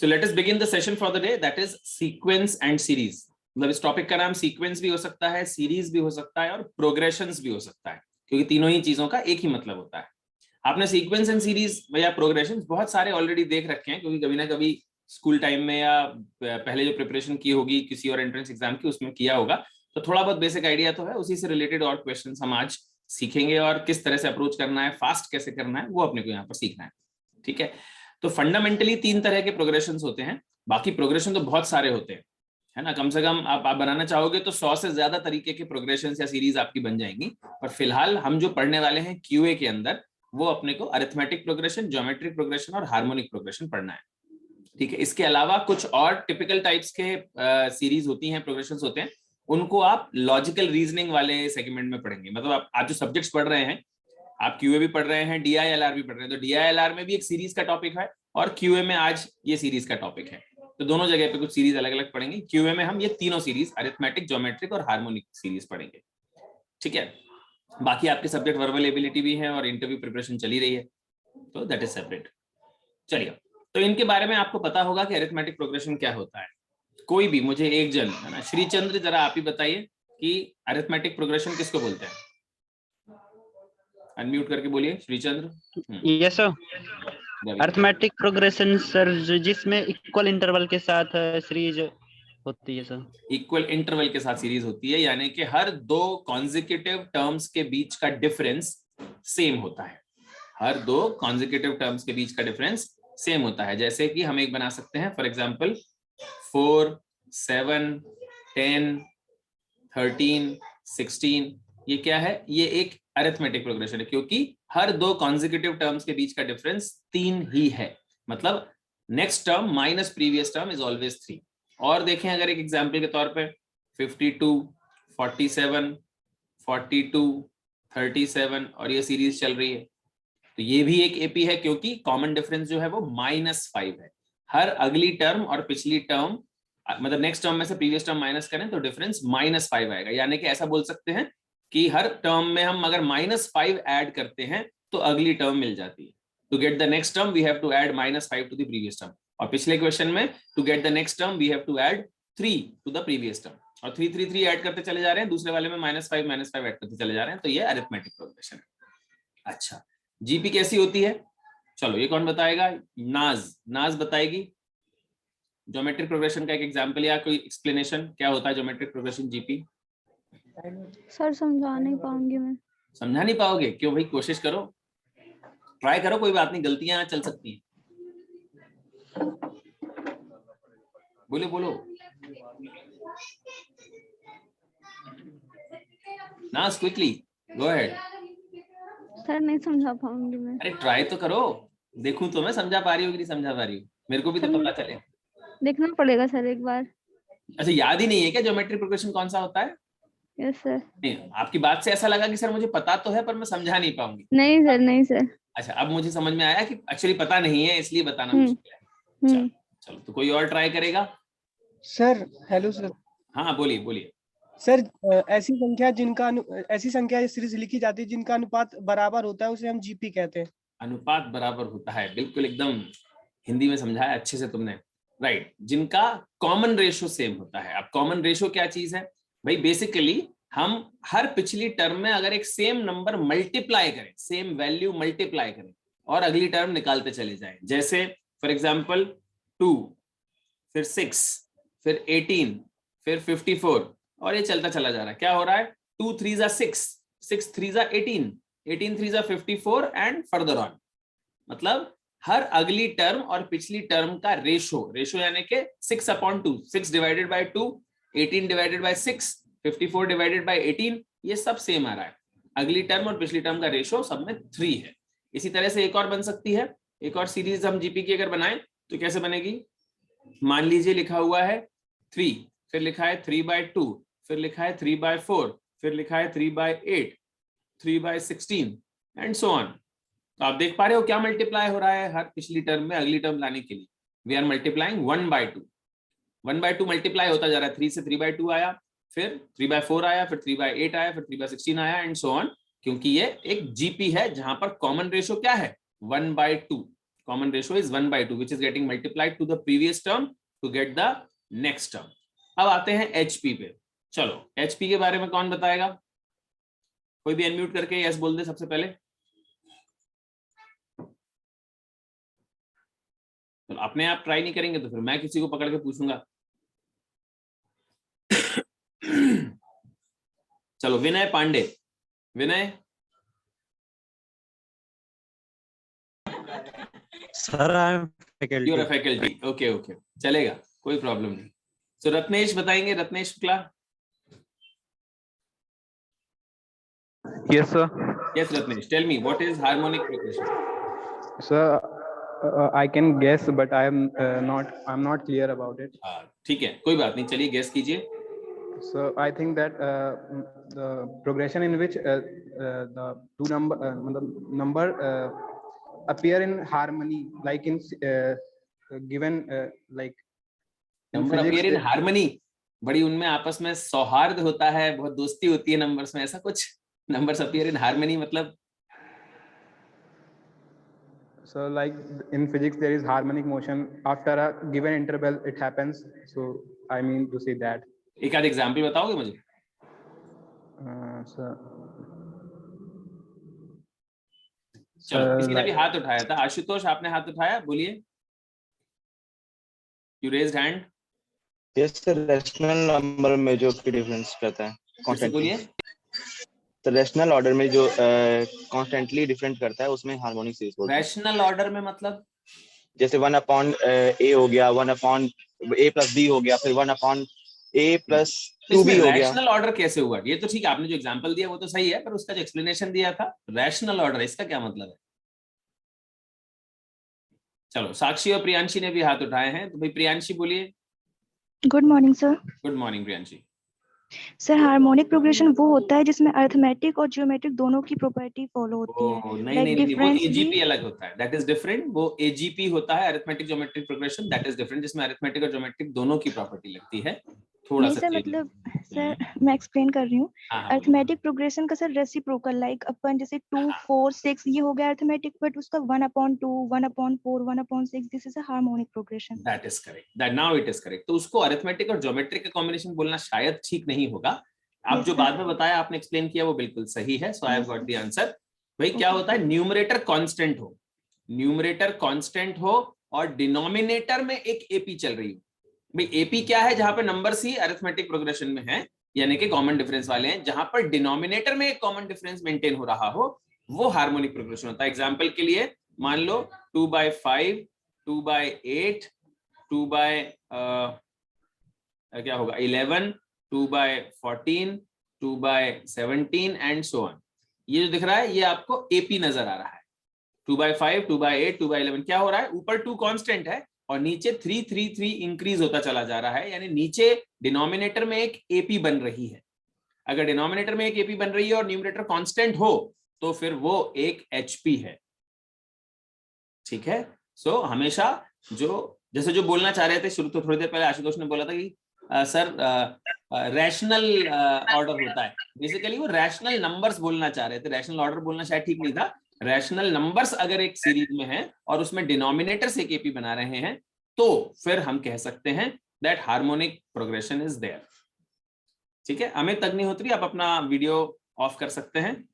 So let us begin the session for the day, that is sequence and series. मतलब इस topic का नाम sequence भी हो सकता है, सीरीज भी हो सकता है और प्रोग्रेशंस भी हो सकता है, क्योंकि तीनों ही चीजों का एक ही मतलब होता है। आपने सीक्वेंस एंड सीरीज या प्रोग्रेशंस बहुत सारे ऑलरेडी देख रखे हैं, क्योंकि कभी ना कभी स्कूल टाइम में या पहले जो प्रिपरेशन की होगी किसी और एंट्रेंस एग्जाम की उसमें किया होगा, तो थोड़ा बहुत बेसिक आइडिया तो है। उसी से रिलेटेड और क्वेश्चंस हम आज सीखेंगे और किस तरह से अप्रोच करना है, फास्ट कैसे करना है, वो अपने को यहाँ पर सीखना है। ठीक है, तो फंडामेंटली 3 तरह के प्रोग्रेशंस होते हैं, बाकी प्रोग्रेशन तो बहुत सारे होते हैं, है ना। कम से कम आप बनाना चाहोगे तो 100 से ज्यादा तरीके के प्रोग्रेशंस या सीरीज आपकी बन जाएंगी। पर फिलहाल हम जो पढ़ने वाले हैं क्यूए के अंदर, वो अपने को अरिथमेटिक प्रोग्रेशन, ज्योमेट्रिक प्रोग्रेशन और हार्मोनिक प्रोग्रेशन पढ़ना है। ठीक है, इसके अलावा कुछ और टिपिकल टाइप्स के सीरीज होती हैं, प्रोग्रेशंस होते हैं, उनको आप लॉजिकल रीजनिंग वाले सेगमेंट में पढ़ेंगे। मतलब आप जो सब्जेक्ट्स पढ़ रहे हैं, आप क्यूए भी पढ़ रहे हैं, डीआईएलआर भी पढ़ रहे हैं, तो डीआईएलआर में भी एक सीरीज का टॉपिक है और क्यूए में आज ये सीरीज का टॉपिक है। तो दोनों जगह पे कुछ सीरीज अलग अलग पढ़ेंगे। क्यूए में हम ये तीनों सीरीज अरिथमेटिक, ज्योमेट्रिक और हार्मोनिक सीरीज पढ़ेंगे। ठीक है, बाकी आपके सब्जेक्ट वर्बल एबिलिटी भी है और इंटरव्यू प्रिपरेशन चली रही है, तो दैट इज सेपरेट। चलिए, तो इनके बारे में आपको पता होगा कि अरिथमेटिक प्रोग्रेशन क्या होता है। कोई भी मुझे एक जन, है ना, श्रीचंद्र, जरा आप ही बताइए कि अरिथमेटिक प्रोग्रेशन किसको बोलते हैं। अनम्यूट करके बोलिए Shrichandra. Yes sir, arithmetic progression sir जिसमें इक्वल इंटरवल के साथ सीरीज होती है सर। इक्वल इंटरवल के साथ सीरीज होती है, यानी कि हर 2 कॉन्जिक्यूटिव टर्म्स के बीच का डिफरेंस सेम होता है। हर 2 कॉन्जिक्यूटिव टर्म्स के बीच का डिफरेंस सेम होता है। जैसे कि हम एक बना सकते हैं, फॉर एग्जांपल 4, 7, 10, 13, 16। ये क्या है? ये एक अरिथमेटिक प्रोग्रेशन है, क्योंकि हर 2 कॉन्जिक्यूटिव टर्म्स के बीच का डिफरेंस 3 ही है। मतलब next term minus previous term is always 3। और देखें अगर एक एग्जांपल के तौर पे 52, 47, 42, 37 और ये सीरीज चल रही है, तो ये भी एक एपी है, क्योंकि कॉमन डिफरेंस जो है वो -5 है। हर अगली टर्म और पिछली टर्म, मतलब नेक्स्ट टर्म में से प्रीवियस टर्म माइनस करें तो डिफरेंस -5 आएगा। यानी कि ऐसा बोल सकते हैं कि हर टर्म में हम अगर -5 ऐड करते हैं तो अगली टर्म मिल जाती है। To get the next term we have to add -5 to the previous term. और पिछले क्वेश्चन में to get the next term we have to add 3 to the previous term, और 3 3 3 ऐड करते चले जा रहे हैं, दूसरे वाले में -5 ऐड करते चले जा रहे हैं। तो ये अरिथमेटिक प्रोग्रेशन है। अच्छा, जीपी कैसी होती है? चलो, ये कौन बताएगा? नाज बताएगी। ज्योमेट्रिक प्रोग्रेशन का एक एग्जांपल या कोई एक्सप्लेनेशन, क्या होता है ज्योमेट्रिक प्रोग्रेशन जीपी? सर समझा नहीं पाऊंगी मैं। समझा नहीं पाओगे? क्यों भाई, कोशिश करो, ट्राई करो, कोई बात नहीं, गलतियां चल सकती हैं। बोलो नाज, क्विकली गो अहेड। सर नहीं समझा पाऊंगी मैं। अरे ट्राई तो करो, देखूं तो मैं समझा पा रही हूँ कि नहीं समझा पा रही हूँ, मेरे को भी तो पता चले। देखना पड़ेगा सर एक बार। अच्छा, याद ही नहीं है क्या ज्योमेट्रिक प्रोग्रेशन कौन सा होता है? Yes sir. नहीं, आपकी बात से ऐसा लगा कि सर मुझे पता तो है पर मैं समझा नहीं पाऊंगी। नहीं सर। अच्छा, अब मुझे समझ में आया कि एक्चुअली पता नहीं है, इसलिए बताना मुश्किल है। चलो, तो कोई और ट्राई करेगा? Sir hello sir. हाँ बोलिए सर, ऐसी संख्या सीरीज लिखी जाती है जिनका अनुपात बराबर होता है, उसे हम जीपी कहते हैं। अनुपात बराबर होता है, बिल्कुल एकदम हिंदी में समझाया अच्छे से तुमने, राइट। जिनका कॉमन रेशो सेम होता है। अब कॉमन रेशो क्या चीज है भाई? बेसिकली हम हर पिछली टर्म में अगर एक सेम नंबर मल्टीप्लाई करें, सेम वैल्यू मल्टीप्लाई करें और अगली टर्म निकालते चले जाएं। जैसे फॉर एग्जांपल 2, फिर 6, फिर 18, फिर 54, और ये चलता चला जा रहा है। क्या हो रहा है? 2 3 6, 6 3 18, 18 3 54 एंड फर्दर ऑन। मतलब हर अगली टर्म और पिछली टर्म का रेशो यानी कि 6/2, 6 divided by 2, 18 divided by 6, 54 divided by 18, ये सब सेम आ रहा है। अगली टर्म और पिछली टर्म का रेशो सब में 3 है। इसी तरह से एक और बन सकती है, एक और सीरीज हम जीपी की अगर बनाएं तो कैसे बनेगी? मान लीजिए लिखा हुआ है 3, फिर लिखा है 3/2, फिर लिखा है 3/4, फिर लिखा है 3/8, 3/16 एंड सो ऑन। तो आप देख पा रहे हो क्या मल्टीप्लाई हो रहा है हर पिछली टर्म में अगली टर्म लाने के लिए? We are multiplying 1/2। 1/2 मल्टीप्लाई होता जा रहा है। 3 से 3/2 आया, फिर 3/4 आया, फिर 3/8 आया, फिर 3/16 आया एंड सो ऑन, क्योंकि ये एक जीपी है जहां पर कॉमन रेशो क्या है? 1/2। common ratio is 1/2 which is getting multiplied to the previous term to get the next term. अब आते हैं HP पे. चलो HP के बारे में कौन बताएगा? कोई भी अनम्यूट करके यस बोल दे सबसे पहले. तो अपने आप ट्राई नहीं करेंगे तो फिर मैं किसी को पकड़ के पूछूंगा. चलो Vinay Pandey. Vinay. Sir I am faculty. You are a faculty. Okay okay चलेगा, कोई प्रॉब्लम नहीं. सो रत्नेश बताएंगे. Ratnesh Shukla. Yes, sir. Yes, Ratnesh. Tell me, what is harmonic progression? Sir, I can guess, but I'm not clear about it. ठीक है, कोई बात नहीं. चलिए guess कीजिए. So I think that the progression in which the two number appear in harmony, like in given like Number appear in harmony. बड़ी उनमें आपस में सौहार्द होता है, बहुत दोस्ती होती है नंबर्स में, ऐसा कुछ. Numbers appear in harmony मतलब. So like in physics there is harmonic motion after a given interval it happens. So I mean to say that. एक आध एग्जाम्पल बताओगे मुझे? चलो किसी ने भी हाथ उठाया था. आशुतोष आपने हाथ उठाया, बोलिए. You raised hand. Yes sir, rational number में जो डिफरेंस करता है कांस्टेंट. बोलिए. तो रैशनल ऑर्डर में जो कांस्टेंटली डिफरेंट करता है उसमें हार्मोनिक सीरीज बोलते हैं. रैशनल ऑर्डर में मतलब जैसे 1/a हो गया, 1/a+b हो गया, फिर 1/a+2b हो गया. रैशनल ऑर्डर कैसे हुआ? ये तो ठीक है, आपने जो एग्जांपल दिया वो तो सही है, पर उसका जो एक्सप्लेनेशन दिया था रैशनल ऑर्डर, इसका क्या मतलब है? चलो साक्षी और प्रियांशी ने भी हाथ उठाए हैं, तो भाई प्रियांशी बोलिए. Good morning sir. Good morning Priyanshi. Sir harmonic progression वो होता है जिसमें अरिथमेटिक और ज्योमेट्रिक दोनों की प्रॉपर्टी फॉलो होती है. नहीं, वो एजीपी अलग होता है. That is different. वो एजीपी होता है, arithmetic geometric progression. That is different, जिसमें अरिथमेटिक और ज्योमेट्रिक दोनों की प्रॉपर्टी लगती है. थोड़ा सा मतलब सर मैं एक्सप्लेन कर रही हूँ. अरिथमेटिक प्रोग्रेशन का सर रेसिप्रोकल, लाइक अपन जैसे 2 4 6 ये हो गया अरिथमेटिक, बट उसका 1/2 1/4 1/6 this is a harmonic progression. That is correct. That now it is correct. तो उसको अरिथमेटिक और ज्योमेट्रिक का कॉम्बिनेशन बोलना शायद ठीक नहीं होगा. आप जो बाद में बताया, आपने एक्सप्लेन किया, वो बिल्कुल सही है. So I have got the answer. भाई क्या होता है? न्यूमरेटर कांस्टेंट हो, न्यूमरेटर कांस्टेंट हो और डिनोमिनेटर में एक एपी चल रही हो. भाई एपी क्या है? जहां पे नंबर्स ही अरिथमेटिक प्रोग्रेशन में है, यानी कि कॉमन डिफरेंस वाले हैं. जहां पर डिनोमिनेटर में एक कॉमन डिफरेंस मेंटेन हो रहा हो, वो हार्मोनिक प्रोग्रेशन होता है. एग्जांपल के लिए मान लो 2/5 2/8 क्या होगा 11 2/14 2/17 एंड सो ऑन. ये जो दिख रहा है ये आपको एपी नजर आ रहा है. 2/5 2/8 2/11 क्या हो रहा है? ऊपर 2 कांस्टेंट है और नीचे 3 3 3 इंक्रीज होता चला जा रहा है, यानी नीचे डिनोमिनेटर में एक एपी बन रही है. अगर डिनोमिनेटर में एक एपी बन रही है और न्यूमरेटर कांस्टेंट हो तो फिर वो एक एचपी है. ठीक है. सो हमेशा जो बोलना चाह रहे थे शुरू, तो थोड़ी देर पहले आशुतोष ने बोला था कि सर रैशनल ऑर्डर होता है. बेसिकली वो रैशनल नंबर्स बोलना चाह रहे थे. रैशनल ऑर्डर बोलना शायद ठीक नहीं था. रैशनल नंबर्स अगर एक सीरीज में है और उसमें डिनोमिनेटर से एपी बना रहे हैं, तो फिर हम कह सकते हैं that harmonic progression is there. ठीक है. अमित अग्निहोत्री, आप अपना वीडियो ऑफ कर सकते हैं.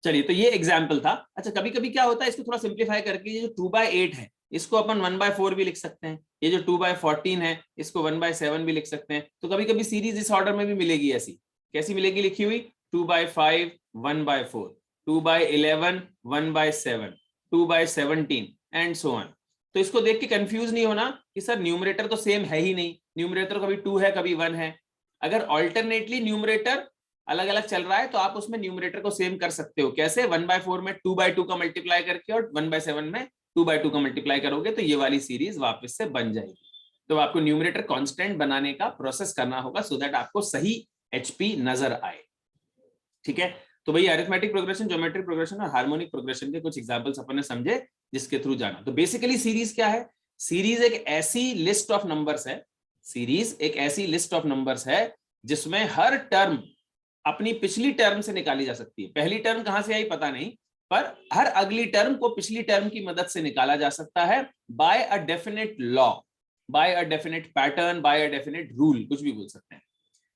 चलिए, तो ये एग्जाम्पल था. अच्छा, कभी कभी क्या होता है, इसको थोड़ा सिंप्लीफाई करके, ये जो 2/8 है इसको अपन 1/4 भी लिख सकते हैं. ये जो 2/14 है इसको 1/7 भी लिख सकते हैं. तो कभी कभी सीरीज इस ऑर्डर में भी मिलेगी. ऐसी कैसी मिलेगी लिखी हुई? 2/5 1/4 2/11 1/7 2/17 एंड सो ऑन. तो इसको देख के कंफ्यूज नहीं होना कि सर न्यूमरेटर तो सेम है ही नहीं. न्यूमरेटर कभी 2 है कभी 1 है. अगर ऑल्टरनेटली न्यूमरेटर अलग अलग चल रहा है तो आप उसमें न्यूमरेटर को सेम कर सकते हो. कैसे? 1/4 में 2/2 का मल्टीप्लाई करके और 1/7 में 2/2 का मल्टीप्लाई करोगे तो ये वाली सीरीज वापस से बन जाएगी. तो आपको न्यूमरेटर कांस्टेंट बनाने का प्रोसेस करना होगा सो दैट आपको सही एचपी नजर आए. ठीक है. तो भैया अरिथमेटिक प्रोग्रेशन, ज्योमेट्रिक प्रोग्रेशन और हार्मोनिक प्रोग्रेशन के कुछ एग्जांपल्स अपन ने समझे जिसके थ्रू जाना. तो बेसिकली सीरीज क्या है? सीरीज एक ऐसी लिस्ट ऑफ नंबर्स है, सीरीज एक ऐसी लिस्ट ऑफ नंबर्स है जिसमें हर टर्म अपनी पिछली टर्म से निकाली जा सकती है. पहली टर्म कहां से आई पता नहीं, पर हर अगली टर्म को पिछली टर्म की मदद से निकाला जा सकता है by a definite law, by a definite pattern, by a definite rule, कुछ भी बोल सकते हैं।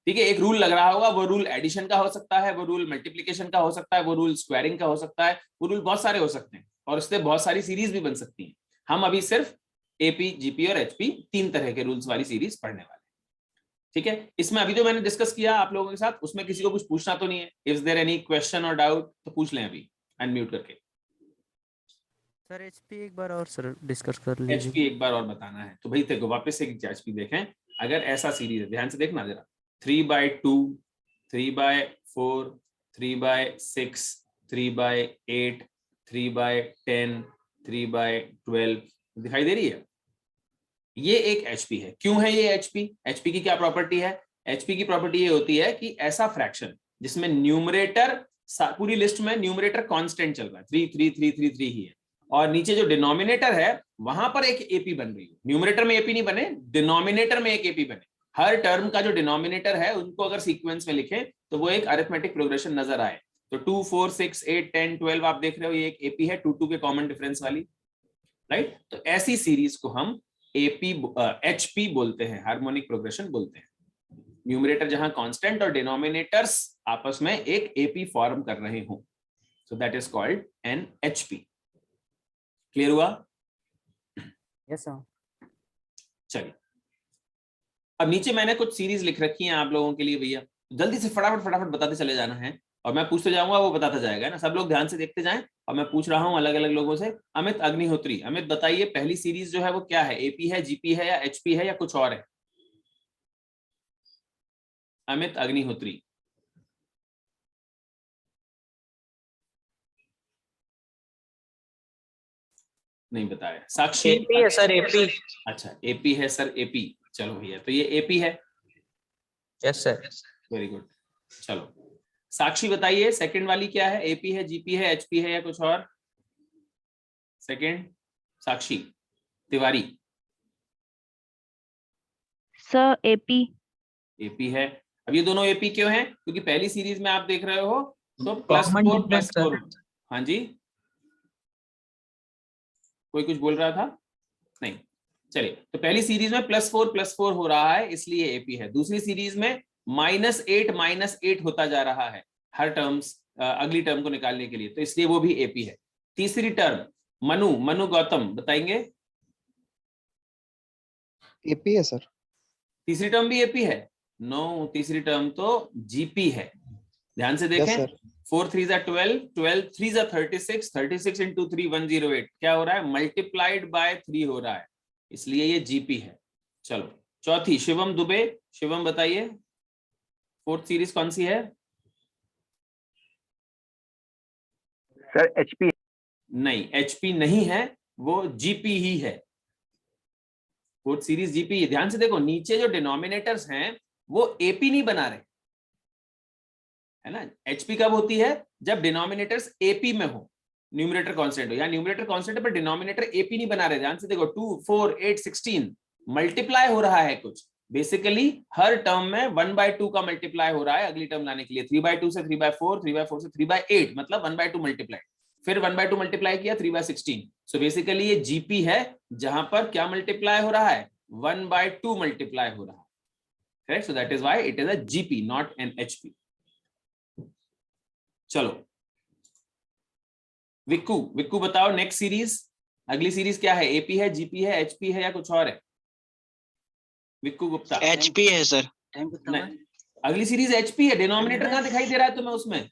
ठीक है, एक रूल लग रहा होगा, वो रूल एडिशन का हो सकता है, वो रूल मल्टीप्लिकेशन का हो सकता है, वो रूल स्क्वायरिंग का हो सकता है, वो रूल बहुत सारे हो सकते हैं और उससे बहुत सारी सीरीज भी बन सकती हैं। हम अभी सिर्फ एपी, जीपी और एचपी 3 तरह के रूल्स वाली सीरीज पढ़ने वाले हैं। ठीक है, इसमें अभी जो मैंने डिस्कस किया आप लोगों के साथ, उसमें किसी को कुछ पूछना तो नहीं है? इफ देयर एनी क्वेश्चन और डाउट तो पूछ लें अभी अनम्यूट करके। सर एचपी एक बार और सर डिस्कस कर लीजिए। एचपी एक बार और बताना है तो भाई देखो वापस से एचपी देखें। अगर ऐसा सीरीज है, ध्यान से देखना जरा, 3/2, 3/4, 3/6, 3/8, 3/10, 3/12 दिखाई दे रही है? ये एक एचपी है। क्यों है ये एचपी? एचपी की क्या प्रॉपर्टी है? एचपी की प्रॉपर्टी ये होती है कि ऐसा फ्रैक्शन जिसमें न्यूमरेटर, पूरी लिस्ट में न्यूमरेटर कांस्टेंट चल रहा है, 3 3 3 3 3 ही है, और नीचे जो डिनोमिनेटर है वहां पर एक एपी बन रही है। न्यूमरेटर में एपी नहीं बने, डिनोमिनेटर में एक एपी बने। हर टर्म का जो डिनोमिनेटर है उनको अगर सीक्वेंस में लिखें तो वो एक अरिथमेटिक प्रोग्रेशन नजर आए। तो 2 4 6 8 10 12 आप देख रहे हो, ये एक एपी है 2 2 के कॉमन डिफरेंस वाली, राइट? तो ऐसी सीरीज को हम एचपी बोलते हैं, हार्मोनिक प्रोग्रेशन बोलते हैं। न्यूमरेटर जहां कांस्टेंट और डिनोमिनेटर्स आपस में एक एपी फॉर्म कर रहे हो, so that is called an HP. Clear हुआ? Yes sir. चलिए, अब नीचे मैंने कुछ सीरीज लिख रखी हैं आप लोगों के लिए भैया, जल्दी से फटाफट बताते चले जाना है और मैं पूछते जाऊंगा, वो बताता जाएगा ना। सब लोग ध्यान से देखते जाएं और मैं पूछ रहा हूं अलग अलग लोगों से। अमित अग्निहोत्री, अमित बताइए पहली सीरीज जो है वो क्या है? एपी है, जीपी है, या एचपी है, या कुछ और है? अमित अग्निहोत्री। नहीं बताया। साक्षी? एपी है सर, एपी। अच्छा एपी है सर, एपी। चलो भैया, तो ये एपी है। Yes sir. Very good. चलो साक्षी बताइए सेकंड वाली क्या है? एपी है, जीपी है, एचपी है, या कुछ और? Second Sakshi Tiwari. Sir AP. AP है। अब ये दोनों एपी क्यों हैं? क्योंकि पहली सीरीज में आप देख रहे हो तो +4 हाँ जी, कोई कुछ बोल रहा था? नहीं, चलिए। तो पहली सीरीज में +4 हो रहा है, इसलिए एपी है। दूसरी सीरीज में -8 होता जा रहा है हर टर्म्स, अगली टर्म को निकालने के लिए, तो इसलिए वो भी एपी है। तीसरी टर्म मनु गौतम बताएंगे। एपी है सर। तीसरी टर्म भी एपी है? नो, तीसरी टर्म तो जीपी है। ध्यान से देखें। 4 3 12, 12 3 36, 36 into 3 108, क्या हो रहा है? मल्टीप्लाइड बाय 3 हो रहा है, इसलिए ये जीपी है। चलो चौथी शिवम दुबे, शिवम बताइए फोर्थ सीरीज कौन सी है? Sir HP. नहीं, एचपी नहीं है, वो जीपी ही है। फोर्थ सीरीज जीपी है। ध्यान से देखो, नीचे जो डिनोमिनेटर्स हैं वो एपी नहीं बना रहे, है ना? एचपी कब होती है? जब डिनोमिनेटर्स एपी में हो, न्यूमरेटर कांस्टेंट हो। या न्यूमरेटर कांस्टेंट है पर डिनोमिनेटर एपी नहीं बना रहे। ध्यान से देखो, 2 4 8 16 मल्टीप्लाई हो रहा है कुछ। बेसिकली हर टर्म में 1/2 का मल्टीप्लाई हो रहा है अगली टर्म लाने के लिए। 3/2 से 3/4, 3/4 से 3/8, मतलब 1/2 मल्टीप्लाई, फिर 1/2 मल्टीप्लाई किया 3/16। सो बेसिकली ये जीपी है जहां पर क्या मल्टीप्लाई हो रहा है? 1/2 मल्टीप्लाई हो रहा है। Correct? So that is why it is a GP, not an HP. चलो विक्कू बताओ नेक्स्ट सीरीज, अगली सीरीज क्या है? एपी है, जीपी है, एचपी है, या कुछ और है? विक्कू गुप्ता। एचपी है सर। अगली सीरीज एचपी है। डिनोमिनेटर कहां दिखाई दे रहा है तुम्हें उसमें?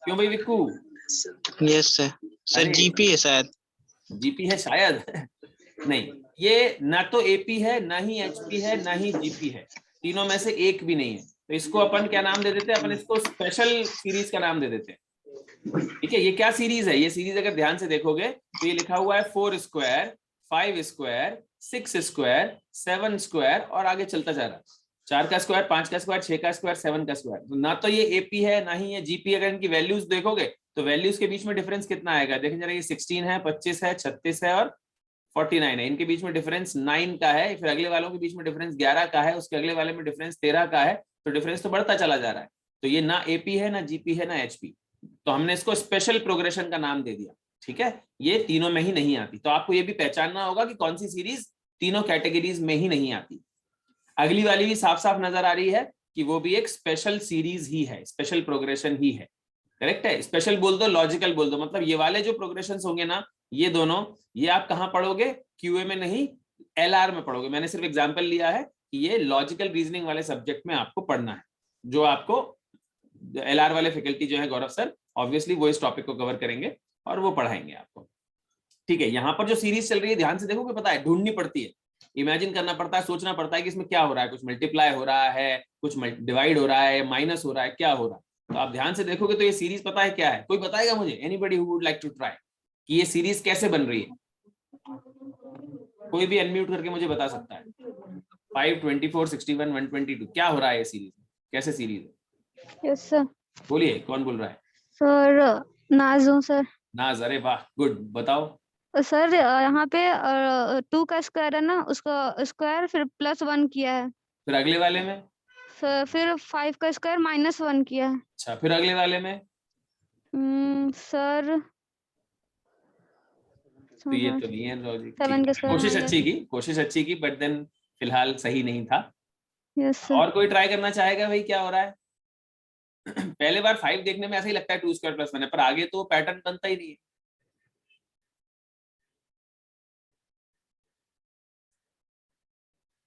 क्यों भाई Vikku? Yes sir. Sir GP है शायद। जीपी है शायद? नहीं, ये ना तो एपी है, ना ही एचपी है, ना ही जीपी है, तीनों में से एक भी नहीं है। तो इसको अपन क्या नाम दे देते हैं? अपन इसको स्पेशल सीरीज का नाम दे देते हैं। ठीक है, ये क्या सीरीज है? ये सीरीज अगर ध्यान से देखोगे तो ये लिखा हुआ है 4 स्क्वायर, 5 स्क्वायर, 6 स्क्वायर, 7 स्क्वायर, और आगे चलता जा रहा है। 4 का स्क्वायर, 5 का स्क्वायर, 6 का स्क्वायर, 7 का स्क्वायर। तो ना तो ये एपी है, ना ही ये जीपी। अगर इनकी वैल्यूज देखोगे तो वैल्यूज के बीच में डिफरेंस कितना आएगा? देखें जरा, ये 16 है, 25 है, 36 है और 49 है। इनके बीच में डिफरेंस 9 का है, फिर अगले वालों के बीच में डिफरेंस 11 का है, उसके अगले वाले में डिफरेंस 13 का है। तो डिफरेंस तो बढ़ता चला जा रहा है। तो ये ना एपी है, ना जीपी है, ना एचपी, तो हमने इसको स्पेशल प्रोग्रेशन का नाम दे दिया। ठीक है, ये तीनों में ही नहीं आती। तो आपको ये भी पहचानना होगा कि कौन सी सीरीज तीनों कैटेगरीज में ही नहीं आती। अगली वाली भी साफ साफ नजर आ रही है कि वो भी एक स्पेशल सीरीज ही है, स्पेशल प्रोग्रेशन ही है। करेक्ट है, स्पेशल बोल दो, लॉजिकल बोल दो, मतलब ये वाले जो प्रोग्रेशंस होंगे ना, ये दोनों, ये आप कहाँ पढ़ोगे? क्यूए में नहीं, एलआर में पढ़ोगे। मैंने सिर्फ एग्जांपल लिया है कि ये लॉजिकल रीजनिंग वाले सब्जेक्ट में आपको पढ़ना है, जो आपको एलआर वाले फैकल्टी जो है गौरव सर, ऑब्वियसली वो इस टॉपिक को कवर करेंगे और वो पढ़ाएंगे आपको। ठीक है, यहाँ पर जो सीरीज चल रही है ध्यान से देखोगे, पता है ढूंढनी पड़ती है, इमेजिन करना पड़ता है, सोचना पड़ता है कि इसमें क्या हो रहा है, कुछ मल्टीप्लाई हो रहा है, कुछ डिवाइड हो रहा है, माइनस हो रहा है, क्या हो रहा है। तो आप ध्यान से देखोगे तो ये सीरीज पता है क्या है? कोई बताएगा मुझे? Anybody who would like to try कि ये सीरीज कैसे बन रही है? कोई भी अनम्यूट करके मुझे बता सकता है। 5, 24, 61, 122 क्या हो रहा है ये सीरीज? कैसे सीरीज है? Yes sir. बोलिए, कौन बोल रहा है? सर नाज हूँ सर। नाज, अरे वाह, गुड, बताओ। सर यहाँ पे 2 का स्क्वायर है ना, उसका स्क्वायर फिर +1 किया है। फिर अगले वाले में? फिर 5 का स्क्वायर -1 किया है। अच्छा, फिर अगले वाले में? सर तो ये तो नहीं है लॉजिक। 7 का स्क्वायर कोशिश अच्छी की, बट देन फिलहाल सही नहीं था। Yes sir. और कोई ट्राई करना चाहेगा भाई, क्या हो रहा है? पहले बार 5 देखने में ऐसा ही लगता है 2 स्क्वायर +1 है, पर आगे तो पैटर्न बनता ही नहीं है।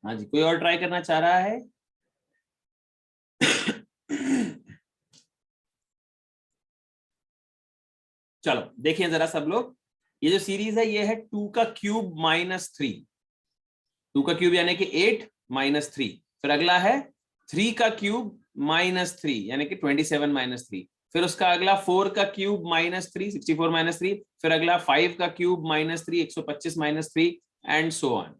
हाँ जी, कोई और ट्राई करना चाह रहा है? चलो देखिए जरा सब लोग, ये जो सीरीज है ये है 2 का क्यूब -3, 2 का क्यूब यानी कि 8 -3, फिर अगला है 3 का क्यूब -3 यानी कि 27 -3, फिर उसका अगला 4 का क्यूब -3 64 -3, फिर अगला 5 का क्यूब -3 125 -3 एंड सो ऑन।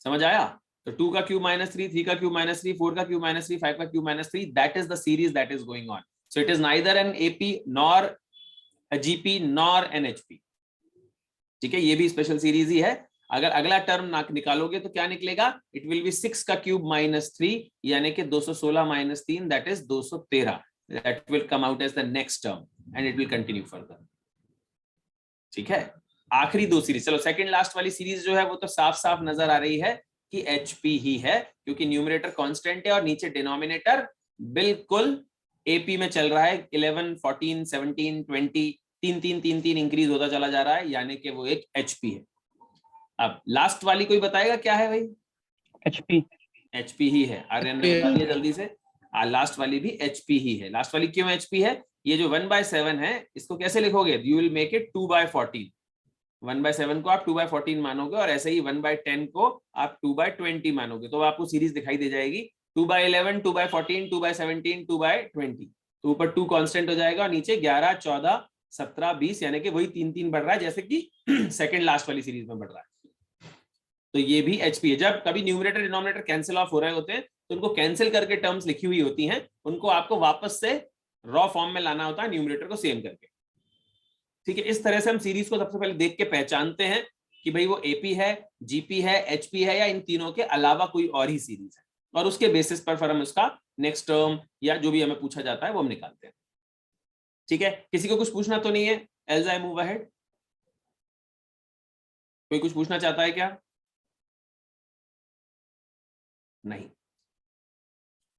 समझ आया? तो 2 का क्यूब -3, 3 का क्यूब -3, 4 का क्यूब -3, 5 का cube -3, that is the series that is going on. So it is neither an AP nor a GP nor an HP. ठीक है, ये भी स्पेशल सीरीज ही है। अगर अगला टर्म निकालोगे तो क्या निकलेगा? इट विल बी 6 का क्यूब -3 यानी कि 216 -3 that is 213। That will come out as the next term and it will continue further. ठीक है, आखिरी 2 सीरीज। चलो सेकंड लास्ट वाली सीरीज जो है वो तो साफ साफ नजर आ रही है कि एचपी ही है, क्योंकि न्यूमरेटर कांस्टेंट है और नीचे डिनोमिनेटर बिल्कुल एपी में चल रहा है। 11, 14, 17, 20 3 इंक्रीज होता चला जा रहा है, यानी कि वो एक एचपी है। अब लास्ट वाली कोई बताएगा क्या है भाई? एचपी ही है। आर्यन ने बता दिया जल्दी से। लास्ट वाली भी एचपी ही है। लास्ट वाली क्यों एचपी है? ये जो 1/7 है इसको कैसे लिखोगे? You will make it 2/14। 1/7 को आप 2/14 मानोगे और ऐसे ही 1/10 को आप 2/20 मानोगे, तो आपको सीरीज दिखाई दे जाएगी 2/11, 2/14, 2/17, 2/20। तो ऊपर 2 कांस्टेंट हो जाएगा और नीचे 11, 14, 17, 20 यानी कि वही 3 बढ़ रहा है जैसे कि सेकंड लास्ट वाली सीरीज में बढ़ रहा है। तो ये भी एचपी है। जब कभी न्यूमरेटर डिनोमिनेटर कैंसिल ऑफ हो रहे होते हैं तो उनको कैंसिल करके टर्म्स लिखी हुई होती हैं, उनको आपको वापस से रॉ फॉर्म में लाना होता है न्यूमरेटर को सेम करके। ठीक है, इस तरह से हम सीरीज को सबसे पहले देख के पहचानते हैं कि भाई वो एपी है, जीपी है, एचपी है या इन तीनों के अलावा कोई और ही सीरीज है, और उसके बेसिस पर फिर हम उसका नेक्स्ट टर्म या जो भी हमें पूछा जाता है वो हम निकालते हैं। ठीक है, किसी को कुछ पूछना तो नहीं है? Else I move ahead. कोई कुछ पूछना चाहता है क्या? नहीं,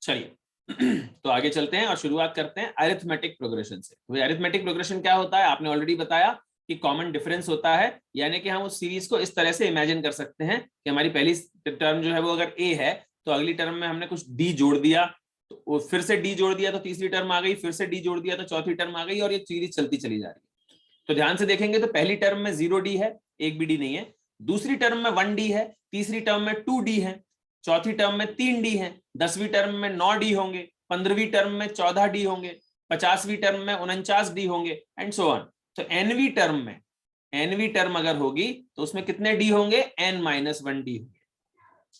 चलिए तो आगे चलते हैं और शुरुआत करते हैं अरिथमेटिक प्रोग्रेशन से। तो अरिथमेटिक प्रोग्रेशन क्या होता है? आपने ऑलरेडी बताया कि कॉमन डिफरेंस होता है, यानी कि हम उस सीरीज को इस तरह से इमेजिन कर सकते हैं कि हमारी पहली टर्म जो है वो अगर ए है तो अगली टर्म में हमने कुछ डी जोड़ दिया, तो फिर से डी जोड़ दिया तो तीसरी टर्म आ गई, फिर से डी जोड़ दिया तो चौथी टर्म आ गई, और ये सीरीज चलती चली जा रही है। तो ध्यान से देखेंगे तो पहली टर्म में 0 डी है, एक भी डी नहीं है। दूसरी टर्म में 1 डी है, तीसरी टर्म में 2 डी है, चौथी टर्म में 3 डी है, 10वीं टर्म में 9 डी होंगे, 15वीं टर्म में 14 डी होंगे, 50वीं टर्म में 49 डी होंगे एंड सो ऑन। तो nवीं टर्म अगर होगी तो उसमें कितने डी होंगे? n-1 डी होंगे।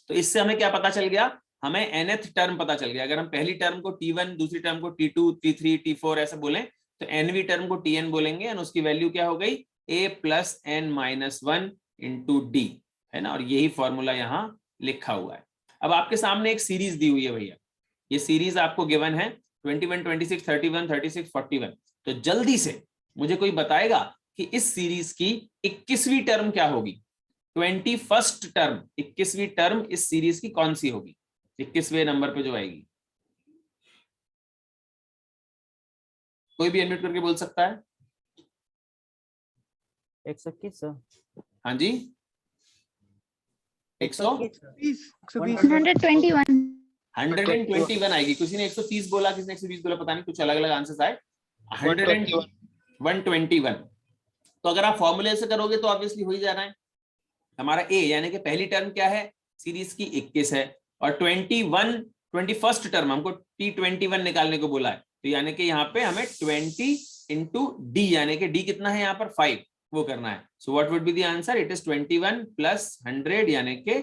तो इससे हमें क्या पता चल गया? हमें nth टर्म पता चल गया। अगर हम पहली टर्म को t1, दूसरी टर्म को t2, t3, t4 ऐसे बोलें तो nवीं टर्म को tn बोलेंगे और उसकी वैल्यू क्या हो गई? a + n-1 इंटू डी, है ना। और यही फॉर्मूला यहाँ लिखा हुआ है। अब आपके सामने एक सीरीज दी हुई है भैया, ये सीरीज आपको गिवन है 21, 26, 31, 36, 41। तो जल्दी से मुझे कोई बताएगा कि इस सीरीज की 21वीं टर्म क्या होगी? 21st टर्म, 21वीं टर्म इस सीरीज की कौन सी होगी? 21वें नंबर पे जो आएगी, कोई भी अनम्यूट करके बोल सकता है। 121 सर। हाँ जी, 120 121 आएगी। किसी ने 130 बोला, किसी ने 120 बोला, पता नहीं, कुछ अलग अलग आंसर्स आए। 121। तो अगर आप फॉर्मूले से करोगे तो ऑब्वियसली हो ही जाना है। हमारा ए यानी कि पहली टर्म क्या है? सीरीज की 21 है, और 21st टर्म हमको T21 निकालने को बोला है। तो यानी कि यहाँ पे हमें 20 इंटू डी, यानी कि डी कितना है यहाँ पर 5, वो करना है। So what would be the answer? It is 21 plus 100 यानी कि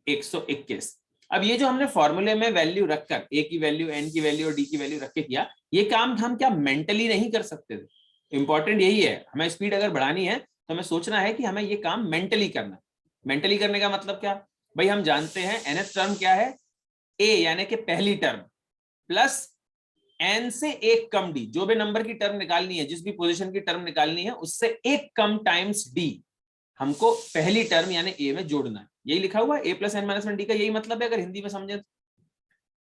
121। अब ये जो हमने फॉर्मूले में वैल्यू रखकर, ए की वैल्यू, एन की वैल्यू और डी की वैल्यू रख के किया, ये काम हम क्या मेंटली नहीं कर सकते थे? इंपॉर्टेंट यही है, हमें स्पीड अगर बढ़ानी है तो हमें सोचना है कि हमें ये काम मेंटली करना है। मेंटली करने का मतलब क्या भाई? हम जानते हैं nth टर्म क्या है? ए यानी कि पहली टर्म प्लस एन से एक कम डी, जो भी नंबर की टर्म निकालनी है, जिस भी पोजीशन की टर्म निकालनी है, उससे एक कम टाइम्स डी हमको पहली टर्म यानी ए में जोड़ना है। यही लिखा हुआ है, ए प्लस एन माइनस 1 डी का यही मतलब है, अगर हिंदी में समझे तो,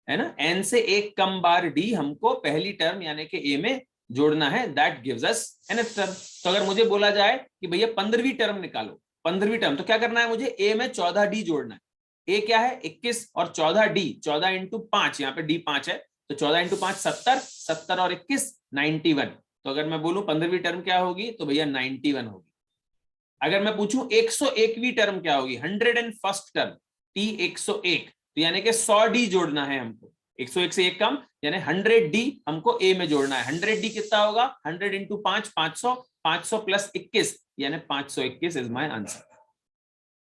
है ना। एन से एक कम बार डी हमको पहली टर्म यानी कि ए में जोड़ना है, that gives us nth term. तो अगर मुझे बोला जाए कि भैया 15वीं टर्म निकालो, 15वीं टर्म, तो क्या करना है? मुझे ए में 14 डी जोड़ना है। ए क्या है? 21, और 14 डी, 14 इंटू 5, यहाँ पे डी 5 है, तो 14 इंटू 5 70, 70 और 21 91। तो अगर मैं बोलूं 15वीं टर्म क्या होगी, तो भैया 91 होगी। अगर मैं पूछूं 101वीं टर्म क्या होगी, 101st टर्म, टी 101, तो यानी कि 100 डी जोड़ना है हमको, 101 से एक कम, यानी 100 डी हमको ए में जोड़ना है। 100 डी कितना होगा? 100 इंटू 5 500, 500 प्लस 21 यानी 521 इज माय आंसर।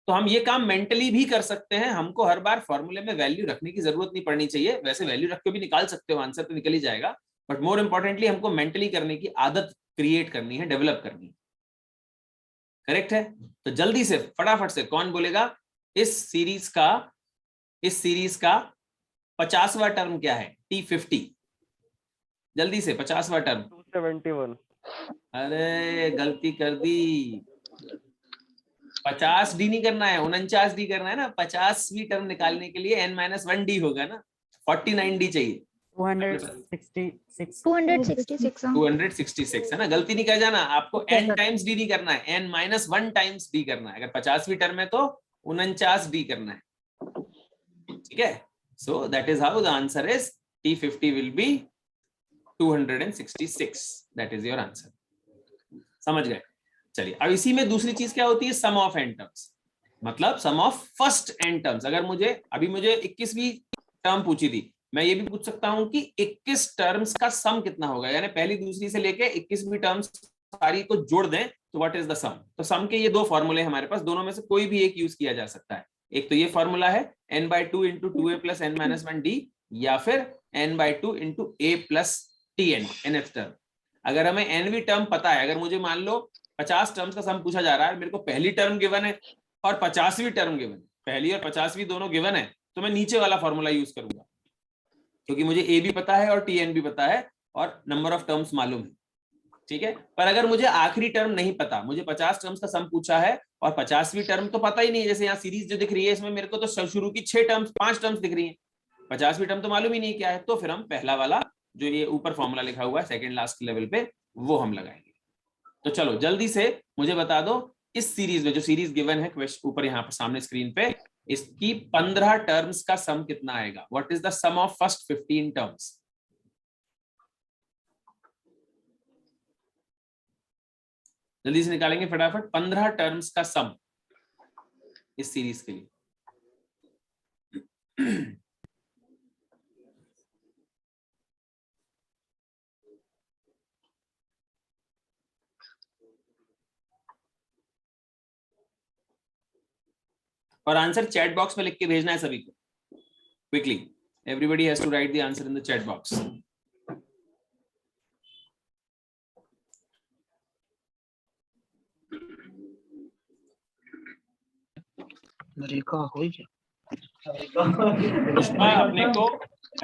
तो हम ये काम मेंटली भी कर सकते हैं, हमको हर बार फॉर्मूले में वैल्यू रखने की जरूरत नहीं पड़नी चाहिए। वैसे वैल्यू रख के भी निकाल सकते हो, आंसर तो निकल ही जाएगा, बट मोर इंपॉर्टेंटली हमको मेंटली करने की आदत क्रिएट करनी है, डेवलप करनी है। करेक्ट है? तो जल्दी से फटाफट से कौन बोलेगा इस सीरीज का 50वां टर्म क्या है? T50। जल्दी से 50वां टर्म। 271। अरे गलती कर दी, 50 डी नहीं करना है, 49 डी करना है ना। 50वीं टर्म निकालने के लिए n-1 डी होगा ना, 49 डी चाहिए। 266 है ना, गलती नहीं कर जाना। आपको n टाइम्स डी नहीं करना है, n-1 टाइम्स डी करना है। अगर 50वीं टर्म है तो 49 डी करना है, ठीक है। So that is how the answer is T50 will be 266। That is your answer. समझ गए? चलिए, अब इसी में दूसरी चीज क्या होती है? सम ऑफ n टर्म्स, मतलब सम ऑफ फर्स्ट n टर्म्स। अगर मुझे 21वीं टर्म पूछी थी, मैं ये भी पूछ सकता हूं कि 21 टर्म्स का सम कितना होगा, यानी पहली दूसरी से लेके 21वीं टर्म्स सारी को जोड़ दें तो व्हाट इज द सम। तो सम के ये दो फॉर्मूले हमारे पास, दोनों में से कोई भी एक यूज किया जा सकता है। एक तो ये फॉर्मूला है n/2 into 2a plus n-1 D, या फिर n/2 into a plus tn, nth term. अगर हमें nवीं टर्म पता है, अगर मुझे मान लो 50 टर्म्स का सम पूछा जा रहा है, मेरे को पहली टर्म गिवन है और 50वीं टर्म गिवन है, पहली और 50वीं दोनों गिवन है, तो मैं नीचे वाला फॉर्मूला यूज करूंगा, क्योंकि मुझे ए भी पता है और tn भी पता है और नंबर ऑफ टर्म्स मालूम है, ठीक है। पर अगर मुझे आखिरी टर्म नहीं पता, मुझे 50 टर्म्स का सम पूछा है और 50वीं टर्म तो पता ही नहीं है, जैसे यहाँ सीरीज जो दिख रही है इसमें मेरे को तो शुरू की 5 टर्म्स दिख रही है, 50वीं टर्म तो मालूम ही नहीं क्या है, तो फिर हम पहला वाला जो ये ऊपर फॉर्मूला लिखा हुआ है सेकंड लास्ट लेवल पे, वो हम लगाएंगे। तो चलो जल्दी से मुझे बता दो, इस सीरीज में जो सीरीज गिवन है ऊपर यहाँ पर सामने स्क्रीन पे, इसकी 15 टर्म्स का सम कितना आएगा? What is the sum of first 15 terms? जल्दी से निकालेंगे फटाफट। 15 टर्म्स का सम इस सीरीज के लिए। और आंसर चैट बॉक्स में लिख के भेजना है सभी को quickly. Everybody has to write the answer in the chat box. Rekha हो गया। पुष्पा अपने को,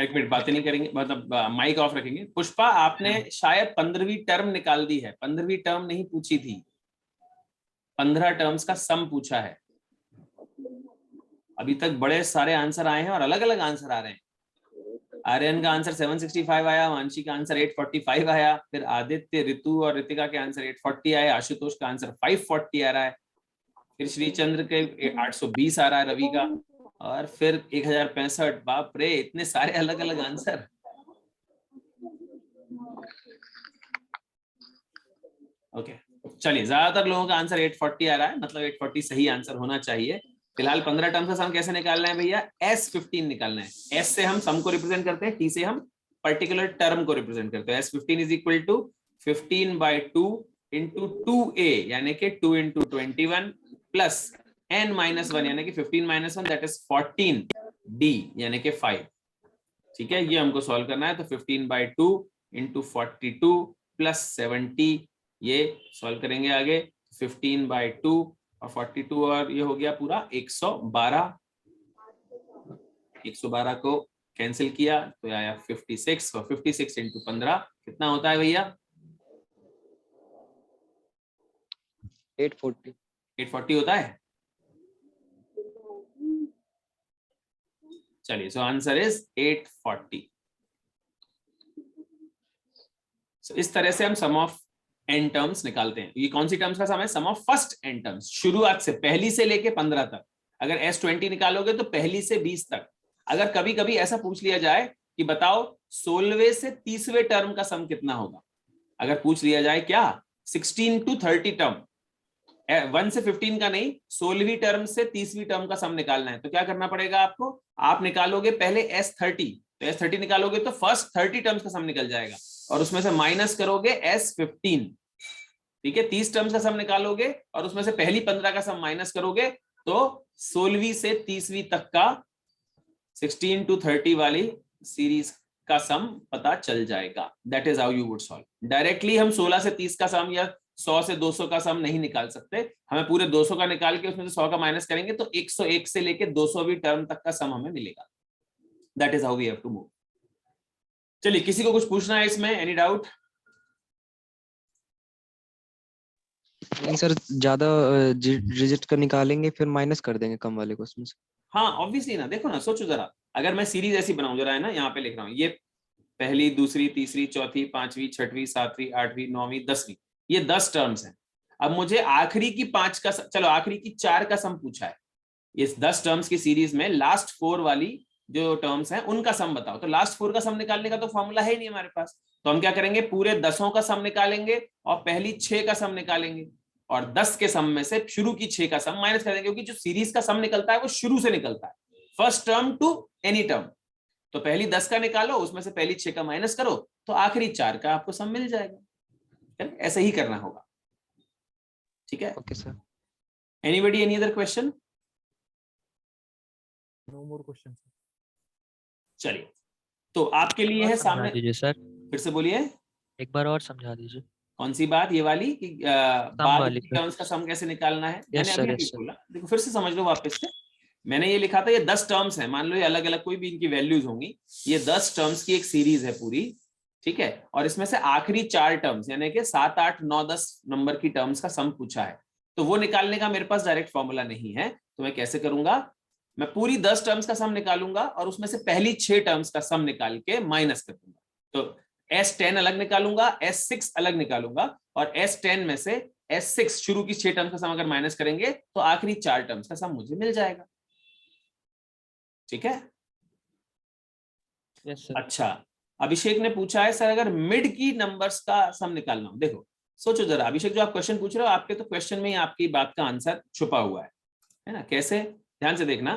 एक मिनट बातें नहीं करेंगे, मतलब माइक ऑफ रखेंगे। पुष्पा आपने शायद 15वीं टर्म निकाल दी है, 15वीं टर्म नहीं पूछी थी, 15 टर्म्स का सम पूछा है। अभी तक बड़े सारे आंसर आए हैं और अलग अलग आंसर आ रहे हैं। आर्यन का आंसर 765 आया, मानसी का आंसर 845 आया, फिर आदित्य, ऋतु और ऋतिका के आंसर 840 आए, आशुतोष का आंसर 540 आ रहा है, फिर श्रीचंद्र के 820 आ रहा है, रवि का, और फिर 1065। बाप रे, इतने सारे अलग अलग आंसर। ओके, चलिए, ज्यादातर लोगों का आंसर 840 आ रहा है, मतलब 840 सही आंसर होना चाहिए। फिलहाल 15 टर्म का सम कैसे निकालना है भैया? S15 निकालना है। S से हम सम को रिप्रेजेंट करते हैं, T से हम पर्टिकुलर टर्म को रिप्रेजेंट करते हैं। S15 is equal to 15/2 into 2A यानी कि 2 इंटू 21 प्लस n-1 यानी कि 15 - 1 दैट इज 14D यानी कि 5। ठीक है, ये हमको सॉल्व करना है। तो 15/2 इंटू 42 प्लस 70, ये सॉल्व करेंगे आगे। 15/2 और 42 और ये हो गया पूरा 112। 112 को कैंसिल किया तो आया 56, और 56 इंटू 15 कितना होता है भैया? 840 840 होता है। चलिए, सो आंसर इज 840। इस तरह से हम सम ऑफ n टर्म्स निकालते हैं। ये कौन सी टर्म्स का सम है? Sum of first n terms, शुरुआत से, पहली से लेके 15 तक। अगर S20 निकालोगे तो पहली से 20 तक। अगर कभी कभी ऐसा पूछ लिया जाए कि बताओ 16वें से 30वें टर्म का सम कितना होगा, अगर पूछ लिया जाए क्या 16 to 30 टर्म, 1 से 15 का नहीं, 16वीं टर्म से 30वीं टर्म का सम निकालना है, तो क्या करना पड़ेगा आपको? आप निकालोगे पहले S30, तो S30 निकालोगे तो फर्स्ट 30 टर्म्स का सम निकल जाएगा, और उसमें से माइनस करोगे S15। ठीक है, 30 टर्म्स का सम निकालोगे और उसमें से पहली 15 का सम माइनस करोगे, तो 16वीं से 30वीं तक का 16 to 30 वाली सीरीज का सम पता चल जाएगा। That is how you would solve. Directly हम 16 से 30 का सम या 100 से 200 का सम नहीं निकाल सकते, हमें पूरे 200 का निकाल के उसमें से 100 का माइनस करेंगे तो 101 से लेके 200वीं टर्म तक का सम हमें मिलेगा। That is how we have to move. चलिए, किसी को कुछ पूछना है इसमें? Any doubt? नहीं सर, ज्यादा डिजिट का निकालेंगे फिर माइनस कर देंगे कम वाले को उसमें से। हाँ, ऑब्वियसली ना। देखो ना, सोचो जरा, अगर मैं सीरीज ऐसी बनाऊं, जरा है ना, यहाँ पे लिख रहा हूँ, ये पहली, दूसरी, तीसरी, चौथी, 5वीं, 6वीं, 7वीं, 8वीं, 9वीं, 10वीं, ये 10 टर्म्स हैं। अब मुझे आखिरी की 5 का, चलो आखिरी की 4 का सम पूछा है। इस 10 टर्म्स की सीरीज में लास्ट 4 वाली जो टर्म्स हैं उनका सम बताओ। तो लास्ट 4 का सम निकालने का तो फॉर्मूला है ही नहीं हमारे पास, तो हम क्या करेंगे? पूरे 10 का सम निकालेंगे और पहली 6 का सम निकालेंगे, और 10 के सम में से शुरू की 6 का सम माइनस कर देंगे, क्योंकि जो सीरीज का सम निकलता है वो शुरू से निकलता है, first term to any term. तो पहली 10 का निकालो, उसमें से पहली 6 का माइनस करो, तो आखिरी 4 का आपको सम मिल जाएगा। ऐसे ही करना होगा। ठीक है, okay sir. Anybody, any other question? No more question. चलिए, तो आपके लिए है सामने। दीजिए सर, फिर से बोलिए। एक बार और समझा दीजिए। कौन सी बात? ये वाली कि बाद वाली, की टर्म्स का सम कैसे निकालना है? मैंने सर, अभी यस सर। बोला, देखो फिर से समझ लो वापस से। मैंने ये लिखा था, ये 10 टर्म्स है, मान लो ये अलग अलग कोई भी इनकी वैल्यूज होंगी, ये 10 टर्म्स की एक सीरीज है पूरी। ठीक है, और इसमें से आखिरी 4 टर्म्स यानी कि 7, 8, 9, 10 नंबर की टर्म्स का सम पूछा है। तो वो निकालने का मेरे पास डायरेक्ट फॉर्मूला नहीं है, तो मैं कैसे करूंगा? मैं पूरी 10 टर्म्स का सम निकालूंगा और उसमें से पहली 6 टर्म्स का सम निकाल के माइनस कर दूंगा। तो S10 अलग निकालूंगा, S6 अलग निकालूंगा, और S10 में से S6 शुरू की 6 टर्म्स का सम अगर माइनस करेंगे तो आखिरी 4 टर्म्स का सम मुझे मिल जाएगा। ठीक है, यस सर। अच्छा, अभिषेक ने पूछा है सर अगर मिड की नंबर्स का सम निकालना हो। देखो सोचो जरा, अभिषेक जो आप क्वेश्चन पूछ रहे हो, आपके तो क्वेश्चन में ही आपकी बात का आंसर छुपा हुआ है ना? कैसे? ध्यान से देखना,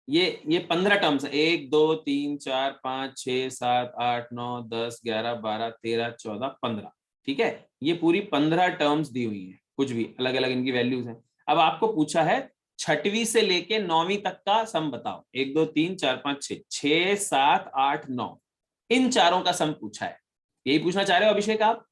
ये 15 टर्म्स है, 1, 2, 3, 4, 5, 6, 7, 8, 9, 10, 11, 12, 13, 14, 15। ठीक है, ये पूरी 15 टर्म्स दी हुई है, कुछ भी अलग अलग इनकी वैल्यूज हैं। अब आपको पूछा है 6वीं से लेके 9वीं तक का सम बताओ। 1, 2, 3, 4, 5, 6, 6, 7, 8, 9, इन चारों का सम पूछा है। यही पूछना चाह रहे हो अभिषेक आप?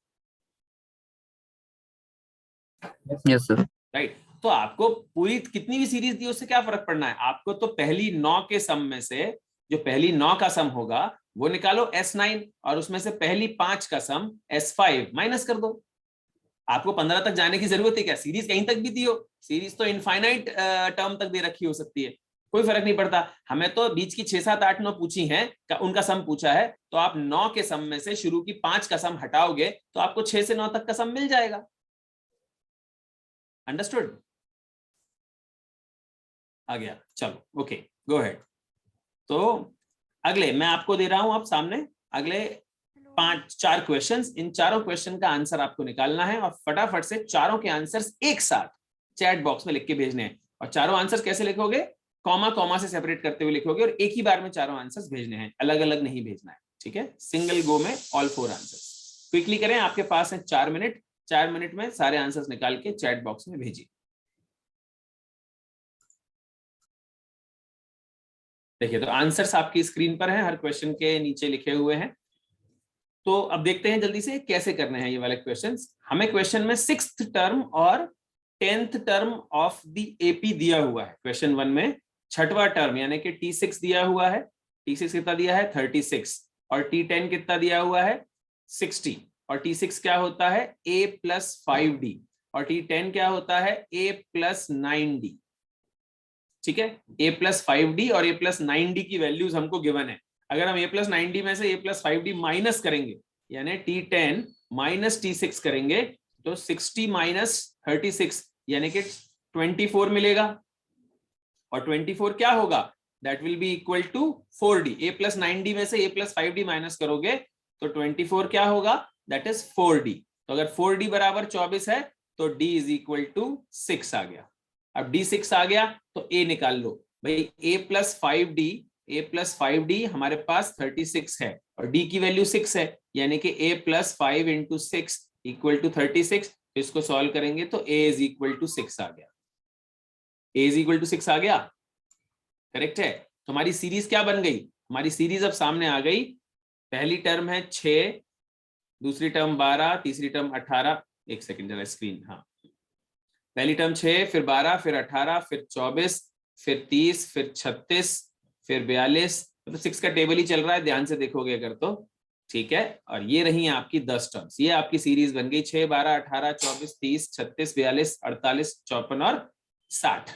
Yes sir. राइट। तो आपको पूरी कितनी भी सीरीज दी उससे क्या फर्क पड़ना है, आपको तो पहली 9 के सम में से जो पहली 9 का सम होगा वो निकालो S9 और उसमें से पहली 5 का सम S5 माइनस कर दो। आपको 15 तक जाने की जरूरत है क्या, सीरीज कहीं तक भी दी हो, सीरीज तो इनफाइनाइट टर्म तक दे रखी हो सकती है, कोई फर्क नहीं पड़ता। हमें तो बीच की 6, 7, 8, 9 पूछी हैं, उनका सम पूछा है, तो आप 9 के सम में से शुरू की 5 का सम हटाओगे तो आपको 6 से 9 तक का सम मिल जाएगा। अंडरस्टूड? आ गया, चलो ओके गो अहेड। तो अगले मैं आपको दे रहा हूं आप सामने अगले 4 क्वेश्चंस, इन चारों क्वेश्चन का आंसर आपको निकालना है और फटाफट से चारों के आंसर्स एक साथ चैट बॉक्स में लिख के भेजने हैं। और चारों आंसर्स कैसे लिखोगे, कॉमा कॉमा से सेपरेट करते हुए लिखोगे और एक ही बार में चारों आंसर्स भेजने हैं, अलग अलग नहीं भेजना है, ठीक है? सिंगल गो में ऑल 4 आंसर्स। क्विकली करें, आपके पास है 4 मिनट, 4 मिनट में सारे आंसर्स निकाल के चैट बॉक्स में भेजिए। देखिए तो आंसर्स आपकी स्क्रीन पर हैं, हर क्वेश्चन के नीचे लिखे हुए हैं। तो अब देखते हैं जल्दी से कैसे करने हैं ये वाले क्वेश्चंस। हमें क्वेश्चन में 6th टर्म और 10th term of the AP दिया हुआ है। क्वेश्चन 1 में 6वां टर्म यानी कि T6 दिया हुआ है। T6 कितना दिया है 36 और T10 कितना दिया हुआ है 60 और T6 क्या होता है A + 5D और T10 क्या होता है A + 9D। ठीक है, A + 5D और A + 9D की वैल्यूज हमको गिवन है। अगर हम A + 9D में से A + 5D माइनस करेंगे यानी T10 - T6 करेंगे तो 60 - 36 यानी कि 24 मिलेगा और 24 क्या होगा, that will be equal to 4D। A + 9D में से A + 5D माइनस करोगे तो 24 क्या होगा, दैट इज 4D। तो अगर 4D बराबर 24 है तो D = 6 आ गया। अब D6 आ गया तो A निकाल लो भाई। A + 5D हमारे पास 36 है और D की वैल्यू 6 है यानी कि A + 5 × 6 = 36। इसको सॉल्व करेंगे तो A = 6 आ गया। A = 6 आ गया, करेक्ट है। तो हमारी सीरीज क्या बन गई, हमारी सीरीज अब सामने आ गई। पहली टर्म है 6, दूसरी टर्म 12, तीसरी टर्म 18। एक सेकंड जरा स्क्रीन, हाँ, पहली टर्म 6, फिर 12, फिर 18, फिर 24, फिर 30, फिर 36, फिर 42। तो 6 का टेबल ही चल रहा है, ध्यान से देखोगे अगर तो, ठीक है। और ये रही आपकी 10 टर्म्स, ये आपकी सीरीज बन गई 6, 12, 18, 24, 30, 36, 42, 48, 54 और 60,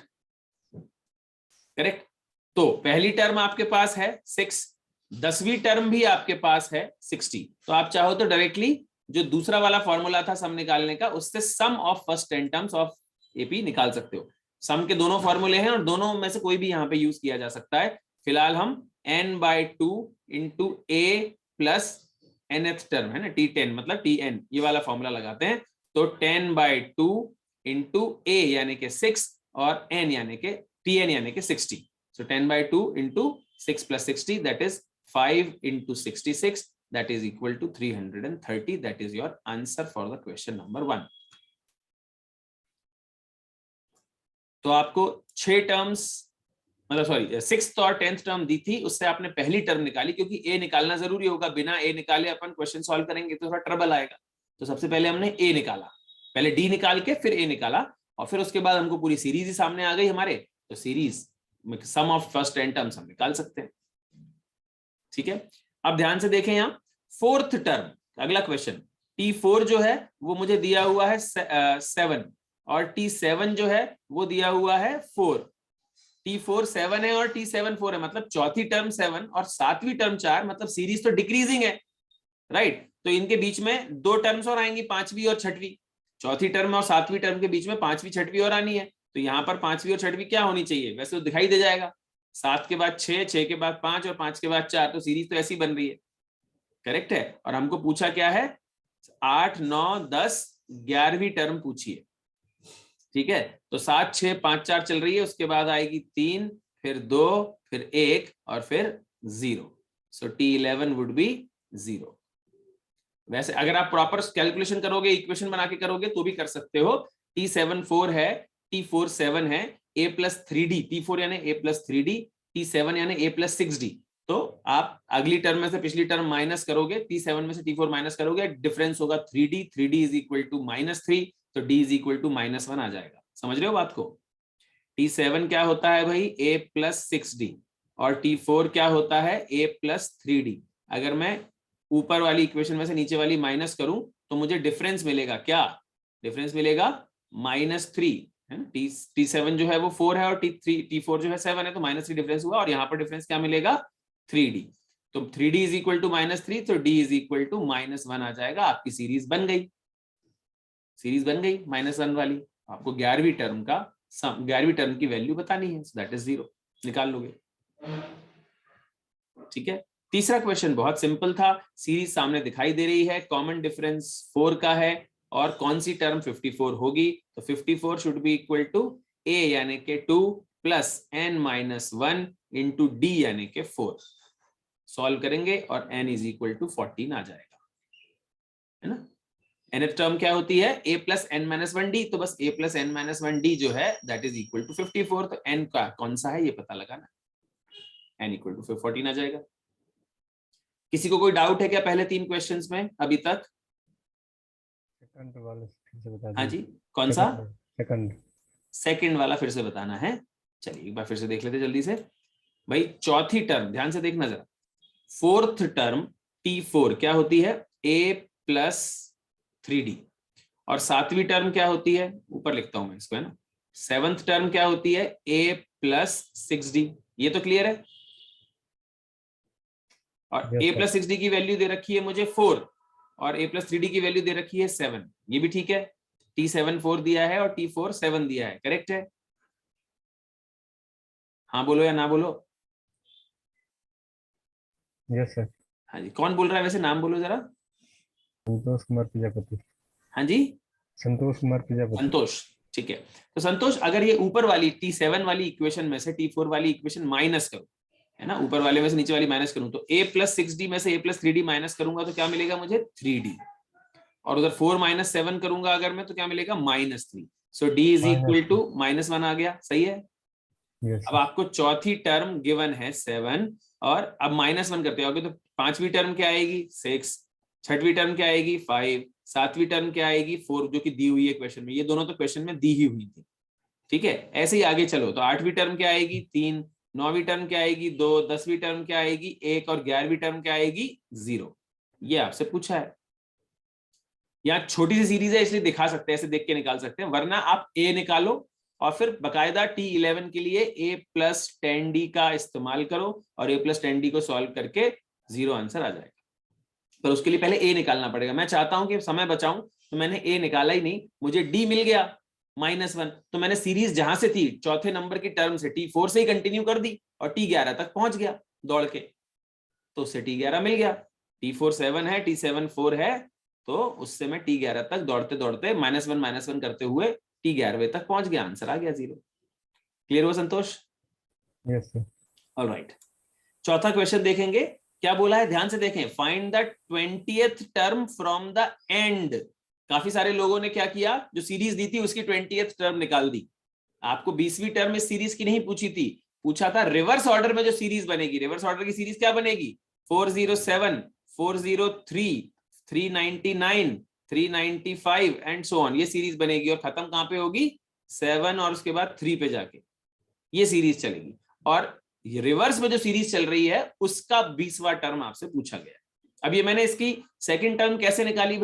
करेक्ट। तो पहली टर्म आपके पास है 6, 10वीं टर्म भी आपके पास है 60। तो आप चाहो तो डायरेक्टली जो दूसरा वाला फॉर्मूला था सम निकालने का, उससे sum of first 10 terms of AP निकाल सकते हो। सम के दोनों फॉर्मूले हैं और दोनों में से कोई भी यहाँ पे यूज किया जा सकता है। फिलहाल हम n/2 × a + nth टर्म है ना, T10 मतलब Tn, ये वाला फॉर्मूला लगाते हैं। तो 10/2 × a यानी कि 6 और n यानी कि Tn यानी कि 60। So 10/2 × 6 + 60, that is 5 × 66, that is equal to 330. That is your answer for the question number 1. तो आपको 6 टर्म्स मतलब सॉरी 6th और 10th टर्म दी थी, उससे आपने पहली टर्म निकाली क्योंकि A निकालना जरूरी होगा। बिना A निकाले अपन क्वेश्चन सॉल्व करेंगे तो थोड़ा ट्रबल आएगा। तो सबसे पहले हमने A निकाला, पहले D निकाल के फिर A निकाला और फिर उसके बाद हमको पूरी सीरीज ही सामने आ गई हमारे। तो series sum of first 10 terms हम निकाल सकते हैं, ठीक है। अब ध्यान से देखें यहाँ 4th टर्म, अगला क्वेश्चन T4 जो है वो मुझे दिया हुआ है 7 और T7 जो है वो दिया हुआ है 4। T4 7 है और T7 4 है, मतलब चौथी टर्म 7 और 7वीं टर्म 4, मतलब सीरीज तो डिक्रीजिंग है, राइट। तो इनके बीच में 2 टर्म्स और आएंगी, 5वीं और 6वीं। चौथी टर्म और 7वीं टर्म के बीच में 5वीं 6वीं और आनी है। तो यहाँ पर 5वीं और 6वीं क्या होनी चाहिए, वैसे तो दिखाई दे जाएगा 7 के बाद 6, 6 के बाद 5 और 5 के बाद 4। तो सीरीज तो ऐसी बन रही है, करेक्ट है। और हमको पूछा क्या है 8, 9, 10, 11वीं टर्म पूछिए, ठीक है। तो 7, 6, 5, 4 चल रही है, उसके बाद आएगी 3, फिर 2, फिर 1 और फिर 0। सो T11 वुड बी 0। वैसे अगर आप प्रॉपर कैलकुलेशन करोगे, इक्वेशन बना के करोगे तो भी कर सकते हो। T7 4 है, T4 7 है, A + 3D, T4 यानी A + 3D, T7 यानी A + 6D। तो आप अगली टर्म में से पिछली टर्म माइनस करोगे, T7 में से T4 माइनस करोगे, डिफरेंस होगा 3D, 3D = -3, तो D = -1 आ जाएगा। समझ रहे हो बात को? T7 क्या होता है भाई? A प्लस 6D और T4 क्या होता है? A plus 3D। अगर मैं ऊपर वाली इक्वेशन में से नीचे वाली माइनस करूं तो मुझे डिफरेंस मिलेगा। क्या डिफरेंस मिलेगा? -3 है ना। T7 जो है वो 4 है और T4 जो है 7 है, तो -3 डिफरेंस हुआ और यहाँ पर डिफरेंस क्या मिलेगा? 3D। तो 3D इज इक्वल टू -3, तो D इज इक्वल टू -1 आ जाएगा। आपकी सीरीज बन गई, सीरीज बन गई -1 वाली। आपको 11वीं टर्म की वैल्यू बतानी है, दैट इज 0, निकाल लोगे। ठीक है। तीसरा क्वेश्चन बहुत सिंपल था, सीरीज सामने दिखाई दे रही है, कॉमन डिफरेंस 4 का है और कौन सी टर्म 54 होगी? तो 54 should be equal to a यानी कि 2 प्लस n-1 इंटू d यानी कि 4। सॉल्व करेंगे और n इज इक्वल टू 14 आ जाएगा, है ना। nth टर्म क्या होती है? a प्लस n-1d, तो बस a प्लस n-1d जो है दैट इज इक्वल टू 54। तो n का कौन सा है ये पता लगाना, n इक्वल टू 14 आ जाएगा। किसी को कोई डाउट है क्या पहले 3 क्वेश्चंस में अभी तक? सेकंड वाला फिर से बता हाँ दीजिए। जी, कौन सा? सेकंड वाला फिर से बताना है। चलिए एक बार फिर से देख लेते जल्दी से भाई। चौथी टर्म ध्यान से देखना जरा, 4th टर्म T4 क्या होती है? A plus 3D। और 7वीं टर्म क्या होती है? ऊपर लिखता हूं मैं इसको, है ना। 7th टर्म क्या होती है? A plus 6D। ये तो क्लियर है। और a प्लस 6D की वैल्यू दे रखी है मुझे 4 और a प्लस 3D की वैल्यू दे रखी है 7। ये भी ठीक है। T7 4 दिया है और T4 7 दिया है, करेक्ट है। हाँ बोलो या ना बोलो? Yes sir. हाँ जी, कौन बोल रहा है वैसे? नाम बोलो जरा। संतोष कुमार प्रजापति। हाँ जी, संतोष कुमार प्रजापति। संतोष, ठीक है। तो संतोष, अगर ये ऊपर वाली T7 वाली इक्वेशन में से T4 वाली इक्वेशन माइनस करो, है ना, ऊपर वाले में से नीचे वाली माइनस करूं, तो a प्लस 6D में से a प्लस 3D माइनस करूंगा तो क्या मिलेगा मुझे? 3D। और उधर 4 माइनस 7 करूंगा अगर मैं, तो क्या मिलेगा? -3। सो d इज इक्वल टू -1 आ गया, सही है। अब आपको चौथी टर्म गिवन है 7 और अब -1 करते होगे तो 5वीं टर्म क्या आएगी? 6, 6वीं टर्म क्या आएगी? 5, 7वीं टर्म क्या आएगी? 4, जो कि दी हुई है क्वेश्चन में। ये दोनों तो क्वेश्चन में दी ही हुई थी, ठीक है। ऐसे ही आगे चलो तो 8वीं टर्म क्या आएगी? 3, 9वीं टर्म क्या आएगी? 2, 10वीं टर्म क्या आएगी? 1 और 11वीं टर्म क्या आएगी? 0। ये आपसे पूछा है। यहाँ छोटी सी सीरीज है इसलिए दिखा सकते हैं, ऐसे देख के निकाल सकते हैं, वरना आप a निकालो और फिर बकायदा T11 के लिए a प्लस 10D का इस्तेमाल करो और a प्लस 10D को सॉल्व करके 0 आंसर आ जाएगा। पर उसके लिए पहले a निकालना पड़ेगा। मैं चाहता हूं कि समय बचाऊं, तो मैंने a निकाला ही नहीं, मुझे d मिल गया -1। तो मैंने सीरीज जहां से थी चौथे नंबर की टर्म से T4 से ही कंटिन्यू कर दी और T11 तक पहुंच गया दौड़ के, तो उससे T11 मिल गया। T4 7 है, T7 4 है, तो उससे मैं T11 तक दौड़ते दौड़ते -1 करते हुए T11 तक पहुंच गया, आंसर आ गया 0। क्लियर हुआ संतोष? Yes sir. ऑलराइट, चौथा क्वेश्चन देखेंगे। क्या बोला है, ध्यान से देखें। Find the 20th term from the end. काफी सारे लोगों ने क्या किया, जो सीरीज दी थी उसकी 20th टर्म निकाल दी। आपको 20वीं टर्म इस सीरीज की नहीं पूछी थी, पूछा था रिवर्स ऑर्डर में जो सीरीज बनेगी। रिवर्स ऑर्डर की सीरीज क्या बनेगी? 407, 403, 399, 395 एंड सो ऑन। ये सीरीज बनेगी और खत्म कहां पे होगी? 7 और उसके बाद 3 पे जाके ये सीरीज चलेगी। और रिवर्स में जो सीरीज चल रही है उसका 20वां टर्म आपसे पूछा गया। अब ये मैंने इसकी सेकंड टर्म कैसे निकाली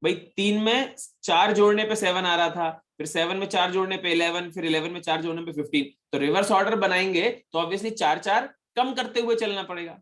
भाई 3 में 4 जोड़ने पे 7 आ रहा था, फिर 7 में 4 जोड़ने पे 11, फिर 11 में 4 जोड़ने पे 15। तो रिवर्स ऑर्डर बनाएंगे तो ऑब्वियसली 4-4 कम करते हुए चलना पड़ेगा।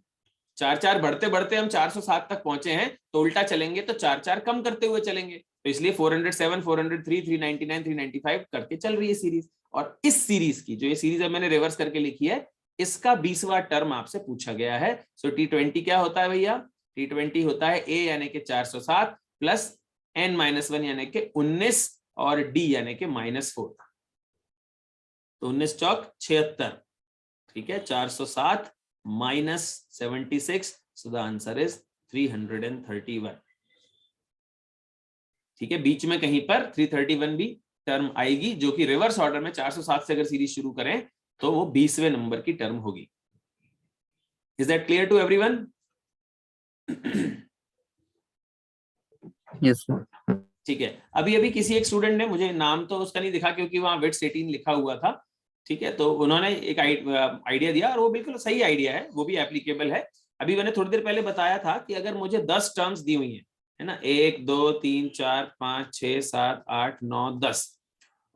4-4 बढ़ते बढ़ते हम 407 तक पहुंचे हैं, तो उल्टा चलेंगे तो 4-4 कम करते हुए चलेंगे। तो इसलिए 407, 403, 399, 395 करके चल रही है सीरीज। और इस सीरीज की जो ये सीरीज अब मैंने रिवर्स करके लिखी है, इसका 20वां टर्म आपसे पूछा गया है। सो T20 क्या होता है भैया? T20 होता है a यानी कि 407 प्लस n-1 यानी कि 19 और d यानी कि -4। तो 19 चौक 76, ठीक है। 407 -76, so the answer is 331। ठीक है, बीच में कहीं पर 331 भी टर्म आएगी, जो कि रिवर्स ऑर्डर में 407 से अगर सीरीज शुरू करें तो वो 20वें नंबर की टर्म होगी। Is that clear to everyone? Yes sir. ठीक है, अभी किसी एक स्टूडेंट ने, मुझे नाम तो उसका नहीं दिखा क्योंकि वहां वेट्स 18 लिखा हुआ था, ठीक है, तो उन्होंने एक आइडिया दिया और वो बिल्कुल सही आइडिया है, वो भी एप्लीकेबल है। अभी मैंने थोड़ी देर पहले बताया था कि अगर मुझे 10 टर्म्स दी हुई है ना, 1 2 3 4 5 6 7 8 9 10,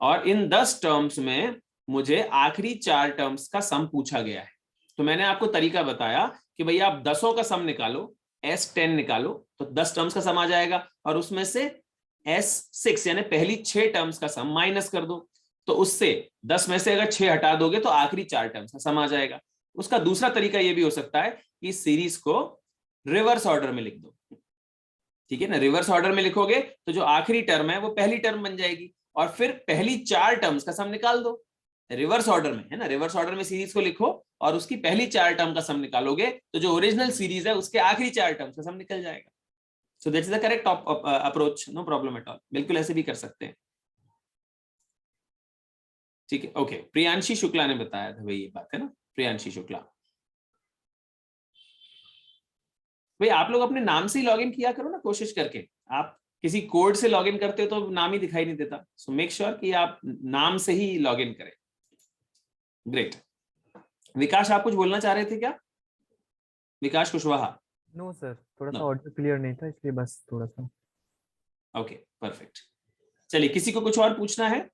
और इन 10 टर्म्स में मुझे आखिरी 4 टर्म्स का सम पूछा गया है, तो मैंने आपको तरीका बताया कि भैया आप 10 का सम निकालो, S10 निकालो, तो 10 टर्म्स का सम आ जाएगा, और उसमें से S6 यानी पहली 6 टर्म्स का सम माइनस कर दो, तो उससे 10 में से अगर 6 हटा दोगे तो आखिरी 4 टर्म्स का सम आ जाएगा। उसका दूसरा तरीका यह भी हो सकता है कि सीरीज को रिवर्स ऑर्डर में लिख दो, ठीक है ना, रिवर्स ऑर्डर में लिखोगे तो जो आखिरी टर्म है वो पहली टर्म बन जाएगी, और फिर पहली 4 टर्म्स का सम निकाल दो रिवर्स ऑर्डर में, है ना, रिवर्स ऑर्डर में सीरीज को लिखो और उसकी पहली 4 टर्म का सम निकालोगे तो जो ओरिजिनल सीरीज है उसके आखिरी 4 टर्म्स का सम निकल जाएगा। So that's the correct approach, no problem at all, बिल्कुल ऐसे भी कर सकते हैं, ठीक है। ओके, प्रियांशी शुक्ला ने बताया था भाई ये बात, है ना, प्रियांशी शुक्ला। भाई आप लोग अपने नाम से ही लॉगिन किया करो ना, कोशिश करके, आप किसी कोड से लॉगिन करते हो तो नाम ही दिखाई नहीं देता, सो मेक श्योर कि आप नाम से ही लॉगिन करें। ग्रेट, विकास आप कुछ बोलना चाह रहे थे क्या? विकास कुशवाहा? नो सर, थोड़ा सा ऑडियो क्लियर नहीं था इसलिए बस थोड़ा सा। Okay, perfect. चलिए, किसी को कुछ और पूछना है?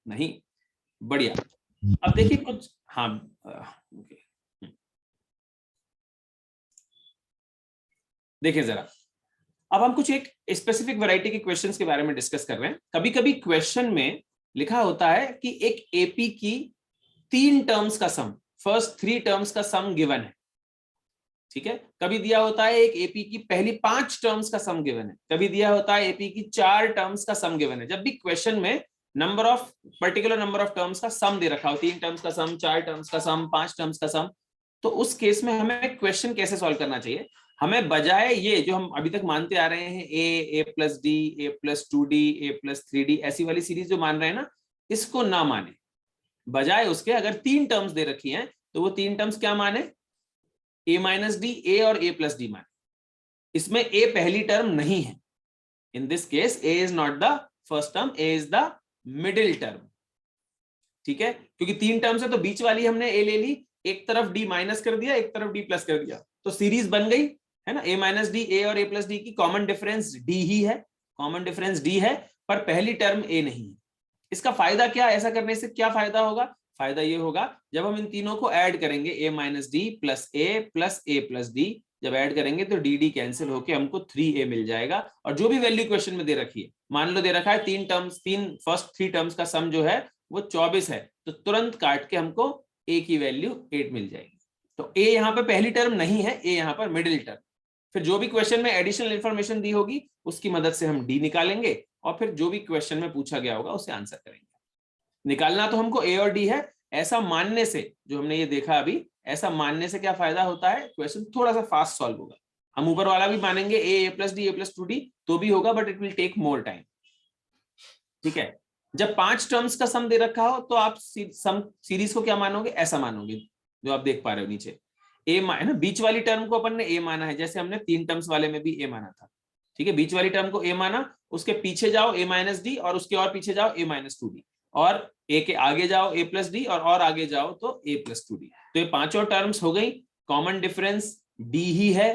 नहीं, बढ़िया। अब देखिए कुछ, हाँ, ओके, देखिए जरा, अब हम कुछ एक स्पेसिफिक वैरायटी के क्वेश्चंस के बारे में डिस्कस कर रहे हैं। कभी कभी क्वेश्चन में लिखा होता है कि एक एपी की 3 टर्म्स का सम, फर्स्ट 3 टर्म्स का सम गिवन है, ठीक है। कभी दिया होता है एक एपी की पहली 5 टर्म्स का सम गिवन है, कभी दिया होता है एपी की 4 टर्म्स का सम गिवन है। जब भी क्वेश्चन में पर्टिकुलर नंबर ऑफ टर्म्स का सम दे रखा हो, 3 टर्म्स का सम, 4 टर्म्स का सम, 5 टर्म्स का सम, तो उस केस में हमें क्वेश्चन कैसे सॉल्व करना चाहिए? हमें बजाय ये जो हम अभी तक मानते आ रहे हैं ए plus D, A plus 2d, A plus 3d, ऐसी वाली सीरीज जो मान रहे हैं ना, इसको ना माने, बजाय उसके अगर 3 टर्म्स दे रखी हैं तो वो 3 टर्म्स क्या माने? ए माइनस डी, ए और ए प्लस डी माने। इसमें ए पहली टर्म नहीं है, in this case A is not the first term, A is the middle term, ठीक है, क्योंकि 3 टर्म्स है तो बीच वाली हमने ए ले ली, एक तरफ डी माइनस कर दिया, एक तरफ डी प्लस कर दिया, तो सीरीज बन गई, है ना। ए माइनस डी, ए और ए प्लस डी की कॉमन डिफरेंस डी ही है, कॉमन डिफरेंस डी है, पर पहली टर्म ए नहीं है। इसका फायदा क्या, ऐसा करने से क्या फायदा होगा? फायदा ये होगा जब हम इन तीनों को ऐड करेंगे, ए माइनस डी प्लस ए प्लस डी, जब ऐड करेंगे तो डी डी कैंसिल होके हमको 3a मिल जाएगा, और जो भी वैल्यू क्वेश्चन में दे रखी है, मान लो दे रखा है 3 फर्स्ट 3 टर्म्स का सम जो है वो 24 है, तो तुरंत काट के हमको a की वैल्यू 8 मिल जाएगी। तो a यहाँ पे पहली टर्म नहीं है, a यहाँ पर मिडिल टर्म। फिर जो भी क्वेश्चन में एडिशनल इंफॉर्मेशन दी होगी उसकी मदद से हम d निकालेंगे, और फिर जो भी क्वेश्चन में पूछा गया होगा उसे आंसर करेंगे। निकालना तो हमको a और d है, ऐसा मानने से, जो हमने ये देखा अभी, ऐसा मानने से क्या फायदा होता है? क्वेश्चन थोड़ा सा फास्ट सॉल्व होगा। हम ऊपर वाला भी मानेंगे a plus D, A plus 2d, तो भी होगा, but it will take more time, ठीक है। जब 5 टर्म्स का सम दे रखा हो तो आप सम सीरीज को क्या मानोगे? ऐसा मानोगे जो आप देख पा रहे हो नीचे, ए है ना, बीच वाली टर्म को अपन ने a माना है, जैसे हमने 3 टर्म्स वाले में भी a माना था, ठीक है। बीच वाली टर्म को a माना, उसके पीछे जाओ a माइनस डी, और उसके और पीछे जाओ a माइनस 2d, और a के आगे जाओ a प्लस डी, और आगे जाओ तो a प्लस 2d। तो ये 5 टर्म्स हो गई, कॉमन डिफरेंस d ही है,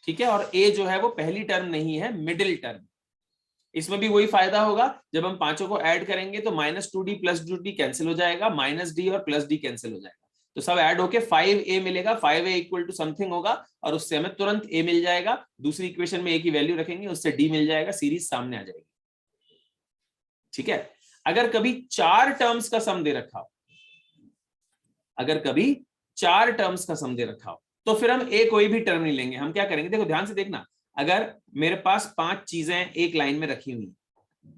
ठीक है, और a जो है वो पहली टर्म नहीं है, मिडिल टर्म। इसमें भी वही फायदा होगा, जब हम 5 को ऐड करेंगे तो minus 2d plus 2d cancel हो जाएगा, माइनस डी और प्लस डी कैंसिल हो जाएगा, तो सब ऐड होके 5a मिलेगा, 5a इक्वल टू समथिंग होगा, और उससे हमें तुरंत a मिल जाएगा। दूसरी इक्वेशन में a की वैल्यू रखेंगे, उससे d मिल जाएगा, सीरीज सामने आ जाएगी, ठीक है। अगर कभी 4 टर्म्स का सम दे रखा हो, अगर कभी 4 टर्म्स का सम दे रखा हो, तो फिर हम a कोई भी टर्म नहीं लेंगे। हम क्या करेंगे, देखो ध्यान से देखना, अगर मेरे पास 5 चीजें एक लाइन में रखी हुई,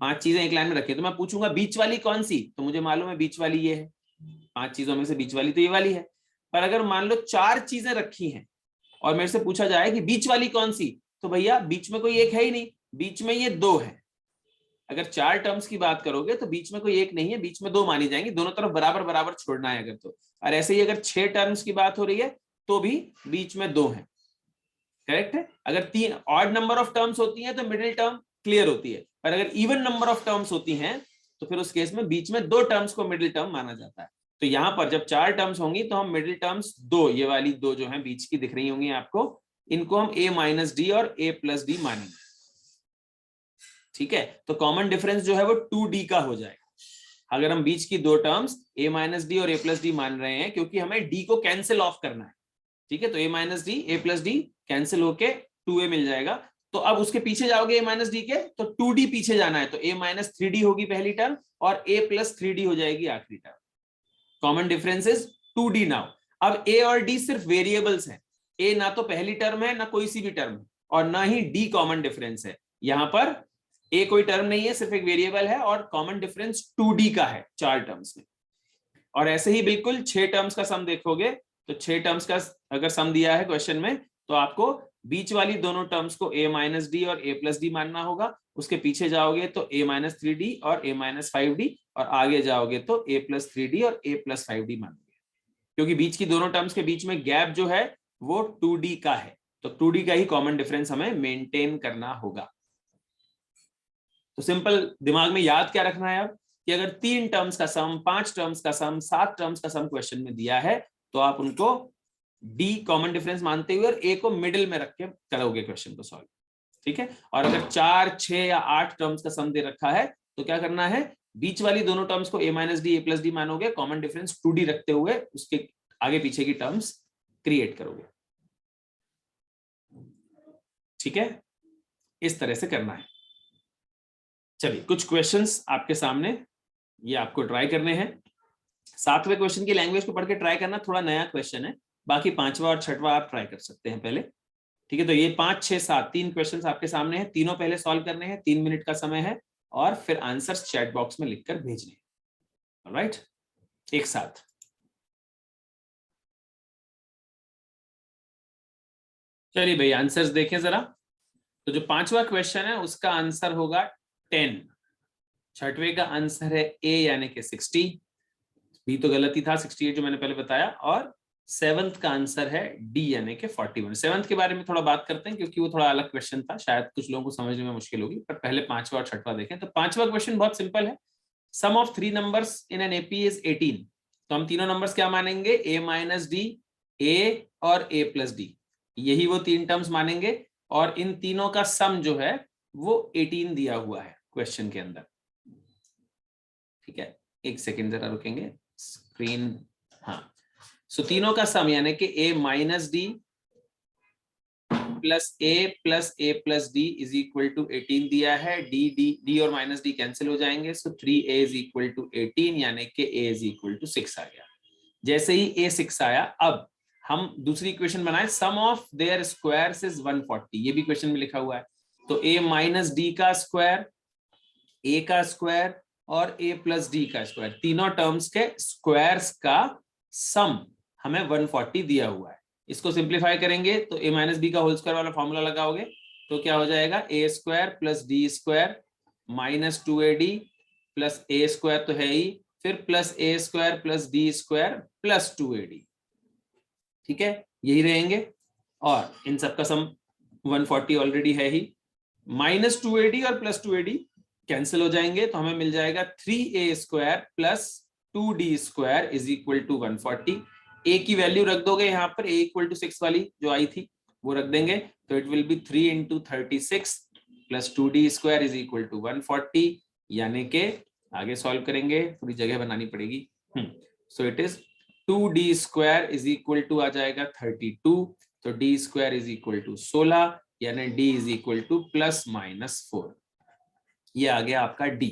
5 चीजें एक लाइन में रखी, तो मैं पूछूंगा बीच वाली कौन सी, तो मुझे मालूम है बीच वाली ये है, 5 चीजों में से बीच वाली तो ये वाली है। पर अगर मान लो 4 चीजें रखी हैं और मेरे से पूछा जाए कि बीच वाली कौन सी, तो भैया बीच में कोई एक है ही नहीं, बीच में ये 2 है। अगर 4 टर्म्स की बात करोगे तो बीच में कोई एक नहीं है, बीच में 2 मानी जाएंगी, दोनों तरफ बराबर बराबर छोड़ना है अगर तो। और ऐसे ही अगर 6 टर्म्स की बात हो रही है तो भी बीच में 2 है, करेक्ट है। अगर 3 ऑड नंबर ऑफ टर्म्स होती हैं तो मिडिल टर्म क्लियर होती है, पर अगर इवन नंबर ऑफ टर्म्स होती हैं तो फिर उस केस में बीच में 2 टर्म्स को मिडिल टर्म माना जाता है। तो यहाँ पर जब 4 टर्म्स होंगी तो हम मिडिल टर्म्स 2, ये वाली 2 जो है बीच की दिख रही होंगी आपको, इनको हम a माइनस डी और a प्लस डी मानेंगे। ठीक है, तो कॉमन डिफरेंस जो है वो 2d का हो जाएगा अगर हम बीच की 2 टर्म्स a माइनस डी और a प्लस डी मान रहे हैं, क्योंकि हमें d को कैंसिल ऑफ करना है। ठीक है, तो a minus d a plus D cancel होके 2a मिल जाएगा। तो अब उसके पीछे जाओगे a माइनस डी के, तो 2d पीछे जाना है, तो a माइनस 3d होगी पहली टर्म और a प्लस 3d हो जाएगी आखिरी term. Common difference is 2d now. अब a और d सिर्फ वेरिएबल्स हैं, a ना तो पहली टर्म है ना कोई सी भी टर्म है, और ना ही d कॉमन डिफरेंस है। यहाँ पर a कोई टर्म नहीं है, सिर्फ एक वेरिएबल है, और कॉमन डिफरेंस 2d का है 4 टर्म्स में। और ऐसे ही बिल्कुल 6 टर्म्स का सम देखोगे तो 6 टर्म्स का अगर सम दिया है क्वेश्चन में, तो आपको बीच वाली दोनों टर्म्स को a माइनस डी और a प्लस डी मानना होगा। उसके पीछे जाओगे तो a माइनस 3d और a माइनस 5d, और आगे जाओगे तो a प्लस 3d और a प्लस 5d मानोगे, क्योंकि बीच की दोनों टर्म्स के बीच में गैप जो है वो 2d का है, तो 2d का ही कॉमन डिफरेंस हमें मेंटेन करना होगा। तो सिंपल दिमाग में याद क्या रखना है अब, कि अगर 3 टर्म्स का सम, 5 टर्म्स का सम, 7 टर्म्स का सम क्वेश्चन में दिया है तो आप उनको d कॉमन डिफरेंस मानते हुए और a को मिडिल में रख के करोगे क्वेश्चन को सॉल्व। ठीक है, और अगर 4, 6 या 8 टर्म्स का सम दे रखा है तो क्या करना है, बीच वाली दोनों टर्म्स को a minus d a plus D मानोगे, कॉमन डिफरेंस 2d रखते हुए उसके आगे पीछे की टर्म्स क्रिएट करोगे। ठीक है, इस तरह से करना है। चलिए कुछ क्वेश्चंस आपके सामने, ये आपको ट्राई करने हैं। 7वें क्वेश्चन की लैंग्वेज को पढ़ के ट्राई करना, थोड़ा नया क्वेश्चन है, बाकी 5वां और 6वां आप ट्राई कर सकते हैं पहले। ठीक है, तो ये 5, 6, 7 3 क्वेश्चंस आपके सामने हैं, तीनों पहले सॉल्व करने हैं, 3 मिनट का समय है, और फिर आंसर्स चैट बॉक्स में लिखकर भेजने हैं। ऑलराइट, एक साथ। चलिए भाई आंसर्स देखें जरा। तो जो 5वां क्वेश्चन है उसका आंसर होगा 10, 6वें का आंसर है A यानी कि 60, B तो गलत ही था 68 जो मैंने पहले बताया, और 7th का आंसर है D यानी कि 41। 7th के बारे में थोड़ा बात करते हैं क्योंकि वो थोड़ा अलग क्वेश्चन था, शायद कुछ लोगों को समझने में मुश्किल होगी, पर पहले 5वां और 6वां देखें। तो 5वां क्वेश्चन बहुत सिंपल है, sum of 3 numbers in an AP is 18। तो हम तीनों नंबर्स क्या मानेंगे, a माइनस डी, a और a प्लस डी, यही वो 3 टर्म्स मानेंगे, और इन तीनों का सम जो है वो 18 दिया हुआ है क्वेश्चन के अंदर। ठीक है, एक सेकेंड जरा रुकेंगे, स्क्रीन, हाँ। सो तीनों का सम यानी कि a minus D plus a plus D is equal to 18 दिया है। d और माइनस डी कैंसिल हो जाएंगे, सो 3a इज इक्वल टू 18 यानी कि a इज इक्वल टू 6 आ गया। जैसे ही a 6 आया, अब हम दूसरी इक्वेशन बनाए, सम ऑफ देयर स्क्वायर्स इज 140, ये भी क्वेश्चन में लिखा हुआ है। तो a माइनस डी का स्क्वायर, a का स्क्वायर और a प्लस डी का स्क्वायर, तीनों टर्म्स के स्क्वायर्स का सम हमें 140 दिया हुआ है। इसको सिंप्लीफाई करेंगे तो a माइनस बी का होल स्क्वायर वाला फॉर्मूला लगाओगे तो क्या हो जाएगा, a square plus D square minus 2ad plus a square तो है ही, फिर plus a square plus D square plus 2ad। ठीक है, यही रहेंगे, और इन सब का सम 140 ऑलरेडी है ही, माइनस 2ad और प्लस 2ad कैंसिल हो जाएंगे, तो हमें मिल जाएगा 3a square plus 2d square is equal to 140। a की वैल्यू रख दोगे यहाँ पर, a इक्वल टू 6 वाली जो आई थी वो रख देंगे, तो it will be 3 into 36 plus 2d square is equal to 140, यानी कि आगे सॉल्व करेंगे, थोड़ी जगह बनानी पड़ेगी। So it is 2d square is equal to आ जाएगा 32, तो d square is equal to 16, यानी d is equal to plus minus 4। ये आ गया आपका d।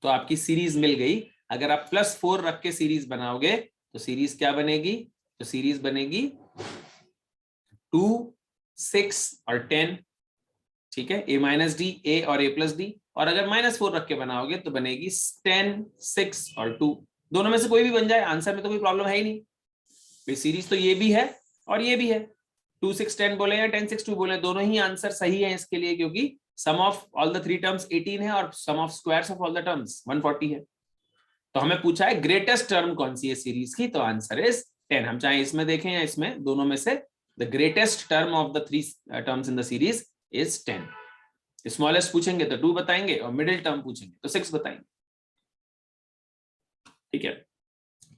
तो आपकी सीरीज मिल गई। अगर आप प्लस 4 रख के सीरीज बनाओगे तो सीरीज क्या बनेगी, तो सीरीज बनेगी 2, 6 और 10। ठीक है, a माइनस डी, a और a प्लस डी, और अगर माइनस 4 रख के बनाओगे तो बनेगी 10, 6 और 2। दोनों में से कोई भी बन जाए, आंसर में तो कोई प्रॉब्लम है ही नहीं। सीरीज तो ये भी है और ये भी है, 2, 6, 10 बोले या 10, 6, 2 बोले, दोनों ही आंसर सही है इसके लिए, क्योंकि sum of all the 3 terms 18 है और sum of squares of all the terms 140 है। तो हमें पूछा है ग्रेटेस्ट टर्म कौन सी है सीरीज की, तो आंसर इज 10। हम चाहे इसमें देखें या इसमें, दोनों में से the greatest term of the 3 terms in the series is 10। Smallest पूछेंगे तो 2 बताएंगे और मिडिल टर्म पूछेंगे तो 6 बताएंगे। ठीक है,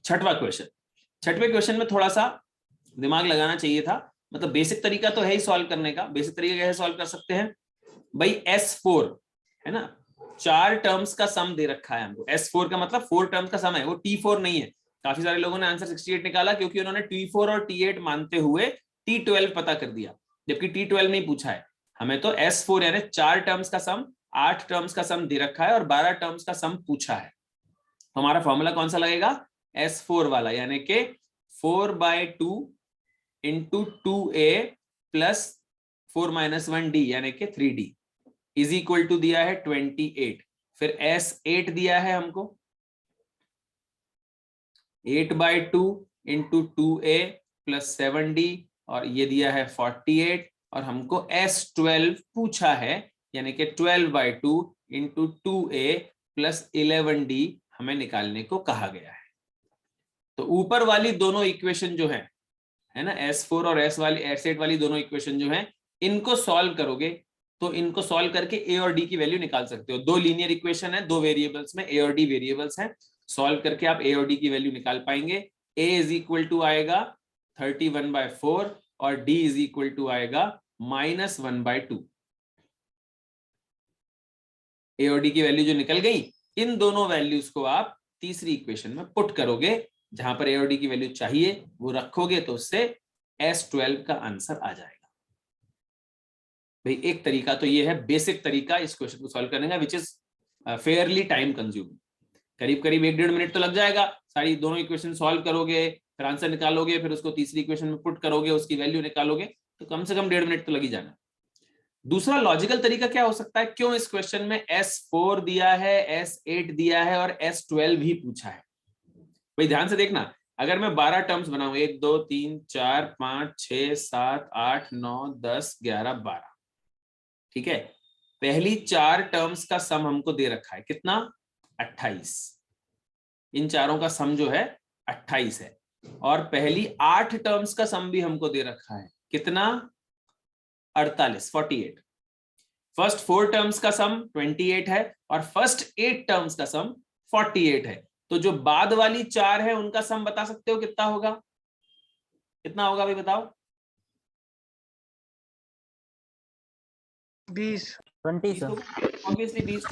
छठवां क्वेश्चन। छठवें क्वेश्चन में थोड़ा सा दिमाग लगाना चाहिए था, मतलब बेसिक तरीका तो है ही सॉल्व करने का। बेसिक तरीका कैसे सॉल्व कर सकते हैं भाई, S4 है ना, 4 टर्म्स का सम दे रखा है हमको। S4 का मतलब 4 टर्म्स का सम है, वो T4 नहीं है। काफी सारे लोगों ने आंसर 68 निकाला क्योंकि उन्होंने T4 और T8 मानते हुए T12 पता कर दिया, जबकि T12 नहीं पूछा है। हमें तो S4 यानी 4 टर्म्स का सम, 8 टर्म्स का सम दे रखा है और 12 टर्म्स का सम पूछा है। तो हमारा फॉर्मूला कौन सा लगेगा, S4 वाला, यानी कि 4/2 इंटू 2A प्लस 4 - 1D यानी कि 3D इज इक्वल टू दिया है 28। फिर S8 दिया है हमको 8/2 इंटू 2A प्लस 7D और ये दिया है 48 और हमको S12 पूछा है यानी कि 12/2 इंटू 2A प्लस 11D हमें निकालने को कहा गया है। तो ऊपर वाली दोनों इक्वेशन जो है ना, S4 और S8 वाली दोनों इक्वेशन जो है, इनको सॉल्व करोगे तो इनको सॉल्व करके A और D की वैल्यू निकाल सकते हो। 2 लीनियर इक्वेशन है, 2 वेरिएबल्स में A और D वेरिएबल्स हैं, सॉल्व करके आप A और D की वैल्यू निकाल पाएंगे। A इज इक्वल टू आएगा 31/4 और D इज इक्वल टू आएगा -1/2। A और D की वैल्यू जो निकल गई, इन दोनों वैल्यूज को आप तीसरी इक्वेशन में पुट करोगे, जहां पर A और D की वैल्यू चाहिए वो रखोगे तो उससे S12 का आंसर आ जाएगा। भाई एक तरीका तो ये है, बेसिक तरीका इस क्वेश्चन को सॉल्व करने का, which is fairly time consuming. करीब करीब 1-1.5 मिनट तो लग जाएगा। सारी दोनों इक्वेशन सॉल्व करोगे, फिर आंसर निकालोगे, फिर उसको तीसरी इक्वेशन में पुट करोगे, उसकी वैल्यू निकालोगे, तो कम से कम 1.5 मिनट तो लग ही जाना। दूसरा लॉजिकल तरीका क्या हो सकता है, क्यों इस क्वेश्चन में S4 दिया है, S8 दिया है और S12 भी पूछा है। भाई ध्यान से देखना, अगर मैं 12 टर्म्स बनाऊं, 1 2 3 4 5 6 7 8 9 10 11 12, ठीक है, पहली 4 टर्म्स का सम हमको दे रखा है कितना, 28। इन चारों का सम जो है 28 है और पहली 8 टर्म्स का सम भी हमको दे रखा है कितना, 48। फर्स्ट 4 टर्म्स का सम 28 है और फर्स्ट 8 टर्म्स का सम 48 है। तो जो बाद वाली 4 है उनका सम बता सकते हो कितना होगा, कितना होगा भाई बताओ। 20 20 ऑब्वियसली 20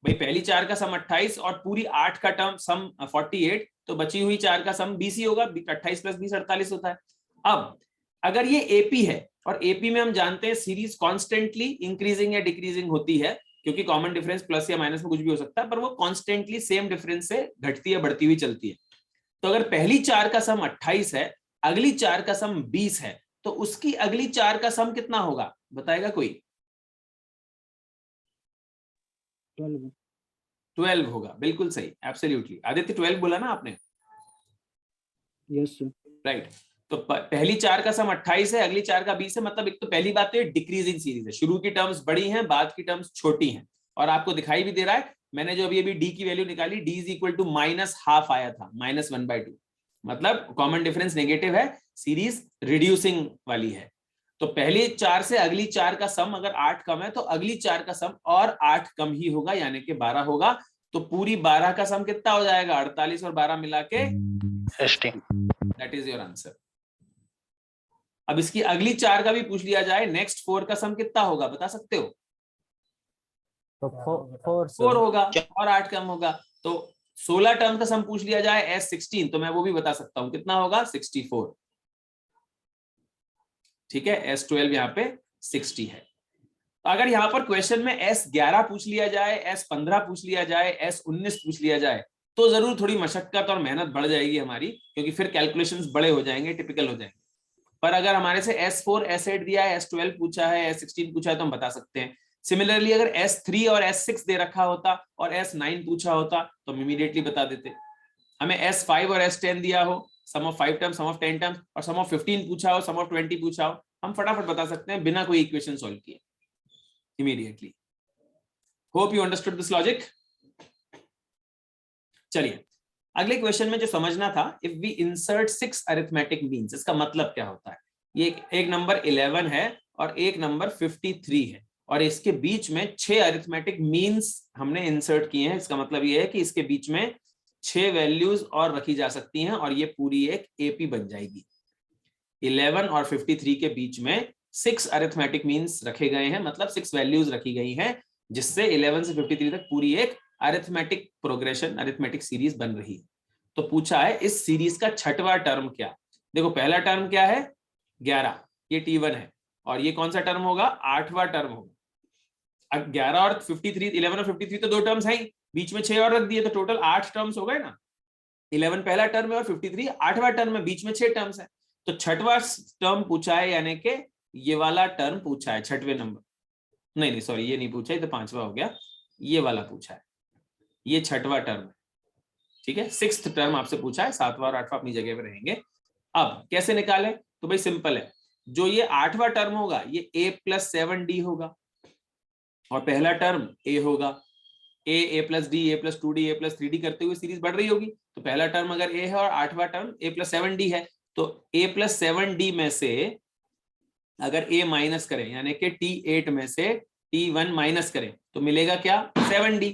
भाई पहली 4 का सम 28 और पूरी 8 का टर्म सम 48, तो बची हुई 4 का सम 20 ही होगा। 28 + 20 48 होता है। अब अगर ये एपी है और एपी में हम जानते हैं सीरीज कॉन्स्टेंटली इंक्रीजिंग या डिक्रीजिंग होती है, क्योंकि कॉमन डिफरेंस प्लस या माइनस में कुछ भी हो सकता है, पर वो कॉन्स्टेंटली सेम डिफरेंस से घटती है बढ़ती हुई चलती है। तो अगर पहली 4 का सम 28 है, अगली 4 का सम 20 है, तो उसकी अगली 4 का सम कितना होगा बताएगा कोई। 12 होगा, बिल्कुल सही, एब्सोल्युटली। आदित्य 12 बोला ना आपने? Yes sir. राइट। तो पहली 4 का सम 28 है, अगली 4 का 20 है, मतलब एक तो पहली बात तो ये डिक्रीजिंग सीरीज है, शुरू की टर्म्स बड़ी हैं, बाद की टर्म्स छोटी हैं। और आपको दिखाई भी दे रहा है, मैंने जो अभी डी की वैल्यू निकाली, डी इज इक्वल टू -½ आया था, -1/2, मतलब कॉमन डिफरेंस नेगेटिव है, सीरीज रिड्यूसिंग वाली है। तो पहली 4 से अगली 4 का सम अगर 8 कम है, तो अगली 4 का सम और 8 कम ही होगा, यानी कि 12 होगा। तो पूरी 12 का सम कितना हो जाएगा, 48 और 12 मिला के 60। That is your answer. अब इसकी अगली 4 का भी पूछ लिया जाए, नेक्स्ट 4 का सम कितना होगा बता सकते हो? तो 4 होगा और 8 कम होगा। तो 16 टर्म का सम पूछ लिया जाए S16, तो मैं वो भी बता सकता हूं, कितना होगा, 64। ठीक है, S12 यहाँ पे 60 है। तो अगर यहाँ पर क्वेश्चन में S11 पूछ लिया जाए, S15 पूछ लिया जाए, S19 पूछ लिया जाए, तो जरूर थोड़ी मशक्कत और मेहनत बढ़ जाएगी हमारी, क्योंकि फिर कैलकुलेशंस बड़े हो जाएंगे, टिपिकल हो जाएंगे। पर अगर हमारे से S4 S8 दिया है, S12 पूछा है, S16 पूछा है, तो हम बता सकते हैं। सिमिलरली अगर S3 और S6 दे रखा होता और S9 पूछा होता तो हम इमीडिएटली बता देते। हमें S5 और S10 दिया हो, sum of 5 terms, sum of 10 terms, और सम ऑफ 15 पूछा हो, सम ऑफ 20 पूछा हो, हम फटाफट बता सकते हैं बिना कोई इक्वेशन सॉल्व किए, immediately. Hope you understood this logic. चलिए अगले क्वेश्चन में जो समझना था, if we insert 6 arithmetic means, इसका मतलब क्या होता है। ये एक नंबर 11 है और एक नंबर 53 है, और इसके बीच में 6 अरिथमेटिक मीन्स हमने इंसर्ट किए हैं। इसका मतलब ये है कि इसके बीच में 6 वैल्यूज और रखी जा सकती हैं और ये पूरी एक एपी बन जाएगी। 11 और 53 के बीच में 6 अरिथमेटिक मीन्स रखे गए हैं, मतलब 6 वैल्यूज रखी गई हैं, जिससे 11 से 53 तक पूरी एक अरिथमेटिक प्रोग्रेशन, अरिथमेटिक सीरीज बन रही है। तो पूछा है इस सीरीज का छठवां टर्म क्या। देखो पहला टर्म क्या है 11, ये T1 है, और ये कौन सा टर्म होगा, आठवां टर्म होगा। 11 और 53, 11 और 53 तो 2 टर्म्स हैं, बीच में 6 और रख दिए तो टोटल 8 टर्म्स हो गए ना। 11 पहला टर्म है और 53 आठवां टर्म है, बीच में 6 टर्म्स है। तो छठवां टर्म पूछा है, यानी कि ये वाला टर्म पूछा है, छठवें नंबर, नहीं सॉरी ये नहीं पूछा, ये तो 5वां हो गया, ये वाला पूछा है, ये छठवां टर्म है। ठीक है, 6th टर्म आपसे पूछा है, 7वां और 8वां अपनी जगह पे रहेंगे। अब कैसे निकाले, तो भाई सिंपल है, जो ये 8वां टर्म होगा ये a + 7d होगा, और पहला टर्म a होगा, a + d, a + 2d, a + 3d करते हुए सीरीज बढ़ रही होगी। तो पहला टर्म अगर a है और 8वां टर्म a + 7d है, तो a + 7d में से अगर a माइनस करें, यानी कि T8 में से T1 माइनस करें, तो मिलेगा क्या, 7d,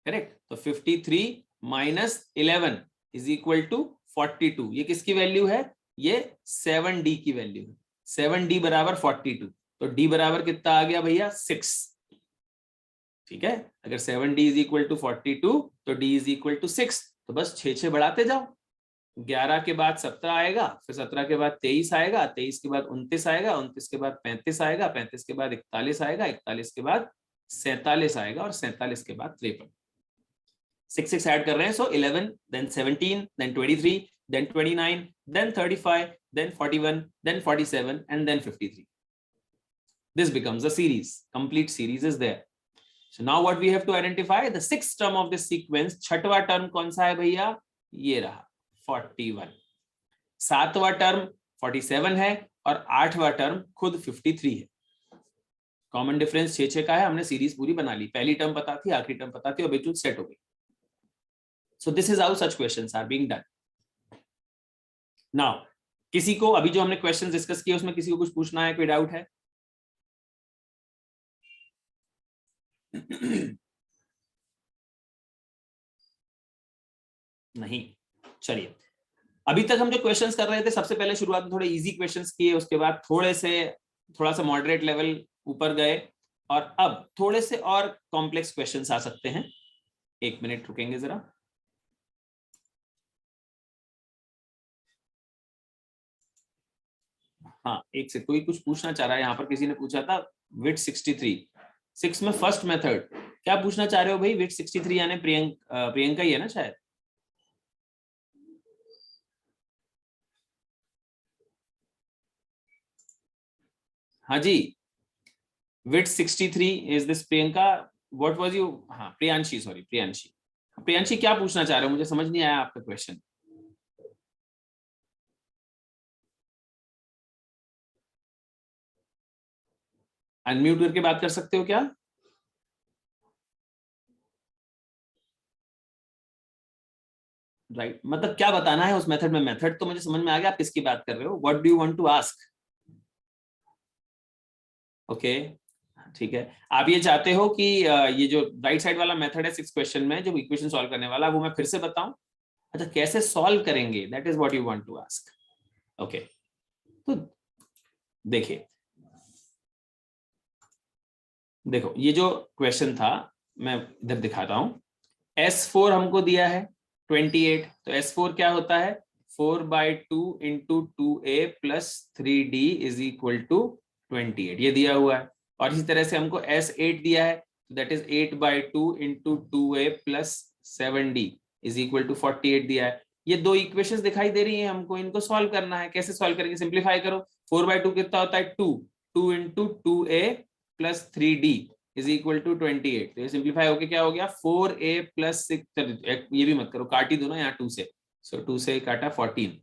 करेक्ट। तो 53 - 11 = 42। ये किसकी वैल्यू है, ये 7d की वैल्यू है। 7d = 42, तो d बराबर कितना आ गया भैया, 6। ठीक है, अगर 7d = 42 तो d = 6। तो बस 6 बढ़ाते जाओ, 11 के बाद 17 आएगा, फिर 17 के बाद 23 आएगा, 23 के बाद 29 आएगा, 29 के बाद 35 आएगा, 35 के बाद 41 आएगा, 41 के बाद 47 आएगा, और 47 के बाद 53। 6 ऐड कर रहे हैं, सो 11, then 17, then 23, then 29, then 35, then 41, then 47, and then 53. This becomes a series. Complete series is there. So now what we have to identify, the 6th term of this sequence, छठवां टर्म कौन सा है भैया, ये रहा 41। 7वां टर्म 47 है और 8वां term खुद 53 है। कॉमन डिफरेंस 6 का है, हमने सीरीज पूरी बना ली, पहली टर्म पता थी, आखिरी टर्म पता थी, और बिल्कुल सेट हो गई। So this is how such questions are being done. Now, किसी को अभी जो हमने क्वेश्चंस डिस्कस किए उसमें किसी को कुछ पूछना है, कोई डाउट है? नहीं, चलिए। अभी तक हम जो क्वेश्चंस कर रहे थे, सबसे पहले शुरुआत में थोड़े इजी क्वेश्चंस किए, उसके बाद थोड़ा सा मॉडरेट लेवल ऊपर गए, और अब थोड़े से और कॉम्प्लेक्स क्वेश्चंस आ सकते हैं। 1 मिनट रुकेंगे जरा। हाँ, एक से कोई कुछ पूछना चाह रहा है, यहाँ पर किसी ने पूछा था विट 63, 6 में फर्स्ट मेथड, क्या पूछना चाह रहे हो भाई? विट 63 यानी प्रियंका ही है ना शायद? हाँ जी, विट 63 is this Priyanka, what was you, हाँ प्रियांशी, सॉरी प्रियांशी। प्रियांशी क्या पूछना चाह रहे हो, मुझे समझ नहीं आया आपका क्वेश्चन। अनम्यूट करके बात कर सकते हो क्या? राइट, मतलब क्या बताना है उस मेथड में? मेथड तो मुझे समझ में आ गया, आप किसकी बात कर रहे हो, what do you want to ask? Okay, ठीक है, आप ये चाहते हो कि ये जो राइट साइड वाला मेथड है 6 क्वेश्चन में, जो इक्वेशन सॉल्व करने वाला, वो मैं फिर से बताऊं? अच्छा, कैसे सॉल्व करेंगे, that is what you want to ask. Okay, तो देखिए, देखो ये जो क्वेश्चन था मैं इधर दिखाता हूं। S4 हमको दिया है 28, तो S4 क्या होता है, 4/2 × 2a + 3d = 28, ये दिया हुआ है। और इसी तरह से हमको S8 दिया है, दैट इज 8/2 × 2a + 7d = 48 दिया है। ये 2 इक्वेशंस दिखाई दे रही हैं हमको, इनको सॉल्व करना है। कैसे सॉल्व करेंगे, सिंप्लीफाई करो। 4/2 कितना होता है, 2 × 2a + 3d = 28, तो ये सिंप्लीफाई होके क्या हो गया, 4a + 6, ये भी मत करो, काट ही दो ना यहाँ 2 से, सो 2 से काटा 14,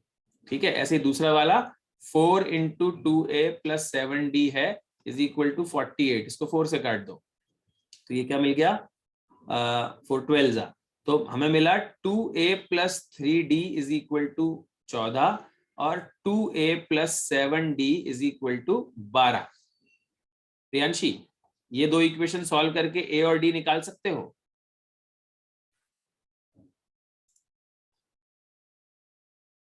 ठीक है। ऐसे दूसरा वाला 4 × 2a + 7d है = 48, इसको 4 से काट दो, तो ये क्या मिल गया, 4 12 तो हमें मिला 2a + 3d = 14, और 2a + 7d is equal to 12। Priyanshi, ये दो इक्वेशन सॉल्व करके a और d निकाल सकते हो?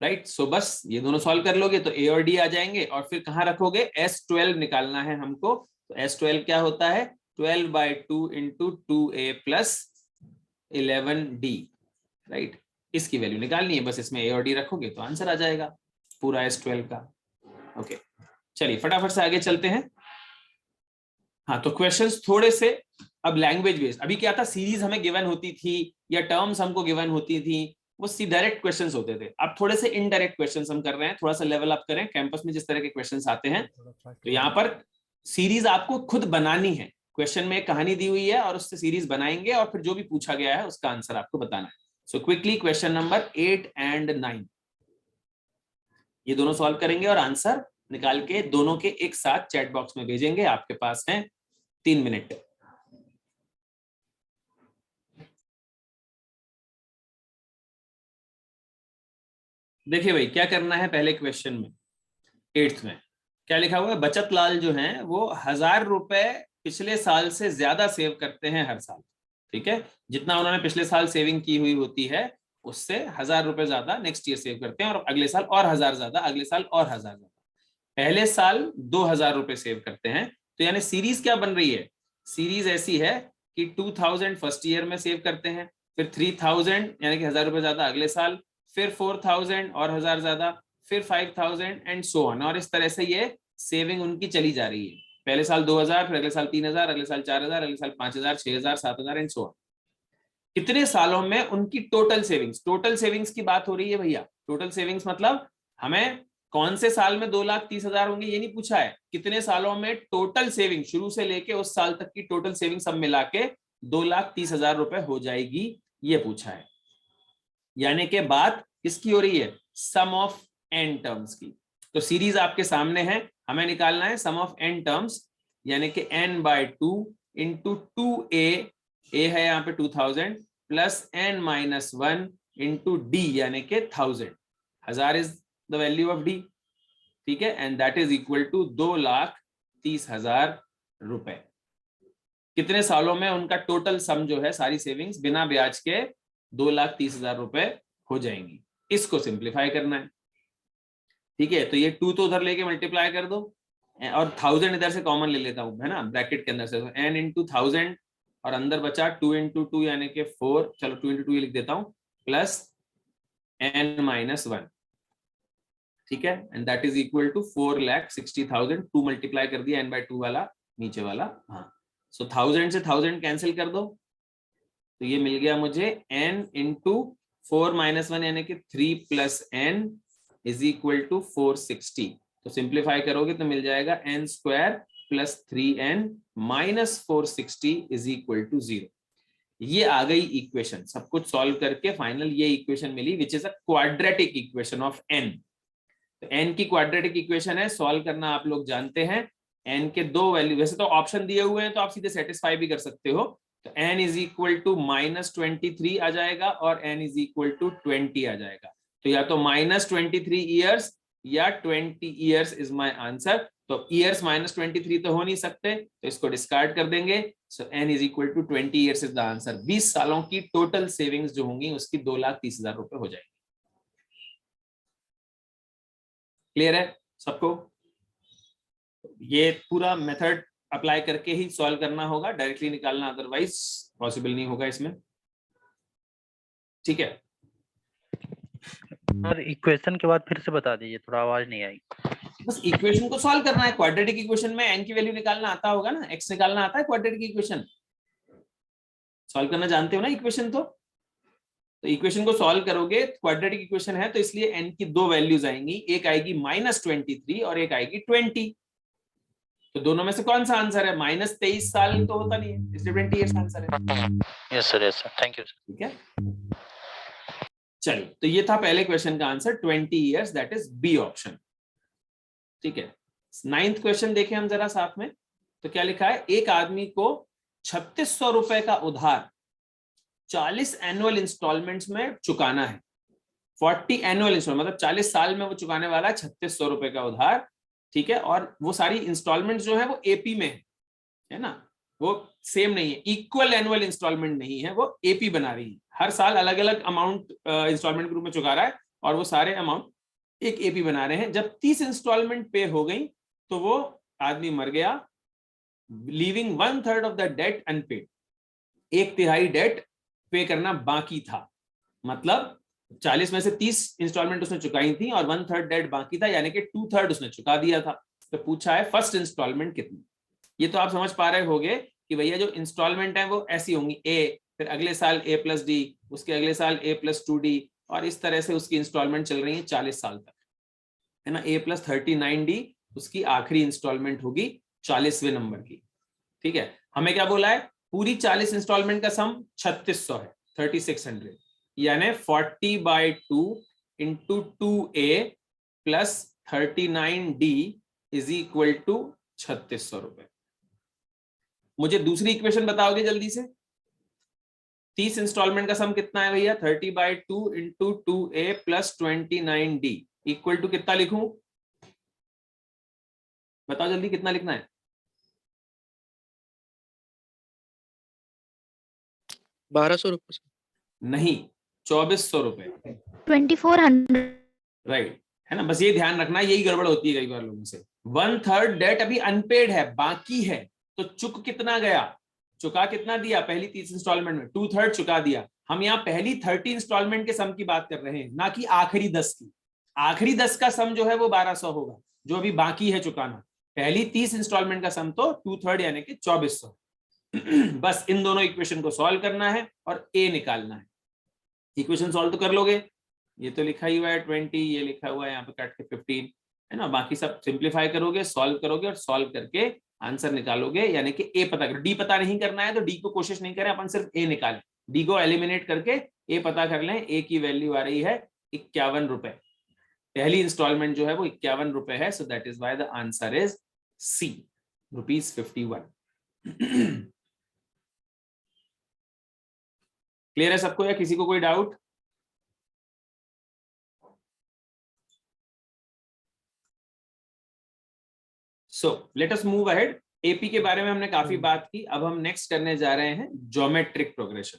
राइट, सो बस ये दोनों सॉल्व कर लोगे तो a और d आ जाएंगे, और फिर कहाँ रखोगे? S12 निकालना है हमको, तो S12 क्या होता है? 12/2 × 2a + 11d, राइट। इसकी वैल्यू निकालनी है, बस इसमें a और d रखोगे तो आंसर आ जाएगा पूरा S12 का। ओके, चलिए फटाफट से आगे चलते हैं। हाँ, तो क्वेश्चंस थोड़े से अब लैंग्वेज बेस्ड। अभी क्या था, सीरीज हमें गिवन होती थी या टर्म्स हमको गिवन होती थी, वो डायरेक्ट क्वेश्चंस होते थे। अब थोड़े से इनडायरेक्ट क्वेश्चंस हम कर रहे हैं, थोड़ा सा लेवल अप करें। कैंपस में जिस तरह के क्वेश्चंस आते हैं, तो यहाँ पर सीरीज आपको खुद बनानी है। क्वेश्चन में एक कहानी दी हुई है और उससे सीरीज बनाएंगे, और फिर जो भी पूछा गया है उसका आंसर आपको बताना है। सो क्विकली क्वेश्चन नंबर 8 और 9 ये दोनों सॉल्व करेंगे और आंसर निकाल के दोनों के एक साथ चैट बॉक्स में भेजेंगे। आपके पास है 3 मिनट। देखिए भाई, क्या करना है पहले क्वेश्चन में 8th में क्या लिखा हुआ है? बचत लाल जो है वो 1000 रुपए पिछले साल से ज्यादा सेव करते हैं हर साल। ठीक है, जितना उन्होंने पिछले साल सेविंग की हुई होती है उससे 1000 रुपए ज्यादा नेक्स्ट ईयर सेव करते हैं, और अगले साल और 1000 ज्यादा, अगले साल और 1000 ज्यादा। पहले साल 2000 रुपए सेव करते हैं। तो यानी सीरीज क्या बन रही है? सीरीज ऐसी है कि 2000 फर्स्ट ईयर में सेव करते हैं, फिर 3000 यानी कि 1000 रुपए ज्यादा अगले साल, फिर 4000 और 1000 ज्यादा, फिर 5000 एंड सो ऑन। और इस तरह से ये सेविंग उनकी चली जा रही है। पहले साल 2000, फिर अगले साल 3000, अगले साल 4000, अगले साल 5000, 6000, 7000 एंड सो ऑन। कितने सालों में उनकी टोटल सेविंग्स की बात हो रही है भैया। टोटल सेविंग्स मतलब हमें कौन से साल में 2,30,000 होंगे ये नहीं पूछा है, कितने सालों में टोटल सेविंग शुरू से लेके उस साल तक की टोटल सेविंग सब मिला के 2,30,000 रुपए हो जाएगी, ये पूछा है। यानी कि बात किसकी हो रही है? सम ऑफ n टर्म्स की। तो सीरीज आपके सामने है, हमें निकालना है सम ऑफ n टर्म्स, यानी कि n/2 × 2a, a है यहाँ पे 2000 प्लस n-1 × d यानी कि 1000। 1000 is the value of d, ठीक है, and that is equal to 2,30,000 रुपए। कितने सालों में उनका टोटल सम जो है सारी सेविंग्स बिना ब्याज के 2,30,000 रुपए हो जाएंगी। इसको सिंप्लीफाई करना है, ठीक है। तो ये 2 तो उधर लेके मल्टीप्लाई कर दो, और 1000 इधर से कॉमन ले लेता हूं, है ना, ब्रैकेट के अंदर से। n × 1000 और अंदर बचा 2 × 2 यानी कि 4, चलो 2 × 2 ये लिख देता हूं, प्लस n-1, ठीक है, and that is equal to 4,60,000। 2 multiply कर दिया n/2 वाला नीचे वाला, हाँ। सो 1000 से 1000 कैंसिल कर दो, तो ये मिल गया मुझे n × 4-1 यानी कि 3 + n इज इक्वल टू 460। तो सिंप्लीफाई करोगे तो मिल जाएगा n² + 3n - 460 is equal to 0। ये आ गई इक्वेशन। सब कुछ सॉल्व करके फाइनल ये इक्वेशन मिली, which is a quadratic equation of n। तो n की क्वाड्रेटिक इक्वेशन है, सॉल्व करना आप लोग जानते हैं। n के 2 वैल्यू, वैसे तो ऑप्शन दिए हुए हैं तो आप सीधे सेटिस्फाई भी कर सकते हो। तो n इज इक्वल टू -23 आ जाएगा और n इज इक्वल टू 20 आ जाएगा। तो या तो -23 ईयर्स या 20 ईयर्स इज माय आंसर। तो ईयर्स -23 तो हो नहीं सकते, तो इसको डिस्कार्ड कर देंगे। So n is equal to 20 years is the answer. 20 सालों की टोटल सेविंग्स जो होंगी उसकी 2,30,000 रुपए हो जाएगी। क्लियर है सबको? ये पूरा मेथड अप्लाई करके ही सॉल्व करना होगा, डायरेक्टली निकालना अदरवाइज पॉसिबल नहीं होगा इसमें, ठीक है। सर इक्वेशन के बाद फिर से बता दीजिए, थोड़ा आवाज नहीं आई। बस इक्वेशन को सॉल्व करना है। क्वाड्रेटिक इक्वेशन में n की वैल्यू निकालना आता होगा ना, x निकालना आता है। क्वाड्रेटिक इक्वेशन सॉल्व करना जानते हो ना इक्वेशन? तो इक्वेशन को सॉल्व करोगे, क्वाड्रेटिक इक्वेशन है तो इसलिए n की 2 वैल्यूज आएंगी, एक आएगी -23 और एक आएगी 20। तो दोनों में से कौन सा आंसर है? -23 साल तो होता नहीं है, इसलिए 20 ईयर्स आंसर है। Yes sir, thank you sir. ठीक है, चलिए, तो ये था पहले क्वेश्चन का answer 20 years, that is B option. ठीक है, 9th क्वेश्चन देखें हम जरा साथ में। तो क्या लिखा है? एक आदमी को 3600 रुपए का उधार 40 एनुअल इंस्टॉलमेंट्स में चुकाना है 40 एनुअल इंस्टॉलमेंट, मतलब 40 साल में वो चुकाने वाला है 3600 रुपए का उधार, ठीक है। और वो सारी इंस्टॉलमेंट जो है वो एपी में है ना, वो सेम नहीं है, इक्वल एनुअल इंस्टॉलमेंट नहीं है, वो एपी बना रही है, हर साल अलग अलग अमाउंट इंस्टॉलमेंट के रूप में चुका रहा है, और वो सारे अमाउंट एक एपी बना रहे हैं। जब 30 इंस्टॉलमेंट पे हो गई तो वो आदमी मर गया, leaving 1/3 of the debt unpaid, 1/3 debt pay करना बाकी था, मतलब 40 में से 30 इंस्टॉलमेंट उसने चुकाई थी और 1/3 डेट बाकी था, यानी कि 2/3 उसने चुका दिया था। तो पूछा है फर्स्ट इंस्टॉलमेंट कितनी। ये तो आप समझ पा रहे होगे कि भैया जो इंस्टॉलमेंट है वो ऐसी होंगी, ए, फिर अगले साल A+D, उसके अगले साल A+2D, और इस तरह से उसकी इंस्टॉलमेंट चल रही है 40 साल तक, है ना। A+39D उसकी आखिरी इंस्टॉलमेंट होगी 40वें नंबर की, ठीक है। हमें क्या बोला है, पूरी 40 इंस्टॉलमेंट का सम 3600 है, 3600, यानी 40/2 × 2A + 39D = 3600 रुपए। मुझे दूसरी इक्वेशन बताओगे जल्दी से, 30 इंस्टॉलमेंट का सम कितना है भैया, 30/2 × 2A + 29D = कितना लिखूं, बताओ जल्दी कितना लिखना है। 1200 रुपये नहीं, 2400 रुपए, 2400। राइट, है ना। बस ये ध्यान रखना, यही गड़बड़ होती है कई बार लोगों से। 1/3 डेट अभी अनपेड है, बाकी है, तो चुक कितना गया, चुका कितना दिया पहली 30 इंस्टॉलमेंट में, 2/3 चुका दिया। हम यहाँ पहली 30 इंस्टॉलमेंट के सम की बात कर रहे हैं, ना कि आखिरी 10 की। आखिरी 10 का सम जो है वो 1200 होगा, जो अभी बाकी है चुकाना। पहली 30 इंस्टॉलमेंट का सम तो 2/3 यानी कि 2400। बस इन दोनों इक्वेशन को सॉल्व करना है और ए निकालना है। इक्वेशन सॉल्व तो कर लोगे, ये तो लिखा ही हुआ है 20, ये लिखा हुआ है यहाँ पे काट के 15, है ना। बाकी सब सिंप्लीफाई करोगे, सॉल्व करोगे, और सॉल्व करके आंसर निकालोगे, यानी कि ए पता करो। डी पता नहीं करना है तो डी को कोशिश नहीं करें, अपन सिर्फ ए निकालें, डी को एलिमिनेट करके ए पता कर लें। ए की वैल्यू आ रही है 51 रुपए, पहली इंस्टॉलमेंट जो है वो 51 रुपए है, so that is why the answer is C, ₹51। Clear है सबको, या किसी को कोई doubt? So let us move ahead. AP के बारे में हमने काफी बात की, अब हम नेक्स्ट करने जा रहे हैं ज्योमेट्रिक प्रोग्रेशन,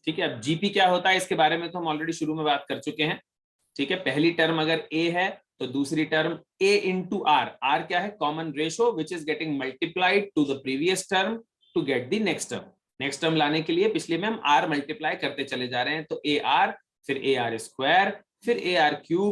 ठीक है। अब जीपी क्या होता है इसके बारे में तो हम ऑलरेडी शुरू में बात कर चुके हैं, ठीक है। पहली टर्म अगर ए है तो दूसरी टर्म a × r, r क्या है, common ratio which is getting multiplied to the previous term to get the next term. Next term लाने के लिए पिछले में हम r मल्टीप्लाई करते चले जा रहे हैं, तो ar, फिर ar², फिर ar³,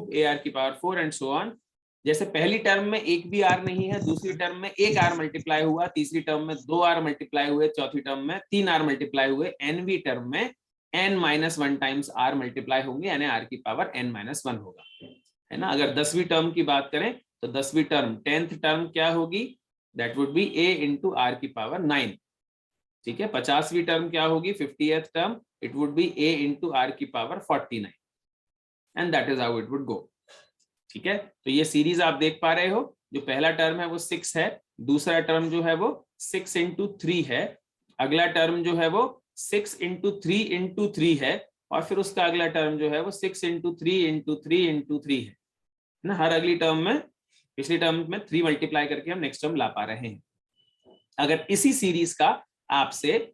ar⁴ and so on. जैसे पहली टर्म में एक भी r नहीं है, दूसरी टर्म में एक r मल्टीप्लाई हुआ, तीसरी टर्म में 2 r मल्टीप्लाई हुए, चौथी टर्म में 3 r मल्टीप्लाई हुए, nवीं टर्म में n-1 टाइम्स r मल्टीप्लाई होंगे, यानी r⁴ n-1 होगा, है ना। अगर 10वीं टर्म की बात करें तो 10वीं टर्म 10th टर्म क्या होगी, that would be a × r⁴ 9, ठीक है। 50वीं टर्म क्या होगी, 50th term, it would be a × r⁴ 49, and that is how it would go, ठीक है। तो ये सीरीज आप देख पा रहे हो, जो पहला टर्म है वो 6 है, दूसरा टर्म जो है वो 6 × 3 है, अगला टर्म जो है वो 6 × 3 × 3 है, और फिर उसका अगला टर्म जो है वो 6 × 3 × 3 × 3 है ना। हर अगली टर्म में, पिछली टर्म में 3 मल्टीप्लाई करके हम नेक्स्ट टर्म ला पा रहे हैं। अगर इसी सीरीज का आपसे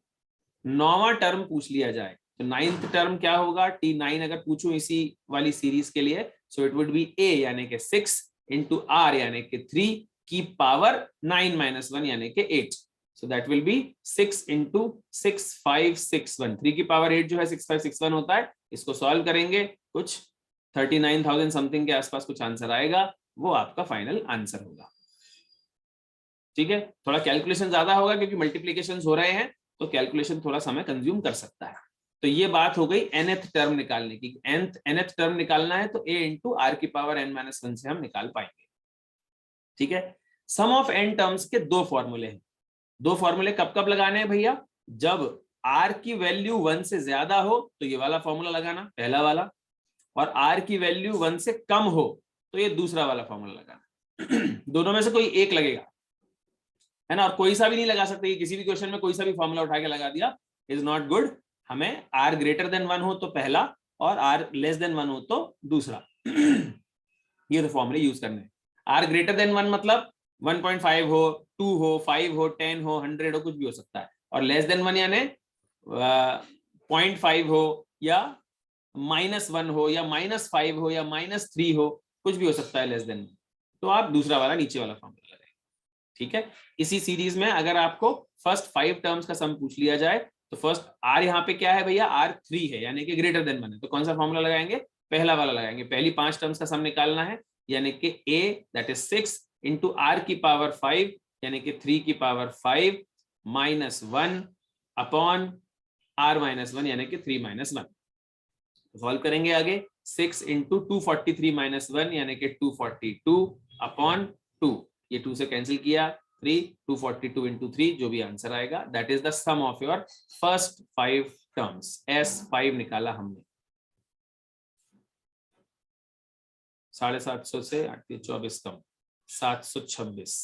9वां टर्म पूछ लिया जाए तो 9th टर्म क्या होगा, T9 अगर पूछूं इसी वाली सीरीज के लिए, so it would be a यानी कि 6 × r यानी कि 3 की पावर 9 - 1 यानी कि 8, सो दैट विल बी 6 × 6561, 3 की पावर 8 जो है 6561 होता है। इसको सॉल्व करेंगे, कुछ 39,000 समथिंग के आसपास कुछ आंसर आएगा, वो आपका फाइनल आंसर होगा, ठीक है। थोड़ा कैलकुलेशन ज्यादा होगा क्योंकि मल्टीप्लिकेशन हो रहे हैं, तो कैलकुलेशन थोड़ा समय कंज्यूम कर सकता है। तो ये बात हो गई nth टर्म निकालने की। nth टर्म निकालना है तो a × r⁴ n-1 से हम निकाल पाएंगे, ठीक है। सम ऑफ n टर्म्स के 2 फॉर्मूले हैं। 2 फॉर्मूले कब कब लगाने हैं भैया, जब r की वैल्यू 1 से ज्यादा हो तो ये वाला फॉर्मूला लगाना, पहला वाला, और r की वैल्यू 1 से कम हो तो ये दूसरा वाला फॉर्मूला लगाना। दोनों में से कोई एक लगेगा, है ना। और कोई सा भी नहीं लगा सकते, किसी भी क्वेश्चन में कोई सा भी फॉर्मूला उठा के लगा दिया इज नॉट गुड। हमें r > 1 हो तो पहला, और आर लेस देन 1 हो तो दूसरा। ये तो फॉर्मूले यूज करने हैं। आर ग्रेटर देन 1 मतलब 1.5 हो, 2 हो, 5 हो, 10 हो, 100 हो, कुछ भी हो सकता है। और लेस देन 1 यानी 0.5 हो या -1 हो या -5 हो या -3 हो, कुछ भी हो सकता है लेस देन। तो आप दूसरा वाला नीचे वाला फॉर्मूला लगाएंगे। ठीक है, इसी सीरीज में अगर आपको फर्स्ट 5 टर्म्स का सम पूछ लिया जाए तो फर्स्ट आर यहाँ पे क्या है भैया, R3 है यानी कि ग्रेटर देन 1 है, तो कौन सा फॉर्मूला लगाएंगे, पहला वाला लगाएंगे। पहली 5 टर्म्स का सम निकालना है यानी कि a that is 6 into r की पावर 5 यानी कि 3 की पावर 5 -1 अपॉन r -1 यानी कि 3 -1। सॉल्व करेंगे आगे, 6 इंटू 243 -1 यानी कि 242 अपॉन 2, ये 2 से कैंसिल किया, 3, 242 इंटू 3 जो भी आंसर आएगा that is the sum of your first 5 terms. S5 निकाला हमने। 750 से 24 कम 726,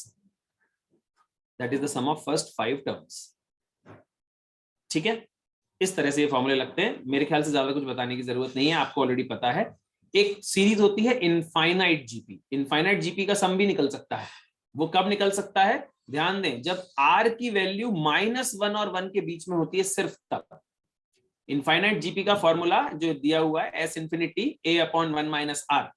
that is the sum of first 5 terms. ठीक है, इस तरह से ये फॉर्मूले लगते हैं। मेरे ख्याल से ज्यादा कुछ बताने की जरूरत नहीं है, आपको ऑलरेडी पता है। एक सीरीज होती है इनफाइनाइट जीपी, इनफाइनाइट जीपी का सम भी निकल सकता है। वो कब निकल सकता है, ध्यान दें, जब r की वैल्यू -1 और 1 के बीच में होती है, सिर्फ तब। इनफाइनाइट जीपी का फॉर्मूला जो दिया हुआ है S इंफिनिटी a/1 - r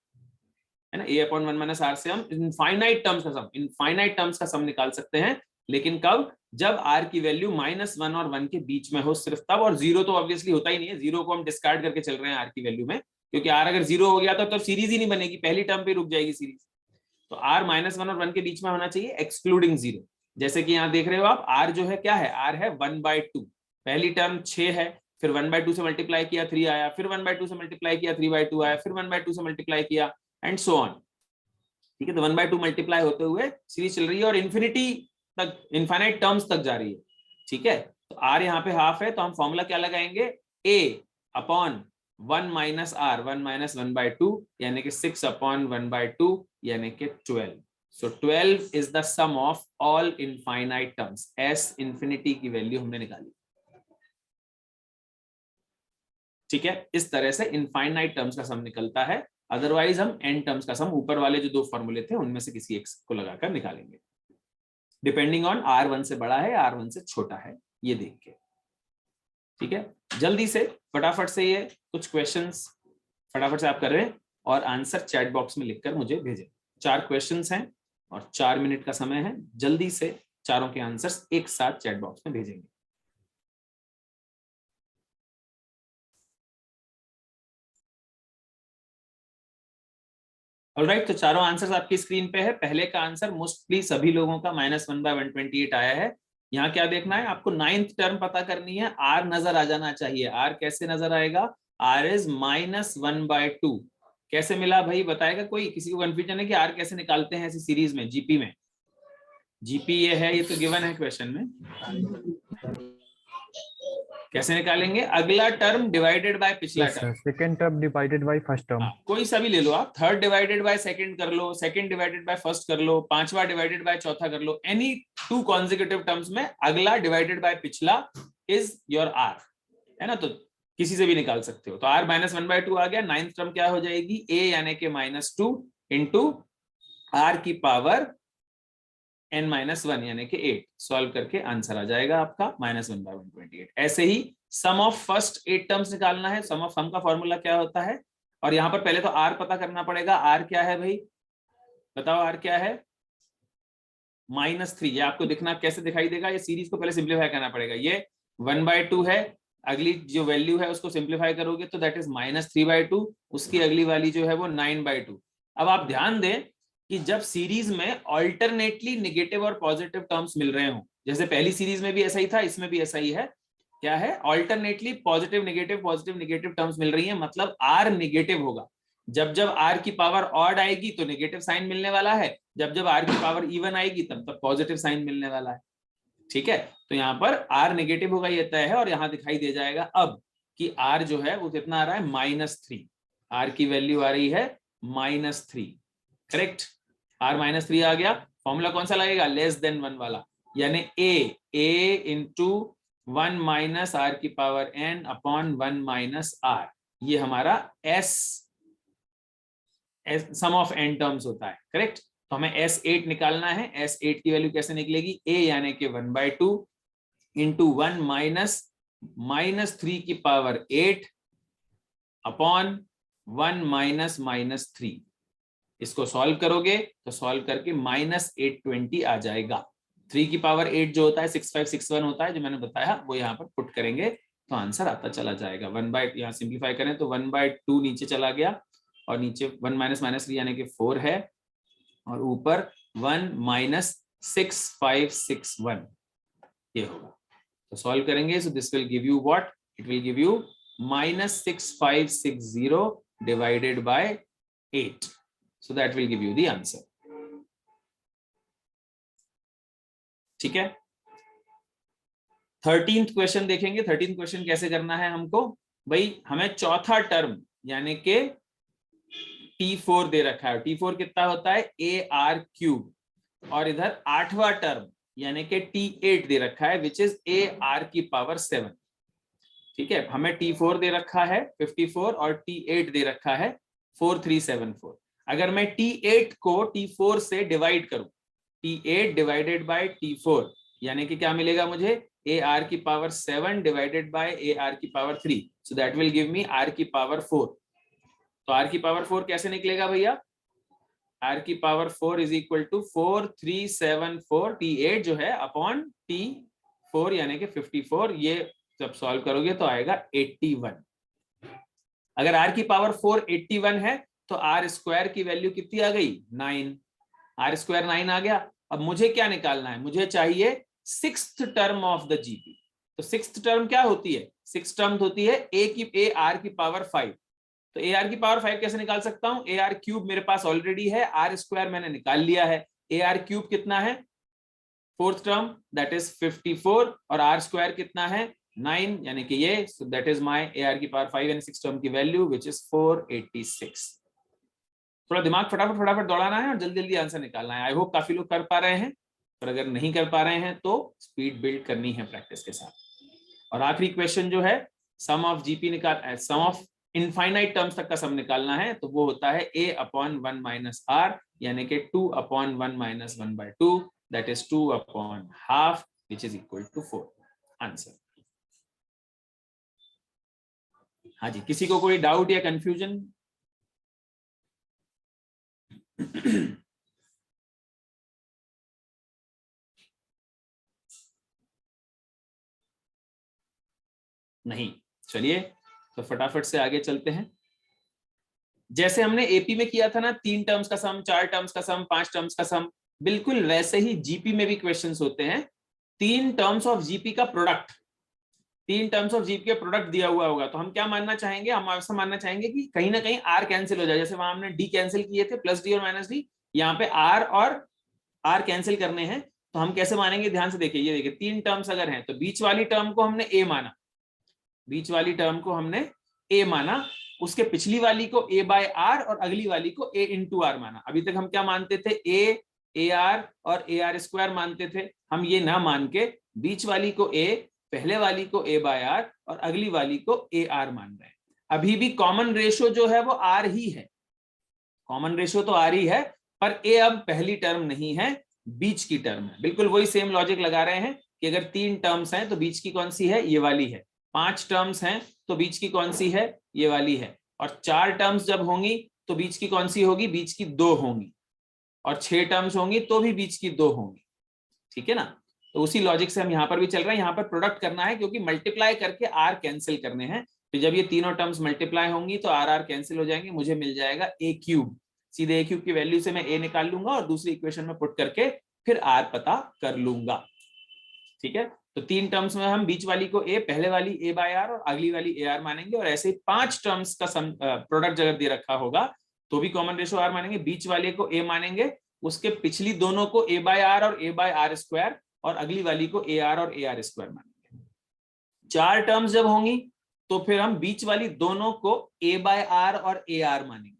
है ना, a/1 - r से हम इनफाइनाइट टर्म्स का सम निकाल सकते हैं। लेकिन कब, जब r की वैल्यू -1 और 1 के बीच में हो, सिर्फ तब। और 0 तो ऑब्वियसली होता ही नहीं है, 0 को हम डिस्कार्ड करके चल रहे हैं r की वैल्यू में, क्योंकि r अगर 0 हो गया तो सीरीज ही नहीं बनेगी, पहली टर्म पे रुक जाएगी सीरीज। तो r -1 और 1 के बीच में होना चाहिए एक्सक्लूडिंग 0। जैसे कि यहाँ देख रहे हो आप, r जो है क्या है, r है 1/2। पहली टर्म 6 है, फिर 1/2 से मल्टीप्लाई किया 3 आया, फिर 1/2 से मल्टीप्लाई किया 3/2 आया, फिर 1/2 से मल्टीप्लाई किया एंड सो ऑन। ठीक है, तो 1/2 मल्टीप्लाई होते हुए सीरीज चल रही है और इन्फिनिटी तक, इनफाइनाइट टर्म्स तक जा रही है। ठीक है, तो r यहाँ पे हाफ है, तो हम फॉर्मूला क्या लगाएंगे, a/1 - r 1 - 1/2 यानी कि 6/1/2 यानी कि 12। So 12 is the sum of all infinite terms। S infinity की वैल्यू हमने निकाली। ठीक है, इस तरह से इनफाइनाइट टर्म्स का सम निकलता है। अदरवाइज हम n टर्म्स का सम ऊपर वाले जो 2 फॉर्मूले थे उनमें से किसी एक को लगाकर निकालेंगे, डिपेंडिंग ऑन r1 से बड़ा है r1 से छोटा है, ये देख के। ठीक है, जल्दी से फटाफट से ये कुछ क्वेश्चंस फटाफट से आप कर रहे हैं और आंसर चैट बॉक्स में लिखकर मुझे भेजें। 4 क्वेश्चंस हैं और 4 मिनट का समय है, जल्दी से चारों के आंसर्स एक साथ चैट बॉक्स में भेजेंगे। ऑलराइट, तो चारों आंसर्स आपकी स्क्रीन पे है। पहले का आंसर मोस्टली सभी लोगों का -1/128 आया है। यहाँ क्या देखना है आपको, 9th टर्म पता करनी है, r नजर आ जाना चाहिए। r कैसे नजर आएगा, r इज -1/2। कैसे मिला भाई, बताएगा कोई? किसी को कंफ्यूजन है कि r कैसे निकालते हैं ऐसी सीरीज में, जीपी में? जीपी ये है, ये तो गिवन है क्वेश्चन में। कैसे निकालेंगे, अगला टर्म डिवाइडेड बाय पिछला term. Second term divided by first term. कोई सा भी ले लो आप, थर्ड डिवाइडेड बाय सेकंड कर लो, सेकंड डिवाइडेड बाय फर्स्ट कर लो, पांचवा डिवाइडेड बाय चौथा कर लो। एनी 2 कॉन्जिक्यूटिव टर्म्स में अगला डिवाइडेड बाय पिछला इज योर r, है ना, तो किसी से भी निकाल सकते हो। तो r -1/2 आ गया। 9th टर्म क्या हो जाएगी, a यानी कि -2 इंटू r की पावर n-1 यानी कि 8। सॉल्व करके आंसर आ जाएगा आपका -1/128। ऐसे ही सम ऑफ फर्स्ट 8 टर्म्स निकालना है। सम ऑफ सम का फॉर्मूला क्या होता है, और यहाँ पर पहले तो r पता करना पड़ेगा। r क्या है भाई, बताओ r क्या है, -3। ये आपको दिखना कैसे दिखाई देगा, ये सीरीज को पहले सिंप्लीफाई करना पड़ेगा। ये 1/2 है, अगली जो वैल्यू है उसको सिंप्लीफाई करोगे तो दैट इज -3/2, उसकी अगली वाली जो है वो 9/2। अब आप ध्यान दें कि जब सीरीज में ऑल्टरनेटली नेगेटिव और पॉजिटिव टर्म्स मिल रहे हो, जैसे पहली सीरीज में भी ऐसा ही था, इसमें भी ऐसा ही है। क्या है, ऑल्टरनेटली पॉजिटिव नेगेटिव टर्म्स मिल रही है, मतलब r नेगेटिव होगा। जब जब r की पावर ऑड आएगी तो नेगेटिव साइन मिलने वाला है, जब जब r की पावर इवन आएगी तब तब पॉजिटिव साइन मिलने वाला है। ठीक है, तो यहाँ पर r नेगेटिव होगा, ये तय है। और यहाँ दिखाई दे जाएगा अब कि r जो है वो कितना आ रहा है, -3। r की वैल्यू आ रही है -3, करेक्ट। r -3 आ गया। फॉर्मूला कौन सा लगेगा, लेस देन 1 वाला, यानी a इंटू 1 - r की पावर n अपॉन 1 - r। ये हमारा S sum of n terms होता है, करेक्ट। तो हमें S8 निकालना है। S8 की वैल्यू कैसे निकलेगी? a यानी कि 1/2 इंटू 1 माइनस 3 की पावर 8 अपॉन 1 माइनस 3। इसको सॉल्व करोगे तो सॉल्व करके -820 आ जाएगा। 3 की पावर 8 जो होता है 6561 होता है, जो मैंने बताया वो यहाँ पर पुट करेंगे तो आंसर आता चला जाएगा। 1/, यहाँ सिंप्लीफाई करें तो 1/2 नीचे चला गया और नीचे 1 माइनस 3 यानी कि 4 है और ऊपर 1 -6561 ये होगा। तो सॉल्व करेंगे so this will give you what? It will give you -6560 divided by 8। So that will give you the answer. ठीक है। 13th क्वेश्चन देखेंगे। 13th क्वेश्चन कैसे करना है हमको? भाई हमें चौथा टर्म यानी कि T4 दे रखा है। T4 कितना होता है? AR³ और इधर 8वां टर्म यानी कि T8 दे रखा है विच इज AR⁴ ठीक है। हमें T4 दे रखा है 54 और T8 दे रखा है 4374। अगर मैं T8 को T4 से डिवाइड करूं, T8 डिवाइडेड बाय T4 यानी कि क्या मिलेगा मुझे? AR⁴ divided by AR⁴, so that will give me R⁴। तो R⁴ कैसे निकलेगा भैया? R⁴ is equal to 4374 T8 जो है अपॉन T4 यानी कि 54। ये जब सॉल्व करोगे तो आएगा 81। अगर R⁴ 81 है तो R² की वैल्यू कितनी आ गई? 9। R² 9 आ गया। अब मुझे क्या निकालना है? मुझे चाहिए 6th term of the GP. तो 6th टर्म क्या होती है? 6th टर्म होती है AR⁵। तो AR⁵ कैसे निकाल सकता हूं? AR³ मेरे पास ऑलरेडी है, R² मैंने निकाल लिया है। AR³ कितना है? 4th टर्म दैट इज 54 और R² कितना है? 9 यानी कि ये, so that is my AR⁵ यानी 6th टर्म की वैल्यू which is 486। थोड़ा दिमाग फटाफट दौड़ाना है और जल्दी जल्दी आंसर निकालना है। आई होप काफी लोग कर पा रहे हैं, पर अगर नहीं कर पा रहे हैं तो स्पीड बिल्ड करनी है प्रैक्टिस के साथ। और आखिरी क्वेश्चन जो है sum of GP sum of infinite terms तक का सम निकालना है, तो वो होता है A/1 - R यानी कि 2/1 - 1/2 that is 2/½ which is equal to 4। Answer. हाँ जी, किसी को कोई डाउट या कंफ्यूजन? नहीं, चलिए तो फटाफट से आगे चलते हैं। जैसे हमने एपी में किया था ना, 3 टर्म्स का सम, 4 टर्म्स का सम, 5 टर्म्स का सम, बिल्कुल वैसे ही जीपी में भी क्वेश्चंस होते हैं। 3 टर्म्स ऑफ जीपी का प्रोडक्ट, 3 टर्म्स ऑफ जीपी के प्रोडक्ट दिया हुआ होगा तो हम क्या मानना चाहेंगे? हम ऐसा मानना चाहेंगे कि कहीं ना कहीं आर कैंसिल हो जाए। जैसे वहां हमने डी कैंसिल किए थे, प्लस डी और माइनस डी, यहाँ पे आर और आर कैंसिल करने हैं। तो हम कैसे मानेंगे? ध्यान से देखिए, ये देखिए 3 टर्म्स अगर हैं तो बीच वाली टर्म को हमने ए माना, बीच वाली टर्म को हमने ए माना, उसके पिछली वाली को A/R और अगली वाली को A/R माना। अभी तक हम क्या मानते थे? AR और AR² मानते थे। हम ये ना मान के बीच वाली को A, पहले वाली को A/R और अगली वाली को AR मान रहे हैं। अभी भी कॉमन रेशो जो है वो R ही है, कॉमन रेशो तो R ही है, पर A अब पहली टर्म नहीं है, बीच की टर्म है। बिल्कुल वही सेम लॉजिक लगा रहे हैं कि अगर 3 टर्म्स हैं तो बीच की कौन सी है? ये वाली है। 5 टर्म्स हैं तो बीच की कौन सी है? ये वाली है। और 4 टर्म्स जब होंगी तो बीच की कौन सी होगी? बीच की 2 होंगी। और 6 टर्म्स होंगी तो भी बीच की 2 होंगी। ठीक है ना? तो उसी लॉजिक से हम यहाँ पर भी चल रहे हैं। यहाँ पर प्रोडक्ट करना है क्योंकि मल्टीप्लाई करके आर कैंसिल करने हैं। तो जब ये तीनों टर्म्स मल्टीप्लाई होंगी तो आर कैंसिल हो जाएंगे, मुझे मिल जाएगा A³ सीधे A³ की वैल्यू से मैं A निकाल लूंगा और दूसरी इक्वेशन में पुट करके फिर R पता कर लूंगा। ठीक है? तो 3 टर्म्स में हम बीच वाली को A, पहले वाली A/R और अगली वाली AR मानेंगे। और ऐसे 5 टर्म्स का प्रोडक्ट अगर दे रखा होगा तो भी कॉमन रेशो R मानेंगे। बीच वाले को A मानेंगे, उसके पिछली दोनों को A/R और A/R² और अगली वाली को AR और AR² मानेंगे। 4 टर्म्स जब होंगी तो फिर हम बीच वाली दोनों को A/R और AR मानेंगे।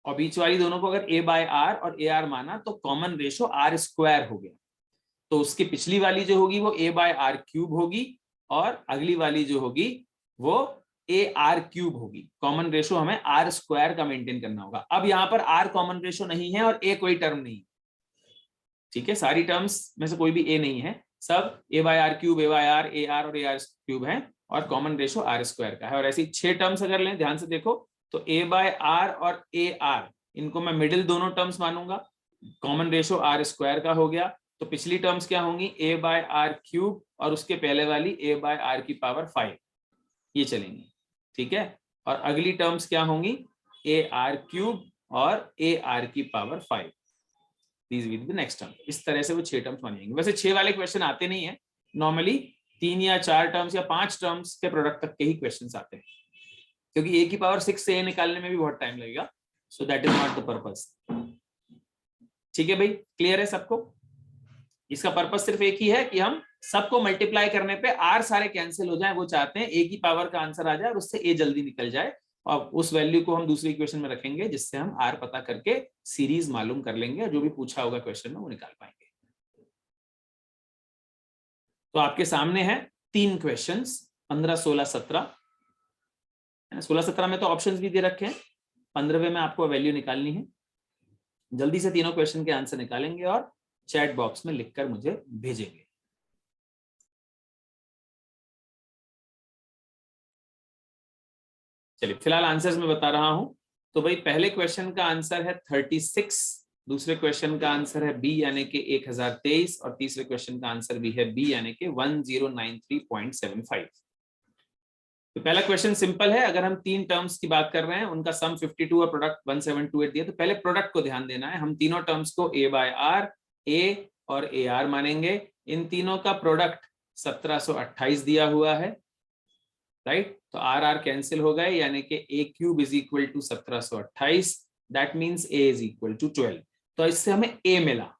और बीच वाली दोनों को अगर A/R और AR माना तो कॉमन रेशो R² हो गया। तो उसकी पिछली वाली जो होगी वो A/R³ होगी और अगली वाली जो होगी वो ए आर क्यूब होगी। कॉमन रेशो हमें आर स्क्वायर का मेंटेन करना होगा। अब यहाँ पर आर कॉमन रेशो नहीं है और ए कोई टर्म नहीं, ठीक है, सारी टर्म्स में से कोई भी ए नहीं है, सब a by r cube, a by r, a r और ए आर क्यूब है और कॉमन रेशो आर स्क्वायर का है। और ऐसी 6 टर्म्स अगर लें, ध्यान से देखो, तो ए बाय आर और ए आर, इनको मैं मिडिल दोनों टर्म्स मानूंगा, कॉमन रेशो आर स्क्वायर का हो गया। तो पिछली टर्म्स क्या होंगी, ए बाय आर क्यूब और उसके पहले वाली ए बाय आर की पावर 5, ये चलेंगी, ठीक है। और अगली टर्म्स क्या होंगी, ए आर क्यूब और ए आर की power 5, these will be next term. इस तरह से वो 6 टर्म्स बन जाएंगे। वैसे 6 वाले क्वेश्चन आते नहीं है, नॉर्मली 3 या 4 टर्म्स या 5 टर्म्स के प्रोडक्ट तक के ही क्वेश्चंस आते हैं, क्योंकि ए की पावर 6 से ए निकालने में भी बहुत टाइम लगेगा, सो that is not the purpose. ठीक है भाई, क्लियर है सबको? इसका पर्पस सिर्फ एक ही है कि हम सबको मल्टीप्लाई करने पे आर सारे कैंसिल हो जाएं, वो चाहते हैं ए की पावर का आंसर आ जाए और उससे ए जल्दी निकल जाए, और उस वैल्यू को हम दूसरी इक्वेशन में रखेंगे जिससे हम आर पता करके सीरीज मालूम कर लेंगे और जो भी पूछा होगा क्वेश्चन में वो निकाल पाएंगे। तो आपके सामने है 3 क्वेश्चंस, 15, 16, 17। 16-17 में तो ऑप्शंस भी दे रखे हैं, 15वें में आपको वैल्यू निकालनी है। जल्दी से तीनों क्वेश्चन के आंसर निकालेंगे और चैट बॉक्स में लिखकर मुझे भेजेंगे। चलिए फिलहाल आंसर्स में बता रहा हूं। तो भाई पहले क्वेश्चन का आंसर है 36, दूसरे क्वेश्चन का आंसर है बी यानी कि 1023 और तीसरे क्वेश्चन का आंसर भी है बी यानी कि 1093.75। तो पहला क्वेश्चन सिंपल है, अगर हम 3 टर्म्स की बात कर रहे हैं, उनका सम 52 और प्रोडक्ट 1728 दिया, तो पहले प्रोडक्ट को ध्यान देना है। हम तीनों टर्म्स को ए बाय आर, ए और ए आर मानेंगे। इन तीनों का प्रोडक्ट 1728 दिया हुआ है, राइट। तो आर आर कैंसिल हो गए, यानी कि a cube is equal to 1728, that means a is equal to 12। तो इससे हमें ए मिला।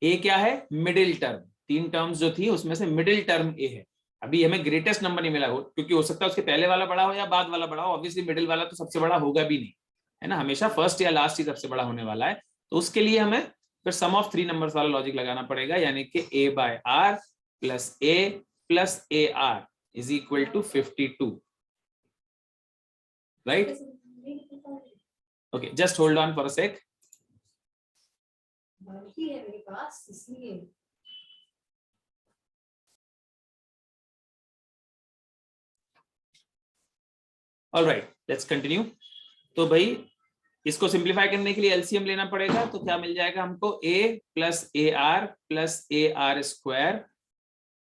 ए क्या है, मिडिल टर्म। 3 टर्म्स जो थी उसमें से मिडिल टर्म ए है। अभी हमें ग्रेटेस्ट नंबर नहीं मिला हो, क्योंकि हो सकता है उसके पहले वाला बड़ा हो या बाद वाला बड़ा हो, ऑब्वियसली मिडिल वाला तो सबसे बड़ा होगा भी नहीं, है ना, हमेशा फर्स्ट या लास्ट ही सबसे बड़ा होने वाला है। तो उसके लिए हमें फिर सम ऑफ 3 नंबर्स वाला लॉजिक लगाना पड़ेगा, यानी कि a by r plus A r is equal to 52, right. Okay, just hold on for a sec. Alright, let's continue. तो भाई इसको सिंप्लीफाई करने के लिए एलसीएम लेना पड़ेगा, तो क्या मिल जाएगा हमको, a plus A R square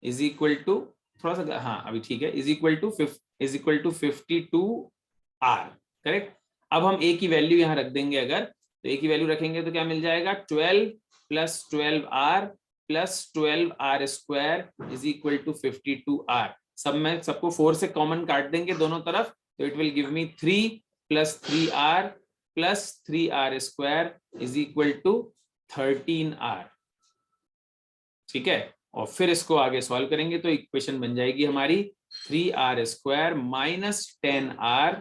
is equal to, थोड़ा सा हाँ अभी ठीक है, is equal to 52 R, correct. अब हम a की वैल्यू यहाँ रख देंगे, अगर तो a की वैल्यू रखेंगे तो क्या मिल जाएगा, 12 plus 12r plus 12r square is equal to 52 R. सब में सबको 4 से कॉमन काट देंगे दोनों तरफ, तो it will give me 3 plus 3r plus 3r square is equal to 13r, ठीक है। और फिर इसको आगे सॉल्व करेंगे तो इक्वेशन बन जाएगी हमारी 3r square minus 10r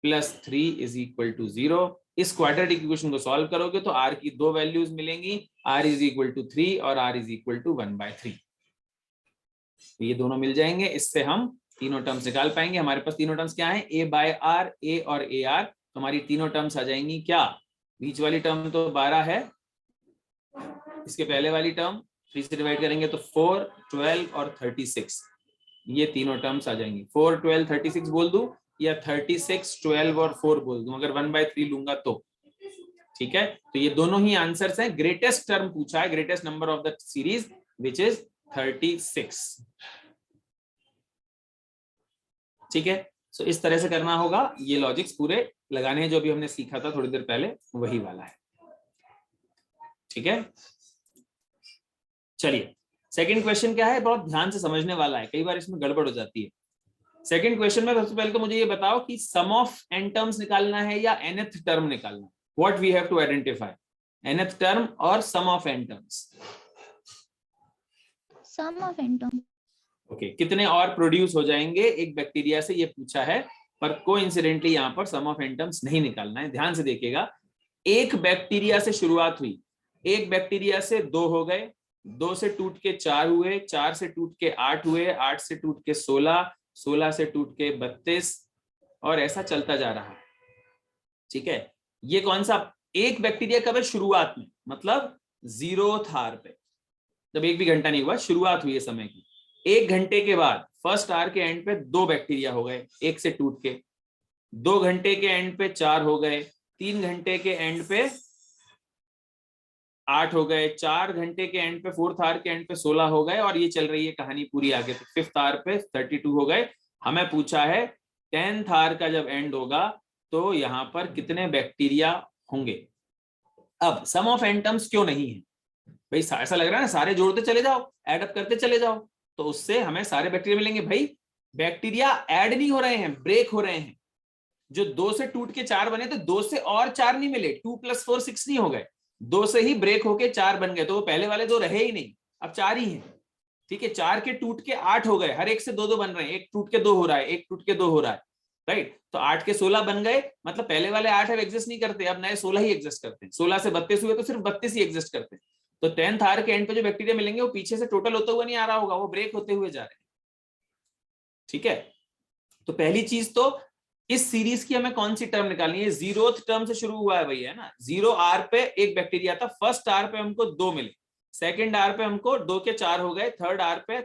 plus 3 is equal to 0। इस क्वाड्रेटिक इक्वेशन को सॉल्व करोगे तो r की 2 वैल्यूज मिलेंगी, r इज इक्वल टू 3 और r इज इक्वल टू 1/3। ये दोनों मिल जाएंगे, इससे हम तीनों टर्म्स निकाल पाएंगे। हमारे पास तीनों टर्म्स क्या है, a बाय आर, a और ए आर। तो हमारी तीनों टर्म्स आ जाएंगी क्या, बीच वाली टर्म तो 12 है, इसके पहले वाली टर्म 3 से डिवाइड करेंगे तो 4, 12 और 36, ये तीनों टर्म्स आ जाएंगी। 4, 12, 36 बोल दूं या 36, 12 और 4 बोल दूं, अगर 1/3 लूंगा तो, ठीक है। तो ये दोनों ही आंसर्स हैं। ग्रेटेस्ट टर्म पूछा है, greatest number of the series which is 36, ठीक है। सो इस तरह से करना होगा, ये लॉजिक्स पूरे लगाने हैं जो भी हमने सीखा था थोड़ी देर पहले, वही वाला है, ठीक है। चलिए सेकंड क्वेश्चन क्या है, बहुत ध्यान से समझने वाला है, कई बार इसमें गड़बड़ हो जाती है। सेकंड क्वेश्चन में सबसे पहले तो मुझे ये बताओ कि सम ऑफ n टर्म्स निकालना है या nth टर्म निकालना है। What we have to identify, nth term और sum of n terms. Sum of n term. Okay, कितने और प्रोड्यूस हो जाएंगे एक बैक्टीरिया से, ये पूछा है, पर कोइंसिडेंटली यहाँ पर सम ऑफ n टर्म्स नहीं निकालना है। ध्यान से देखिएगा, एक बैक्टीरिया से शुरुआत हुई, एक बैक्टीरिया से 2 हो गए, 2 से टूट के 4 हुए, 4 से टूट के 8 हुए, 8 से टूट के 16, 16 से टूट के 32 और ऐसा चलता जा रहा है। ठीक है, ये कौन सा एक बैक्टीरिया कब है? शुरुआत में, मतलब 0th आवर पे, जब एक भी घंटा नहीं हुआ, शुरुआत हुई है समय की। 1 घंटे के बाद फर्स्ट आवर के एंड पे 2 बैक्टीरिया हो गए एक से टूट के, 2 घंटे के एंड पे 4 हो गए, 3 घंटे के एंड पे 8 हो गए, 4 घंटे के एंड पे 4th आवर के एंड पे 16 हो गए, और ये चल रही है कहानी पूरी आगे। तो 5th आवर पे 32 हो गए। हमें पूछा है 10th आवर का जब एंड होगा तो यहाँ पर कितने बैक्टीरिया होंगे। अब सम ऑफ एन टर्म्स क्यों नहीं है भाई? ऐसा लग रहा है ना सारे जोड़ते चले जाओ, ऐड अप करते चले जाओ, तो उससे हमें सारे बैक्टीरिया मिलेंगे। भाई बैक्टीरिया ऐड नहीं हो रहे हैं, ब्रेक हो रहे हैं। जो 2 से टूट के 4 बने तो 2 से और 4 नहीं मिले, 2 + 4 6 नहीं हो गए, 2 से ही ब्रेक होके 4 बन गए, तो वो पहले वाले 2 रहे ही नहीं, अब 4 ही हैं। ठीक है, 4 के टूट के 8 हो गए, हर एक से 2-2 बन रहे हैं, एक टूट के 2 हो रहा है, एक टूट के 2 हो रहा है, राइट। तो 8 के 16 बन गए, मतलब पहले वाले 8 अब एग्जिस्ट नहीं करते, अब नए 16 ही एग्जिस्ट करते हैं। 16 से 32 हुए तो सिर्फ 32 ही एग्जिस्ट करते हैं। तो 10th आवर के एंड पे जो बैक्टीरिया मिलेंगे वो पीछे से टोटल होता हुआ नहीं आ रहा होगा, वो ब्रेक होते हुए जा रहे हैं। ठीक है, तो पहली चीज तो इस सीरीज की हमें कौन सी टर्म निकालनी है? 0th टर्म से शुरू हुआ है भैया, है ना। 0 आवर पे एक बैक्टीरिया था, फर्स्ट आवर पे हमको 2 मिले, सेकंड आवर पे हमको 2 के 4 हो गए, थर्ड आवर पे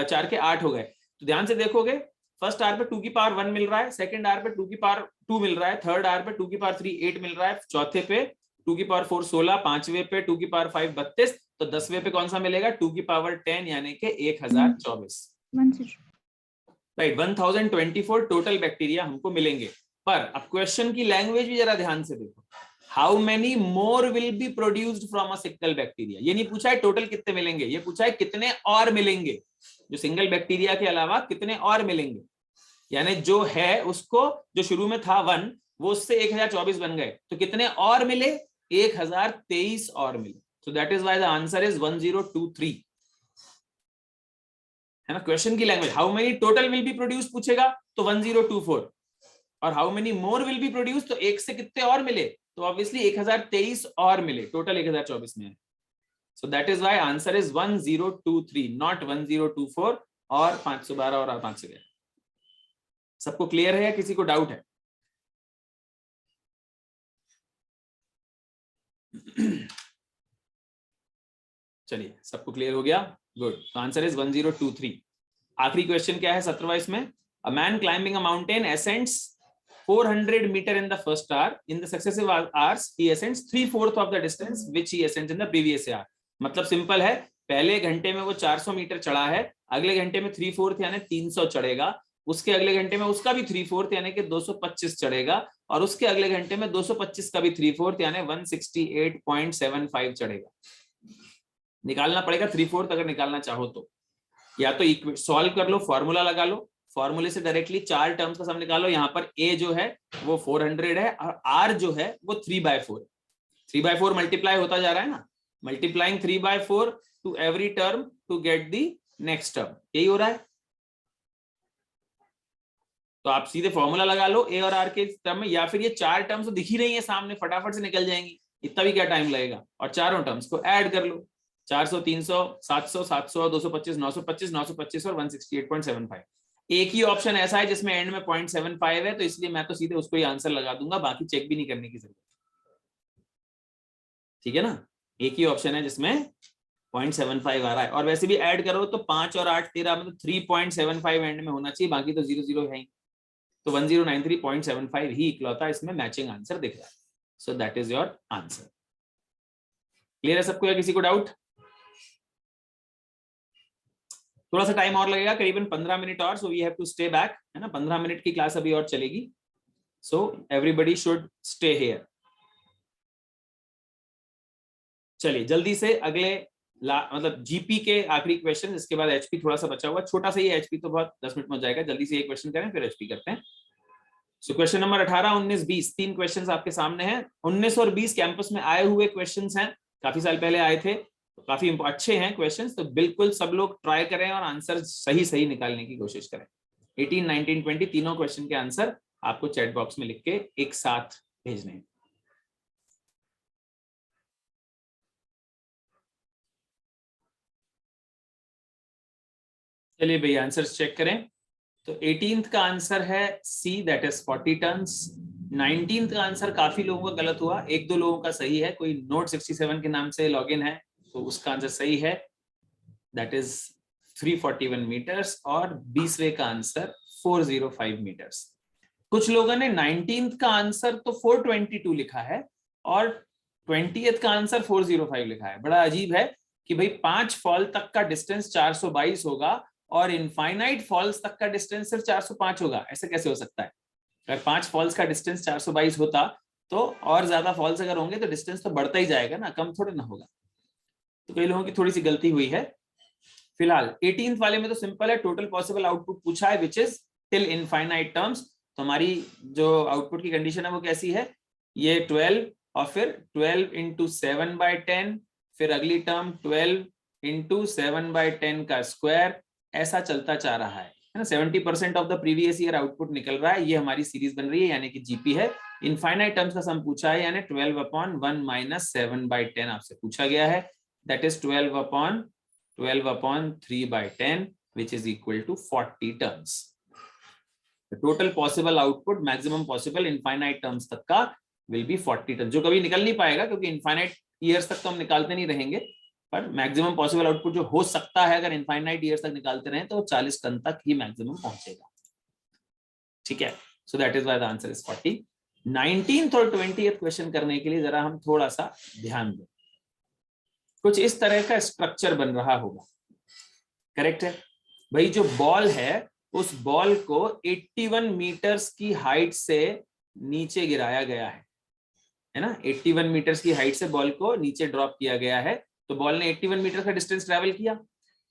4 के 8 हो गए। तो ध्यान से देखोगे, फर्स्ट आवर पे 2 की पावर 1 मिल रहा है, सेकंड आवर पे 2 की पावर 2 मिल रहा है, थर्ड आवर पे 2 की पावर 3 8 मिल रहा है, चौथे पे 2 की पावर 4 16, पांचवे पे 2 की पावर 5 32, तो 10वें पे कौन सा मिलेगा? 2 की पावर 10 यानी कि 1024, राइट। 1024 टोटल बैक्टीरिया हमको मिलेंगे। पर अब क्वेश्चन की लैंग्वेज भी जरा ध्यान से देखो, how many more will be produced from a single bacteria. ये नहीं पूछा है टोटल कितने मिलेंगे, ये पूछा है कितने और मिलेंगे, जो सिंगल बैक्टीरिया के अलावा कितने और मिलेंगे। यानी जो है उसको, जो शुरू में था 1, वो उससे 1024 बन गए, तो कितने और मिले? 1023 और मिले। सो that is why the answer is 1023, है ना। क्वेश्चन की language, how many total will be produce पूछेगा तो 1024, और how many more will be produce तो एक से कितने और मिले, तो ऑब्वियसली 1023 और मिले, टोटल 1024 में है। So that is why answer is 1023, not 1024 और 512 और 511। सबको क्लियर है या किसी को डाउट है? चलिए, सबको क्लियर हो गया, गुड। तो आंसर इज 1023। आखिरी क्वेश्चन क्या है 17वां इसमें? A man climbing a mountain ascends 400 meter in the first hour. In the successive hours he ascends 3/4 of the distance which he ascends in the previous hour. मतलब simple है, पहले घंटे में वो 400 मीटर चढ़ा है, अगले घंटे में 3/4 यानी 300 चढ़ेगा, उसके अगले घंटे में उसका भी 3/4 यानी कि 225 चढ़ेगा, और उसके अगले घंटे में 225 का भी 3/4 यानी 168.75 चढ़ेगा। निकालना पड़ेगा 3/4 अगर निकालना चाहो तो, या तो सॉल्व कर लो, फॉर्मूला लगा लो, फॉर्मूले से डायरेक्टली 4 टर्म्स का सम निकालो। यहाँ पर a जो है वो 400 है और r जो है वो 3/4 है। 3/4 मल्टीप्लाई होता जा रहा है ना, multiplying 3/4 to every term to get the next term, यही हो रहा है। तो आप सीधे फॉर्मूला लगा लो a और r के टर्म में, या फिर ये 4 टर्म्स तो दिख ही रही है सामने, फटाफट से निकल जाएंगी, इतना भी क्या टाइम लगेगा, और चारों टर्म्स को ऐड कर लो, 400 300 700 700 225 925 925 और 168.75। एक ही ऑप्शन ऐसा है जिसमें एंड में 0.75 है, तो इसलिए मैं तो सीधे उसको ही आंसर लगा दूंगा, बाकी चेक भी नहीं करने की जरूरत। ठीक है ना, एक ही ऑप्शन है जिसमें 0.75 आ रहा है, और वैसे भी ऐड करो तो 5 और 8 13, मतलब 3.75 एंड में होना चाहिए, बाकी तो 00 है ही। तो 1093.75 ही इकलौता इसमें मैचिंग आंसर दिख रहा है। So that is your answer. Clear है सबको या किसी को डाउट? थोड़ा सा टाइम और लगेगा, करीबन 15 मिनट और, so we have to stay back, है ना। 15 मिनट की क्लास अभी और चलेगी, so everybody should stay here. चलिए जल्दी से अगले मतलब जीपी के आखिरी क्वेश्चन, इसके बाद एचपी थोड़ा सा बचा हुआ, छोटा सा ही एचपी तो बहुत 10 मिनट में हो जाएगा। जल्दी से एक क्वेश्चन करें फिर एचपी करते हैं। सो क्वेश्चन नंबर 18 19 20 3 क्वेश्चंस आपके सामने हैं। 19 और 20 कैंपस में आए हुए क्वेश्चंस हैं, काफी साल पहले आए थे, काफी अच्छे हैं क्वेश्चंस, तो बिल्कुल सब लोग ट्राई करें और आंसर सही सही निकालने की कोशिश करें। 18 19 20 तीनों क्वेश्चन के आंसर आपको चैट बॉक्स में लिख के एक साथ भेजने हैं। चलिए भैया आंसर्स चेक करें। तो 18th का आंसर है सी, दैट इज 40 टन्स। 19th का आंसर काफी लोगों का गलत हुआ, एक दो लोगों का सही है, कोई नोट 67 के नाम से लॉगिन है तो उसका आंसर सही है, दैट इज 341 मीटर्स, और 20वें का आंसर 405 मीटर्स। कुछ लोगों ने 19th का आंसर तो 422 लिखा है और 20th का आंसर 405 लिखा है। बड़ा अजीब है कि भाई 5 फॉल तक का डिस्टेंस 422 होगा और इनफाइनाइट फॉल्स तक का डिस्टेंस सिर्फ 405 होगा, ऐसे कैसे हो सकता है? अगर 5 फॉल्स का डिस्टेंस 422 होता तो और ज्यादा फॉल्स अगर होंगे तो डिस्टेंस तो बढ़ता ही जाएगा ना, कम थोड़े ना होगा। तो कई लोगों की थोड़ी सी गलती हुई है। फिलहाल 18th वाले में तो सिंपल है, टोटल पॉसिबल आउटपुट पूछा है which is till infinite terms. तो हमारी जो आउटपुट की कंडीशन है वो कैसी है, ये 12 और फिर 12 इंटू 7/10, फिर अगली टर्म 12 इंटू 7/10 का स्क्वायर, ऐसा चलता जा रहा है ना। 70% of the previous year output निकल रहा है, ये हमारी सीरीज बन रही है यानी कि जीपी है। इनफाइनाइट टर्म्स का सम पूछा है यानी 12/1 माइनस 7/10 आपसे पूछा गया है, that is 12/3/10 which is equal to 40 terms. The total possible output maximum possible infinite terms तक का will be 40 टन, जो कभी निकल नहीं पाएगा क्योंकि इनफाइनाइट ईयर्स तक तो हम निकालते नहीं रहेंगे, पर मैक्सिमम पॉसिबल आउटपुट जो हो सकता है अगर इनफाइनाइट ईयर्स तक निकालते रहे तो 40 टन तक ही मैक्सिमम पहुंचेगा। ठीक है, so that is why the answer is 40। 19th और 20th क्वेश्चन करने के लिए जरा हम थोड़ा सा ध्यान दें। कुछ इस तरह का स्ट्रक्चर बन रहा होगा, करेक्ट है भाई। जो बॉल है उस बॉल को 81 मीटर्स की हाइट से नीचे गिराया गया है ना। 81 मीटर्स की हाइट से बॉल को नीचे ड्रॉप किया गया है, तो बॉल ने 81 मीटर का डिस्टेंस ट्रेवल किया।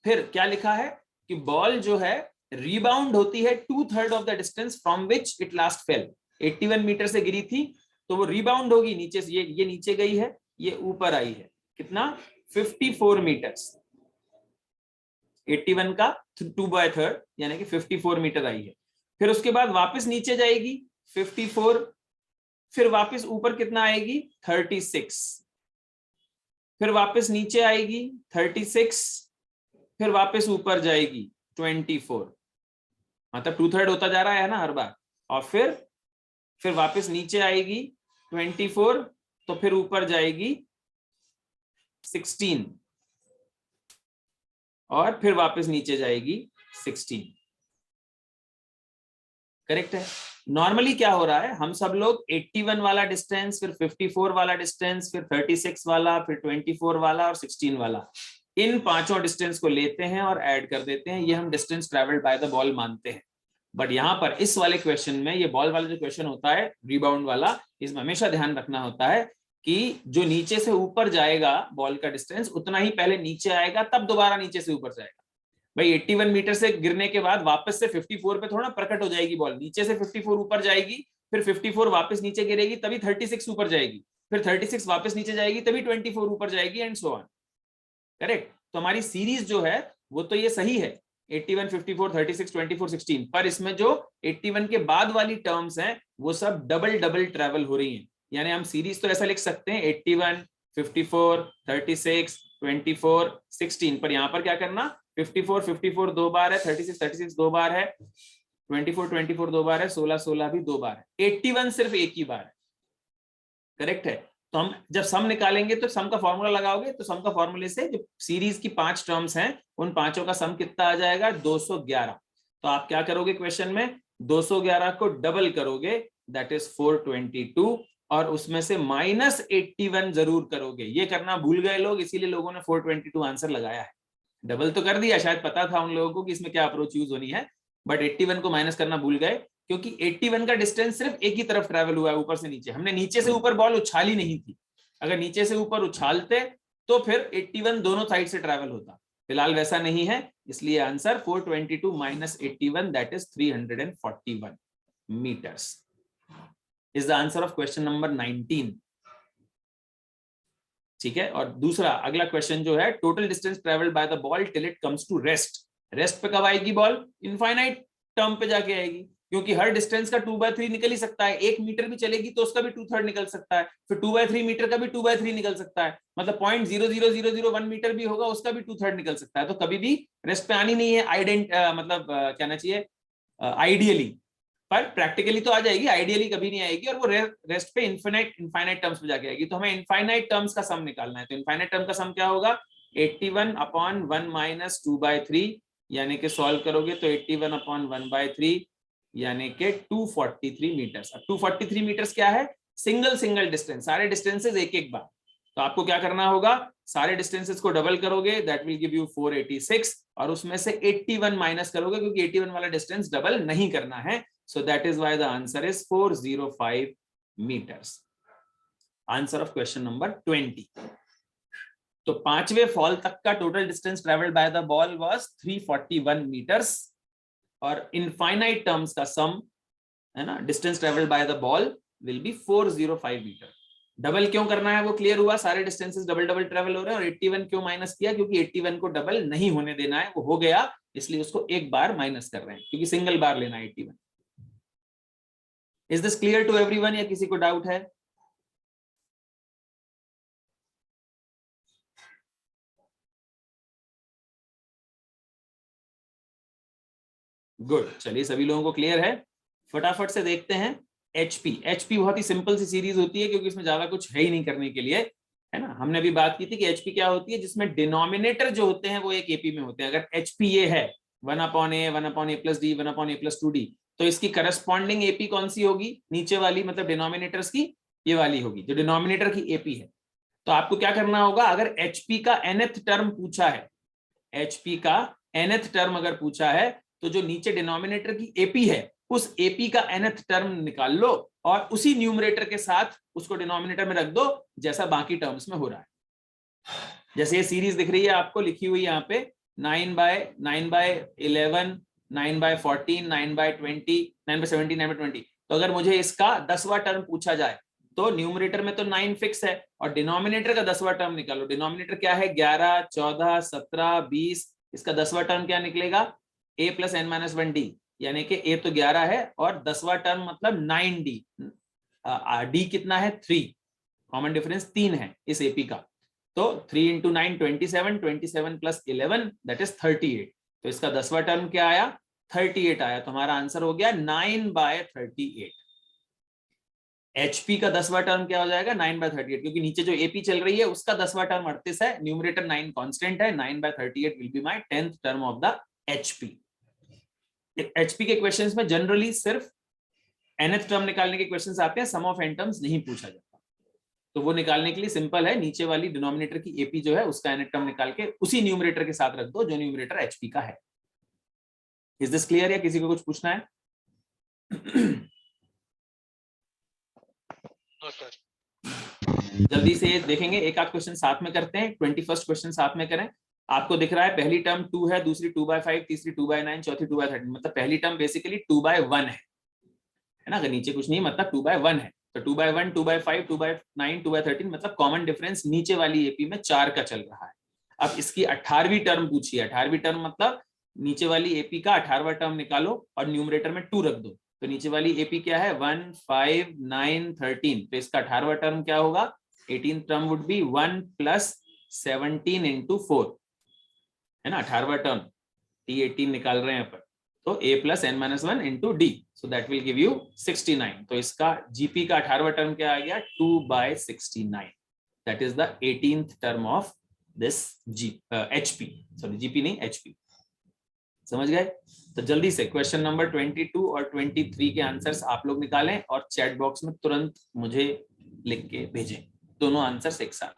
फिर क्या लिखा है कि बॉल जो है रिबाउंड होती है 2/3 of the distance from which it last fell. 81 meter से गिरी थी तो वो रिबाउंड होगी नीचे से, ये नीचे गई है, ये ऊपर आई है, कितना 54 मीटर्स। 81 का 2/3 यानी कि 54 मीटर आई है। फिर उसके बाद वापस नीचे जाएगी 54, फिर वापस ऊपर कितना आएगी 36, फिर वापस नीचे आएगी 36, फिर वापस ऊपर जाएगी 24, मतलब 2/3 होता जा रहा है ना हर बार। और फिर वापस नीचे आएगी 24, तो फिर ऊपर जाएगी 16 और फिर वापस नीचे जाएगी 16। करेक्ट है। नॉर्मली क्या हो रहा है, हम सब लोग 81 वाला डिस्टेंस, फिर 54 वाला डिस्टेंस, फिर 36 वाला, फिर 24 वाला और 16 वाला, इन पांचों डिस्टेंस को लेते हैं और ऐड कर देते हैं, ये हम distance travelled by the ball मानते हैं। बट यहाँ पर इस वाले क्वेश्चन में, ये बॉल वाला जो क्वेश्चन होता है रिबाउंड वाला, इसमें हमेशा ध्यान रखना होता है कि जो नीचे से ऊपर जाएगा बॉल का डिस्टेंस उतना ही पहले नीचे आएगा, तब दोबारा नीचे से ऊपर जाएगा। भाई 81 मीटर से गिरने के बाद वापस से 54 पे थोड़ा प्रकट हो जाएगी बॉल, नीचे से 54 ऊपर जाएगी, फिर 54 वापस नीचे गिरेगी तभी 36 ऊपर जाएगी, फिर 36 वापस नीचे जाएगी तभी 24 ऊपर जाएगी एंड सो ऑन। करेक्ट। तो हमारी सीरीज जो है वो तो ये सही है 81, 54, 36, 24, 16, पर इसमें जो 81 के बाद वाली टर्म्स हैं वो सब डबल ट्रेवल हो रही हैं। यानी हम सीरीज तो ऐसा लिख सकते हैं 81, 54, 36, 24, 16, पर यहाँ पर क्या करना 54 दो बार है, 36 दो बार है, 24 दो बार है, 16 भी दो बार है, 81 सिर्फ एक ही बार है। करेक्ट है। तो हम जब सम निकालेंगे तो सम का फॉर्मूला लगाओगे तो सम का फॉर्मूले से जो सीरीज की 5 टर्म्स हैं उन पांचों का सम कितना आ जाएगा 211। तो आप क्या करोगे क्वेश्चन में 211 को डबल करोगे, दैट इज 422, और उसमें से -81 जरूर करोगे। ये करना भूल गए लोग, इसीलिए लोगों ने 422 आंसर लगाया है। डबल तो कर दिया, शायद पता था उन लोगों को कि इसमें क्या अप्रोच यूज होनी है, बट 81 को माइनस करना भूल गए क्योंकि 81 का डिस्टेंस सिर्फ एक ही तरफ ट्रैवल हुआ है, ऊपर से नीचे। हमने नीचे से ऊपर बॉल उछाली नहीं थी, अगर नीचे से ऊपर उछालते तो फिर 81 दोनों साइड से ट्रैवल होता। फिलहाल वैसा नहीं है, इसलिए आंसर 422 - 81 that is 341 meters is the answer of question number 19। ठीक है। और दूसरा अगला क्वेश्चन जो है, total distance travelled by the ball till it comes to rest. Rest पे कब आएगी बॉल? इनफाइनाइट टर्म पे जाके आएगी, क्योंकि हर डिस्टेंस का 2/3 निकल ही सकता है। 1 मीटर भी चलेगी तो उसका भी 2/3 निकल सकता है, फिर 2/3 मीटर का भी 2/3 निकल सकता है, मतलब 0.00001 मीटर भी होगा उसका भी 2/3 निकल सकता है। तो कभी भी रेस्ट पे आनी नहीं है। मतलब क्या ना चाहिए, आइडियली, पर प्रैक्टिकली तो आ जाएगी, आइडियली कभी नहीं आएगी, और वो रेस्ट पे इनफाइनाइट टर्म्स में जाके आएगी। तो हमें इनफाइनाइट टर्म्स का सम निकालना है। तो इनफाइनाइट टर्म का सम क्या होगा? 81/1 - 2/3, यानी कि सॉल्व करोगे तो 81/1/3 यानी कि 243 मीटर्स। अब 243 मीटर्स क्या है? सिंगल डिस्टेंस, सारे डिस्टेंसेस एक एक बार। तो आपको क्या करना होगा? सारे डिस्टेंसेस को डबल करोगे, दैट विल गिव यू 486, और उसमें से 81 माइनस करोगे, क्योंकि 81 वाला डिस्टेंस डबल नहीं करना है। So that is why the answer is 405 meters. Answer of question number 20। तो पांचवें फॉल तक का total distance travelled by the ball was 341 meters, और इनफाइनाइट टर्म्स का सम है ना, distance travelled by the ball will be 405 meter. Double क्यों करना है वो क्लियर हुआ, सारे डिस्टेंसेस डबल ट्रेवल हो रहे हैं। और 81 क्यों माइनस किया? क्योंकि 81 को डबल नहीं होने देना है, वो हो गया, इसलिए उसको एक बार माइनस कर रहे हैं, क्योंकि सिंगल बार लेना है 81। Is this clear to everyone, या किसी को डाउट है? गुड, चलिए सभी लोगों को क्लियर है। फटाफट से देखते हैं एचपी बहुत ही सिंपल सी सीरीज होती है, क्योंकि इसमें ज्यादा कुछ है ही नहीं करने के लिए, है ना। हमने अभी बात की थी कि एचपी क्या होती है, जिसमें डिनोमिनेटर जो होते हैं वो एक एपी में होते हैं। अगर एचपी ये है 1/a, 1/a+d, 1/a+2d, तो इसकी करस्पॉन्डिंग एपी कौन सी होगी? नीचे वाली, मतलब डिनोमिनेटर्स की ये वाली होगी, जो डिनोमिनेटर की एपी है। तो आपको क्या करना होगा, अगर एचपी का nth टर्म पूछा है, एचपी का nth टर्म अगर पूछा है, तो जो नीचे डिनोमिनेटर की एपी है उस एपी का nth टर्म निकाल लो, और उसी न्यूमरेटर के साथ उसको डिनोमिनेटर में रख दो, जैसा बाकी टर्म्स में हो रहा है। जैसे ये सीरीज दिख रही है आपको लिखी हुई यहाँ पे 9/11, 9/14, 9/20, 9/17, 9/20। तो अगर मुझे इसका 10वां टर्म पूछा जाए, तो न्यूमरेटर में तो 9 फिक्स है, और डिनोमिनेटर का 10वां टर्म निकालो। डिनोमिनेटर क्या है? 11, 14, 17, 20। इसका 10वां टर्म क्या निकलेगा? a + n-1d, यानी कि a तो 11 है, और 10वां टर्म मतलब 9d। d कितना है? 3, कॉमन डिफरेंस 3 है इस एपी का। तो 3 × 9 27, 27 + 11 दैट इज 38। तो इसका 10वां टर्म क्या आया? 38 आया। तो हमारा आंसर हो गया 9/38। एचपी का 10वां टर्म क्या हो जाएगा? 9/38, क्योंकि नीचे जो एपी चल रही है उसका 10वां टर्म 38 है, न्यूमरेटर 9 कांस्टेंट है। 9/38 will be my 10th term of the HP. HP के क्वेश्चंस में जनरली सिर्फ nth टर्म निकालने के क्वेश्चंस आते हैं, सम ऑफ n टर्म्स नहीं पूछा जाता। तो वो निकालने के लिए सिंपल है, नीचे वाली डिनोमिनेटर की एपी जो है उसका nth टर्म निकाल के उसी न्यूमरेटर के साथ रख दो जो न्यूमरेटर एचपी का है। इज दिस क्लियर, या किसी को कुछ पूछना है? जल्दी से देखेंगे, एक आध क्वेश्चन साथ में करते हैं। 21st क्वेश्चन साथ में करें। आपको दिख रहा है पहली टर्म 2 है, दूसरी 2/5, तीसरी 2/9, चौथी 2/13। मतलब पहली टर्म बेसिकली 2/1 है ना। अगर नीचे कुछ नहीं मतलब 2/1 है, तो 2/1, 2/5, 2/9, 2/13, मतलब कॉमन डिफरेंस नीचे वाली एपी में 4 का चल रहा है। अब इसकी 18वीं टर्म पूछी है। 18वीं टर्म मतलब नीचे वाली एपी का 18वां टर्म निकालो और न्यूमरेटर में 2 रख दो। तो नीचे वाली एपी क्या है? 1, 5, 9, 13। तो इसका 18वां टर्म क्या होगा? 18th टर्म वुड बी 1 + 17 × 4, है ना। 18वां टर्म T18 निकाल रहे हैं अपन, तो a + n-1 × d, so that will give you 69। तो इसका जीपी का 18वां टर्म क्या आ गया? 2/69। that is the 18th term of this HP, sorry GP नहीं HP। समझ गए? तो जल्दी से क्वेश्चन नंबर 22 और 23 के आंसर्स आप लोग निकालें और चैट बॉक्स में तुरंत मुझे लिख के भेजें, दोनों आंसर्स एक साथ।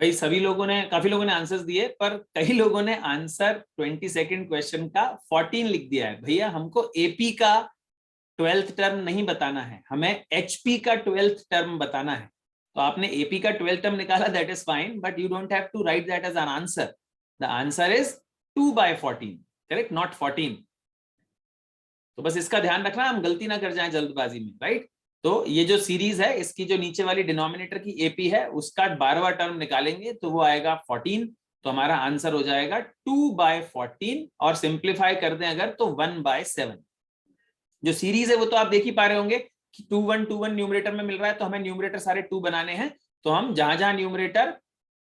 भाई सभी लोगों ने, काफी लोगों ने आंसर्स दिए, पर कई लोगों ने आंसर 22nd क्वेश्चन का 14 लिख दिया है। भैया हमको एपी का 12th टर्म नहीं बताना है, हमें एचपी का 12th टर्म बताना है। तो आपने एपी का 12th टर्म निकाला, that is fine, but you don't have to write that as an answer. The answer is 2/14, correct, not 14। तो बस इसका ध्यान रखना, हम गलती ना कर जाएं जल्दबाजी में, राइट। तो ये जो सीरीज है, इसकी जो नीचे वाली डिनोमिनेटर की एपी है उसका 12वां टर्म निकालेंगे तो वो आएगा 14। तो हमारा आंसर हो जाएगा 2/14, और सिंप्लीफाई कर दें अगर तो 1/7। जो सीरीज है वो तो आप देख ही पा रहे होंगे कि 2 1 2 1 न्यूमरेटर में मिल रहा है, तो हमें न्यूमरेटर सारे 2 बनाने हैं। तो हम जहां जहां न्यूमरेटर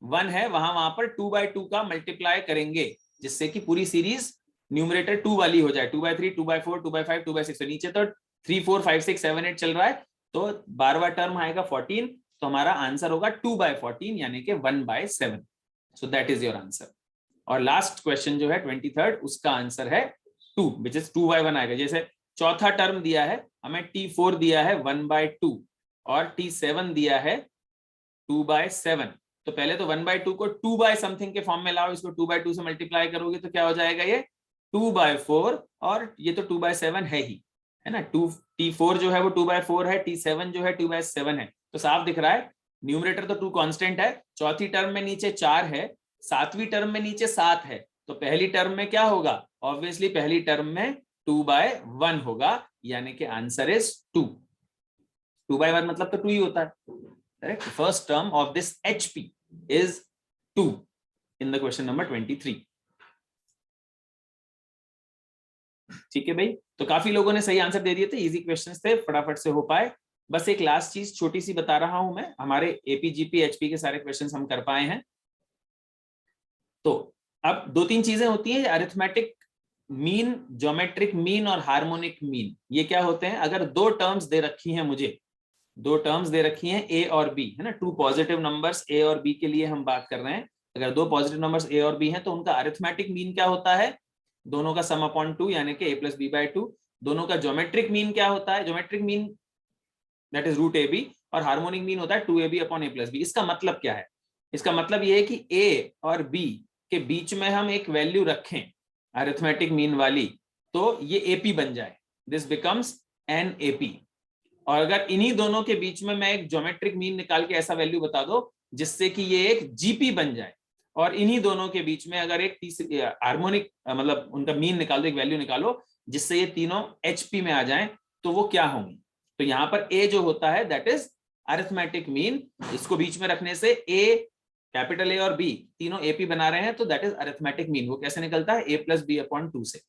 1 है वहां पर 2/2 का मल्टीप्लाई करेंगे, जिससे कि पूरी सीरीज न्यूमरेटर 2 वाली हो जाए। 2/3, 2/4, 2/5, 2/6। तो नीचे तो 3, 4, 5, 6, 7, 8 चल रहा है, तो 12वां टर्म आएगा 14, तो हमारा आंसर होगा 2/14 यानी कि 1/7। सो दैट इज योर आंसर। और लास्ट क्वेश्चन जो है 23rd, उसका आंसर है 2, विच इज 2/1 आएगा। जैसे चौथा टर्म दिया है हमें, T4 दिया है 1/2 और T7 दिया है 2/7। तो पहले तो 1/2 को 2 समथिंग के फॉर्म में लाओ, इसको 2/2 से मल्टीप्लाई करोगे तो क्या हो जाएगा, ये 2/4, और ये तो 2/7 है ही, है ना। T4 जो है वो 2/4 है, T7 जो है 2/7 है। तो साफ दिख रहा है न्यूमरेटर तो 2 कांस्टेंट है, चौथी टर्म में नीचे 4 है, सातवीं टर्म में नीचे 7 है, तो पहली टर्म में क्या होगा, ऑब्वियसली पहली टर्म में 2/1 होगा, यानी कि आंसर इज 2। 2/1 मतलब तो 2 ही होता है, correct. First term of this HP is 2 in the question number 23। ठीक है भाई, तो काफी लोगों ने सही आंसर दे दिए थे, इजी क्वेश्चंस थे, फटाफट से हो पाए। बस एक लास्ट चीज छोटी सी बता रहा हूं मैं, हमारे APGP HP के सारे क्वेश्चंस हम कर पाए हैं। तो अब 2-3 चीजें होती हैं, अरिथमेटिक मीन, ज्योमेट्रिक मीन और हार्मोनिक मीन। ये क्या होते हैं, अगर 2 टर्म्स दे रखी हैं मुझे, 2 टर्म्स दे रखी हैं A और B, है ना, 2 पॉजिटिव नंबर्स A और B के लिए हम बात कर रहे हैं। अगर 2 पॉजिटिव नंबर्स A और B हैं तो उनका अरिथमेटिक मीन क्या होता है, दोनों का सम अपॉन 2 यानी कि A + B/2। दोनों का ज्योमेट्रिक मीन क्या होता है, geometric mean that is √AB, और हार्मोनिक मीन होता है 2AB अपॉन A + B। इसका मतलब क्या है, इसका मतलब ये है कि A और B के बीच में हम एक वैल्यू रखें अरिथमेटिक मीन वाली, तो ये AP बन जाए, दिस बिकम्स एन AP। और अगर इन्हीं दोनों के बीच में मैं एक ज्योमेट्रिक मीन निकाल के ऐसा वैल्यू बता दो जिससे कि ये एक GP बन जाए, और इन्हीं दोनों के बीच में अगर एक तीसरी हार्मोनिक मतलब उनका मीन निकाल दो, एक वैल्यू निकालो जिससे ये तीनों HP में आ जाएं, तो वो क्या होंगी। तो यहाँ पर A जो होता है दैट इज अरिथमेटिक मीन, इसको बीच में रखने से A, कैपिटल A और B तीनों AP बना रहे हैं, तो दैट इज अरिथमेटिक मीन। वो कैसे निकलता है, A + B/2 से।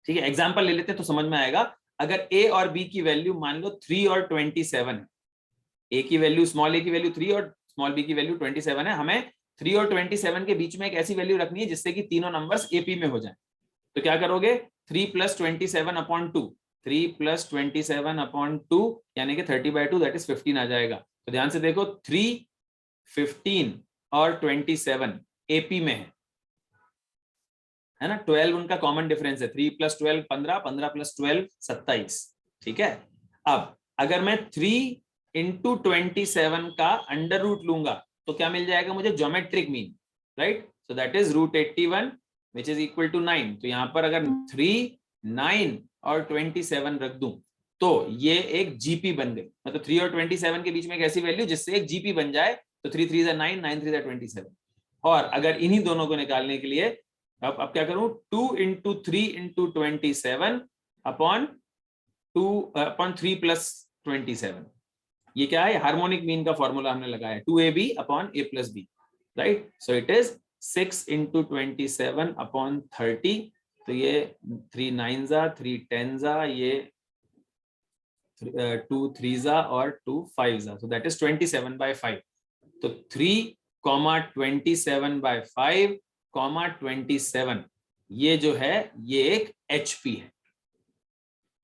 ठीक है, एग्जाम्पल ले लेते हैं तो समझ में आएगा। अगर A और B की वैल्यू मान लो 3 और 27 है, A की वैल्यू, स्मॉल a की वैल्यू 3 और स्मॉल b की वैल्यू 27 है, हमें 3 और 27 के बीच में एक ऐसी वैल्यू रखनी है जिससे कि तीनों नंबर्स AP में हो जाएं। तो क्या करोगे, 3 + 27/2, 3 + 27/2 यानी कि 30/2 दैट इज 15 आ जाएगा। तो ध्यान से देखो, 3, 15 और 27 AP में है ना। 12 उनका कॉमन डिफरेंस है, 3 + 12 15, 15 + 12 27। ठीक है, अब अगर मैं 3 × 27 का अंडर रूट लूंगा तो क्या मिल जाएगा मुझे, geometric mean, right. So that is √81 which is equal to 9। तो यहाँ पर अगर 3, 9 और 27 रख दूं तो ये एक GP बन गई, मतलब 3 और 27 के बीच में एक ऐसी वैल्यु जिससे एक GP बन जाए। तो 3 3 9, 9 3 27। और अगर इन्हीं दोनों को निकालने के लिए अब क्या करूं, 2 × 3 × 27 अपॉन 3 + 27, ये क्या है, हार्मोनिक मीन का फॉर्मूला हमने लगाया है, 2AB upon A + B, right. So it is 6 × 27 upon 30। तो ये 3 9s, 3 10s, ये 2 3s और 2 5s, so that is 27/5। तो 3, 27/5, 27 ये जो है ये एक HP है।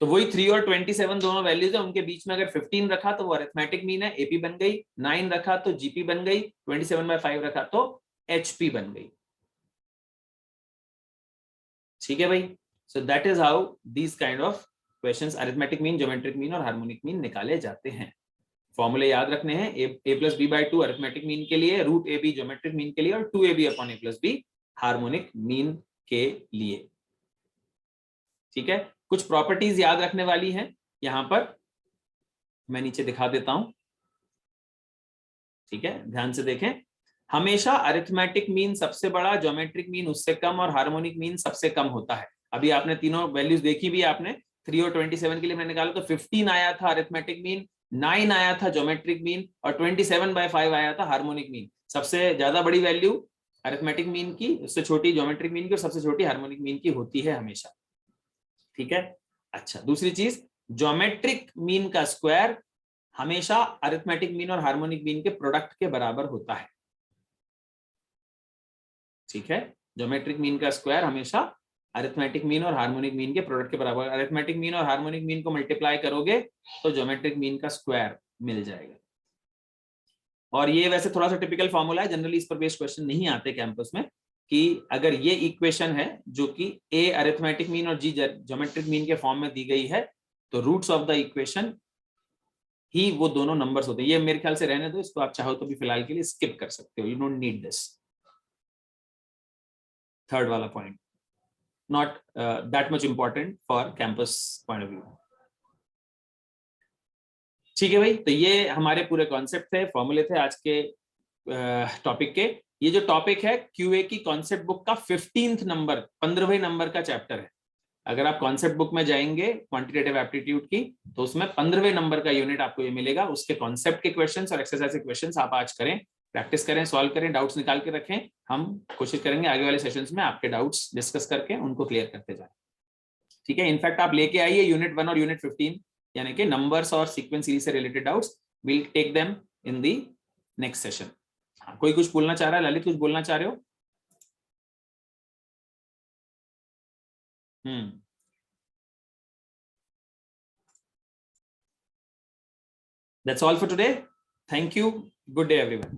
तो वही 3 और 27 दोनों वैल्यूज है, उनके बीच में अगर 15 रखा तो वो अरिथमेटिक मीन है, AP बन गई। 9 रखा तो GP बन गई, 27/5 रखा तो HP बन गई। ठीक है भाई, सो that is how these kind of questions, arithmetic mean, geometric mean और हार्मोनिक मीन निकाले जाते हैं। फॉर्मूले याद रखने हैं, A + B/2 अरिथमेटिक मीन के लिए, √AB ज्योमेट्रिक मीन के लिए और 2AB upon A + B harmonic mean के लिए। ठीक है, कुछ प्रॉपर्टीज याद रखने वाली हैं, यहां पर मैं नीचे दिखा देता हूं। ठीक है, ध्यान से देखें, हमेशा अरिथमेटिक मीन सबसे बड़ा, ज्योमेट्रिक मीन उससे कम और हार्मोनिक मीन सबसे कम होता है। अभी आपने तीनों वैल्यूज देखी भी आपने, 3 और 27 के लिए मैंने निकाला तो 15 आया था अरिथमेटिक मीन, 9 आया था ज्योमेट्रिक मीन और 27/5 आया था हार्मोनिक मीन। सबसे ज्यादा बड़ी वैल्यू अरिथमेटिक मीन की, उससे छोटी ज्योमेट्रिक मीन की और सबसे छोटी हार्मोनिक मीन की होती है हमेशा। ठीक है, अच्छा, दूसरी चीज, ज्योमेट्रिक मीन का स्क्वायर हमेशा अरिथमेटिक मीन और हार्मोनिक मीन के प्रोडक्ट के बराबर होता है। ठीक है, ज्योमेट्रिक मीन का स्क्वायर हमेशा अरिथमेटिक मीन और हार्मोनिक मीन के प्रोडक्ट के बराबर। अरिथमेटिक मीन और हार्मोनिक मीन को मल्टीप्लाई करोगे तो ज्योमेट्रिक मीन का स्क्वायर मिल जाएगा। और ये वैसे थोड़ा सा टिपिकल फॉर्मूला है, जनरली इस पर बेस्ड क्वेश्चन नहीं आते कैंपस में, कि अगर ये इक्वेशन है जो कि ए अरिथमेटिक मीन और जी ज्योमेट्रिक मीन के फॉर्म में दी गई है, तो रूट्स ऑफ द इक्वेशन ही वो दोनों नंबर्स होते हैं। ये मेरे ख्याल से रहने दो, इसको आप चाहो तो भी फिलहाल के लिए स्किप कर सकते हो, you don't need this. Third वाला point not that much important for campus point of view. ठीक है भाई, तो ये हमारे पूरे कॉन्सेप्ट थे, फॉर्मूले थे आज के टॉपिक के। ये जो टॉपिक है क्यूए की कॉन्सेप्ट बुक का 15th नंबर, 15वें नंबर का चैप्टर है। अगर आप कॉन्सेप्ट बुक में जाएंगे क्वांटिटेटिव एप्टीट्यूड की, तो उसमें 15वें नंबर का यूनिट आपको ये मिलेगा। उसके कॉन्सेप्ट के क्वेश्चंस और एक्सरसाइज के क्वेश्चंस आप आज करें, प्रैक्टिस करें, सॉल्व करें, डाउट्स निकाल के रखें। हम कोशिश करेंगे आगे वाले सेशंस में आपके डाउट्स डिस्कस करके उनको क्लियर करते जाएं। ठीक है, इनफैक्ट आप लेके आइए यूनिट 1 और यूनिट 15, यानी कि नंबर्स और सीक्वेंस सीरीज से related doubts, will take them in the next session. कोई कुछ बोलना चाह रहा है? ललित, कुछ बोलना चाह रहे हो? That's all for today. Thank you. Good day, everyone.